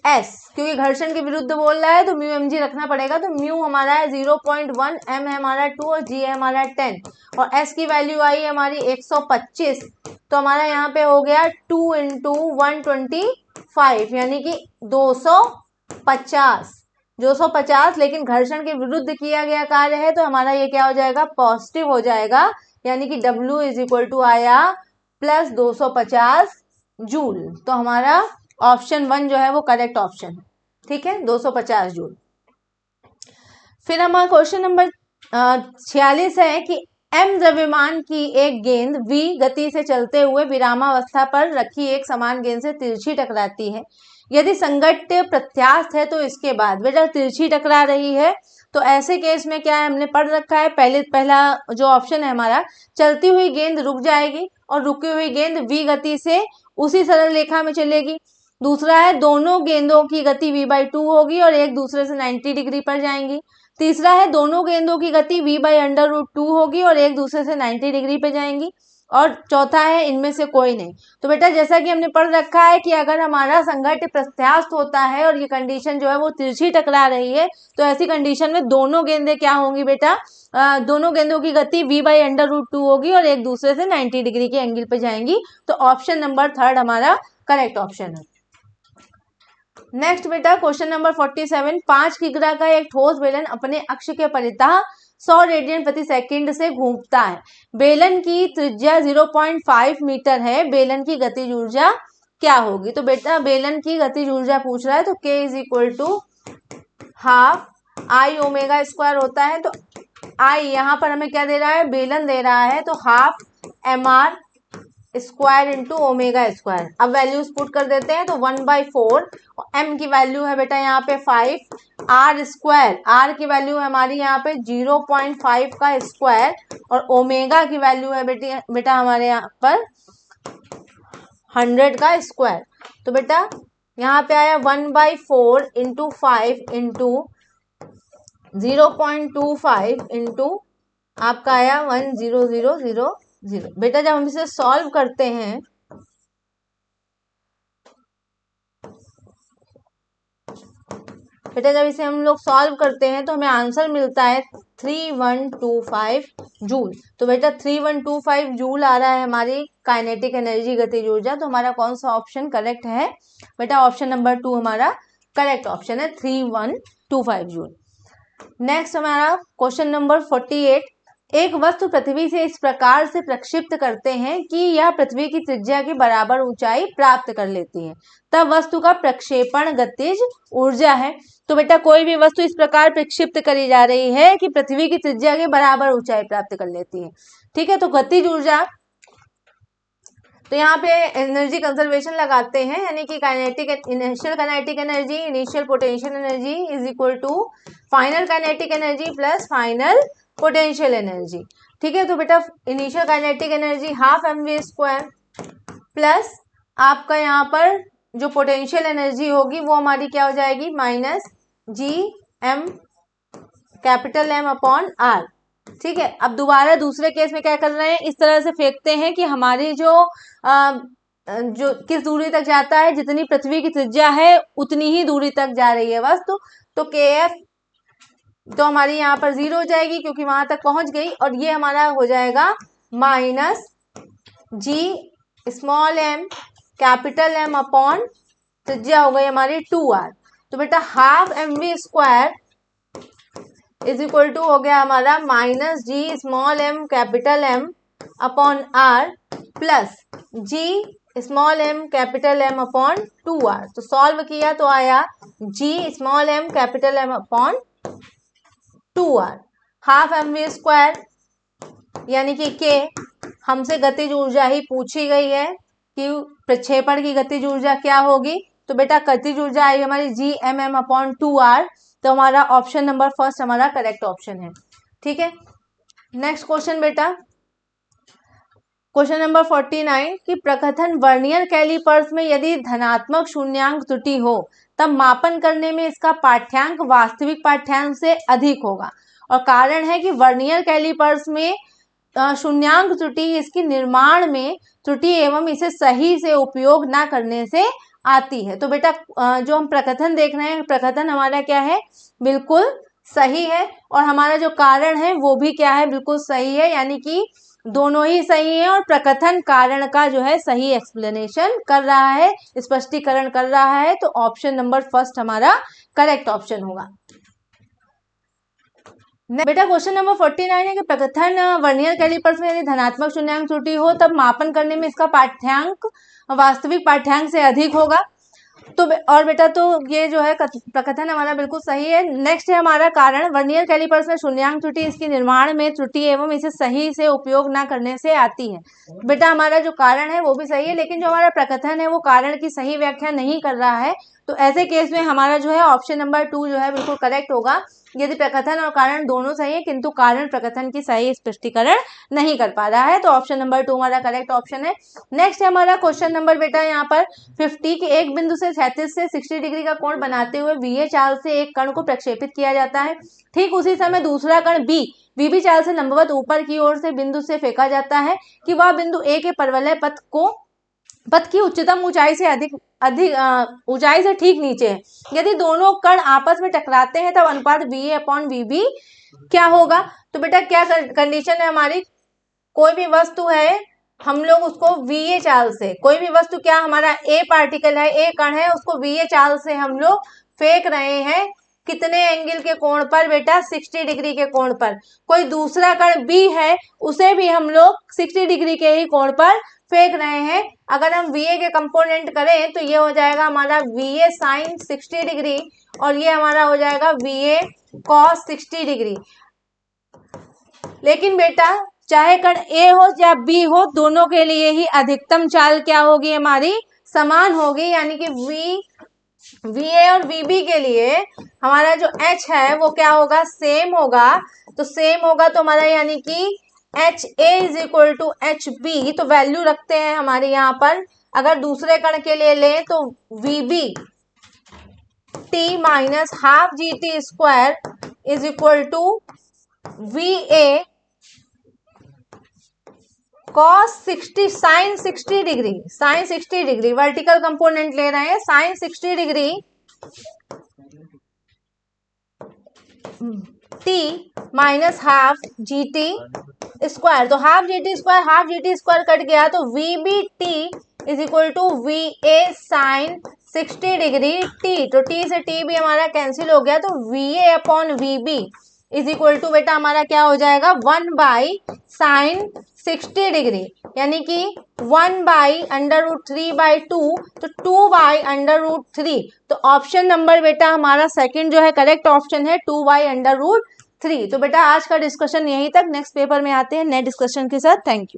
S, क्योंकि घर्षण के विरुद्ध बोल रहा है तो म्यू एम जी रखना पड़ेगा। तो म्यू हमारा है 0.1, M है हमारा 2 और G है हमारा 10 और S की वैल्यू आई है हमारी 125। तो हमारा यहाँ पे हो गया 2 इंटू 125 यानी कि 250, लेकिन घर्षण के विरुद्ध किया गया कार्य है तो हमारा ये क्या हो जाएगा, पॉजिटिव हो जाएगा, यानी कि W इज इक्वल टू आया प्लस 250 जूल। तो हमारा ऑप्शन 1 जो है वो करेक्ट ऑप्शन है, ठीक है, 250 जूल। फिर हमारा क्वेश्चन नंबर 46 है कि M द्रव्यमान की एक गेंद V गति से चलते हुए विरामावस्था पर रखी एक समान गेंद से तिरछी टकराती है। यदि संघट्य प्रत्यास्थ है तो इसके बाद, बेटा तिरछी टकरा रही है तो ऐसे केस में क्या है, हमने पढ़ रखा है पहला जो ऑप्शन है हमारा, चलती हुई गेंद रुक जाएगी और रुकी हुई गेंद V गति से उसी सरल रेखा में चलेगी। दूसरा है दोनों गेंदों की गति V/2 होगी और एक दूसरे से 90 डिग्री पर जाएंगी। तीसरा है दोनों गेंदों की गति V/√2 होगी और एक दूसरे से 90 डिग्री पे जाएंगी। और चौथा है इनमें से कोई नहीं। तो बेटा जैसा कि हमने पढ़ रखा है कि अगर हमारा संघट्य प्रत्यास्थ होता है और ये कंडीशन जो है वो तिरछी टकरा रही है तो ऐसी कंडीशन में दोनों गेंदें क्या होंगी बेटा, दोनों गेंदों की गति V/√2 होगी और एक दूसरे से 90 डिग्री के एंगल पे जाएंगी। तो ऑप्शन नंबर 3 हमारा करेक्ट ऑप्शन है। नेक्स्ट बेटा क्वेश्चन नंबर 47, 5 किग्रा का एक ठोस बेलन अपने अक्ष के परितः 100 रेडियन प्रति सेकंड से घूमता है। बेलन की त्रिज्या 0.5 मीटर है, बेलन की गतिज ऊर्जा क्या होगी। तो बेटा बेलन की गतिज ऊर्जा पूछ रहा है तो K is equal to half I omega square होता है। तो I यहाँ पर हमें क्या दे रहा है, बेलन दे रहा है, तो half mr square into omega square. अब वैल्यूज पुट कर देते हैं तो 1/4, m की वैल्यू है बेटा यहाँ पे 5, r स्क्वायर, r की वैल्यू है हमारी यहाँ पे 0.5 का स्क्वायर और ओमेगा की वैल्यू है बेटा हमारे यहाँ पर 100 का स्क्वायर। तो बेटा यहाँ पे आया 1/4 इंटू 5 इंटू 0.25 इंटू आपका आया 10000। बेटा जब हम इसे सॉल्व करते हैं तो हमें आंसर मिलता है 3125 जूल। तो बेटा 3125 जूल आ रहा है हमारी काइनेटिक एनर्जी गतिज ऊर्जा। तो हमारा कौन सा ऑप्शन करेक्ट है बेटा, ऑप्शन नंबर 2 हमारा करेक्ट ऑप्शन है, 3125 जूल। नेक्स्ट हमारा क्वेश्चन नंबर 48, एक वस्तु पृथ्वी से इस प्रकार से प्रक्षिप्त करते हैं कि यह पृथ्वी की त्रिज्या के बराबर ऊंचाई प्राप्त कर लेती है, तब वस्तु का प्रक्षेपण गतिज ऊर्जा है। तो बेटा कोई भी वस्तु इस प्रकार प्रक्षिप्त करी जा रही है कि पृथ्वी की त्रिज्या के बराबर ऊंचाई प्राप्त कर लेती है, ठीक है। तो गतिज ऊर्जा, तो यहाँ पे एनर्जी कंजर्वेशन लगाते हैं, यानी कि initial kinetic energy, initial potential energy is equal to final kinetic energy plus final potential energy, ठीक है। तो बेटा initial kinetic energy half mv square plus आपका यहाँ पर जो पोटेंशियल एनर्जी होगी वो हमारी क्या हो जाएगी, minus Gm capital M upon R, ठीक है। अब दोबारा दूसरे केस में क्या कर रहे हैं, इस तरह से फेंकते हैं कि हमारी जो जो किस दूरी तक जाता है, जितनी पृथ्वी की त्रिज्या है उतनी ही दूरी तक जा रही है वस्तु। तो kf तो हमारी यहाँ पर 0 हो जाएगी क्योंकि वहां तक पहुंच गई, और ये हमारा हो जाएगा minus g small m capital M upon त्रिज्या हो गई हमारी 2r। तो बेटा half mv² is equal to हो गया हमारा minus g small m capital M upon r plus g small m capital M upon 2r। तो सॉल्व किया तो आया g small m capital M upon 2r। Half mv² यानी कि k, हमसे गतिज ऊर्जा ही पूछी गई है कि प्रक्षेपण की गतिज ऊर्जा क्या होगी। तो बेटा गतिज ऊर्जा आई हमारी G M M upon 2r। तो हमारा ऑप्शन नंबर फर्स्ट हमारा करेक्ट ऑप्शन है। ठीक है, नेक्स्ट क्वेश्चन बेटा, क्वेश्चन नंबर 49 कि प्रकथन वर्नियर कैलिपर्स में यदि धनात्मक शून्यांक त्रुटि हो तब मापन करने में इसका पाठ्यांक वास्तविक पाठ्यांक से अधिक होगा। और कारण है कि वर्नियर कैलिपर्स में शून्यांक त्रुटि इसकी निर्माण में त्रुटि एवं इसे सही से उपयोग ना करने से आती है। तो बेटा जो हम प्रकथन देख रहे हैं, प्रकथन हमारा क्या है, बिल्कुल सही है, और हमारा जो कारण है वो भी क्या है, बिल्कुल सही है, यानी कि दोनों ही सही है। और प्रकथन कारण का जो है सही एक्सप्लेनेशन कर रहा है, स्पष्टीकरण कर रहा है। तो ऑप्शन नंबर फर्स्ट हमारा करेक्ट ऑप्शन होगा। बेटा क्वेश्चन नंबर 49 है कि प्रकथन वर्नियर कैलिपर्स में यदि धनात्मक शून्यांक त्रुटि हो तब मापन करने में इसका पाठ्यांक वास्तविक पाठ्यांक से अधिक होगा। तो और बेटा तो ये जो है प्रकथन हमारा बिल्कुल सही है। नेक्स्ट है हमारा कारण, वर्नियर कैलिपर्स में शून्यांक त्रुटि इसकी निर्माण में त्रुटि एवं इसे सही से उपयोग ना करने से आती है। बेटा हमारा जो कारण है वो भी सही है, लेकिन जो हमारा प्रकथन है वो कारण की सही व्याख्या नहीं कर रहा है। तो ऐसे केस में हमारा जो है ऑप्शन नंबर 2 जो है बिल्कुल करेक्ट होगा। यदि प्रकथन और कारण दोनों सही है किंतु कारण प्रकथन की सही स्पष्टीकरण नहीं कर पा रहा है, तो ऑप्शन नंबर 2 हमारा करेक्ट ऑप्शन है। नेक्स्ट है हमारा क्वेश्चन नंबर बेटा यहाँ पर 50 के एक बिंदु से 37 से 60 डिग्री का कोण बनाते हुए VA चाल से एक कण को प्रक्षेपित किया जाता है। ठीक उसी समय दूसरा कण B VB चाल से लंबवत ऊपर की ओर से बिंदु से फेंका जाता है कि वह बिंदु A के परवलय पथ की उच्चतम ऊंचाई से अधिक ऊंचाई से ठीक नीचे है। यदि दोनों कण आपस में टकराते हैं तब अनुपात VA अपॉन VB क्या होगा। तो बेटा क्या कंडीशन है हमारी, कोई भी वस्तु है हम लोग उसको VA चाल से, कोई भी वस्तु क्या हमारा A पार्टिकल है, A कण है, उसको VA चाल से हम लोग फेंक रहे हैं कितने एंगल के कोण पर बेटा, 60 डिग्री के कोण पर। कोई दूसरा कण B है उसे भी हम लोग 60 डिग्री के ही कोण पर फेंक रहे हैं। अगर हम VA के कंपोनेंट करें तो ये हो जाएगा हमारा VA साइन 60 डिग्री और ये हमारा हो जाएगा VA कॉस 60 डिग्री। लेकिन बेटा चाहे कण A हो या B हो, दोनों के लिए ही अधिकतम चाल क्या होगी हमारी, समान होगी। यानी कि VA और VB के लिए हमारा जो H है वो क्या होगा, सेम होगा। तो सेम होगा तो हमारा यानी कि HA is equal to HB, तो वैल्यू रखते हैं हमारे यहाँ पर। अगर दूसरे कण के लिए ले तो VB T minus half GT square is equal to VA cos 60 sine 60 degree, sine 60 degree vertical component ले रहे हैं, sine 60 degree T minus half GT square. तो हाफ GT स्क्वायर कट गया तो VBT is equal to VA sine 60 degree T। तो T से T भी हमारा कैंसिल हो गया, तो VA upon VB is equal to बेटा हमारा क्या हो जाएगा, 1 बाई साइन 60 डिग्री, यानी कि 1 बाई अंडर रूट 3 बाई 2, तो 2 बाई अंडर रूट 3। तो ऑप्शन नंबर बेटा हमारा सेकंड जो है करेक्ट ऑप्शन है, 2 बाई अंडर रूट 3। तो बेटा आज का डिस्कशन यहीं तक, नेक्स्ट पेपर में आते हैं नए डिस्कशन के साथ। Thank you.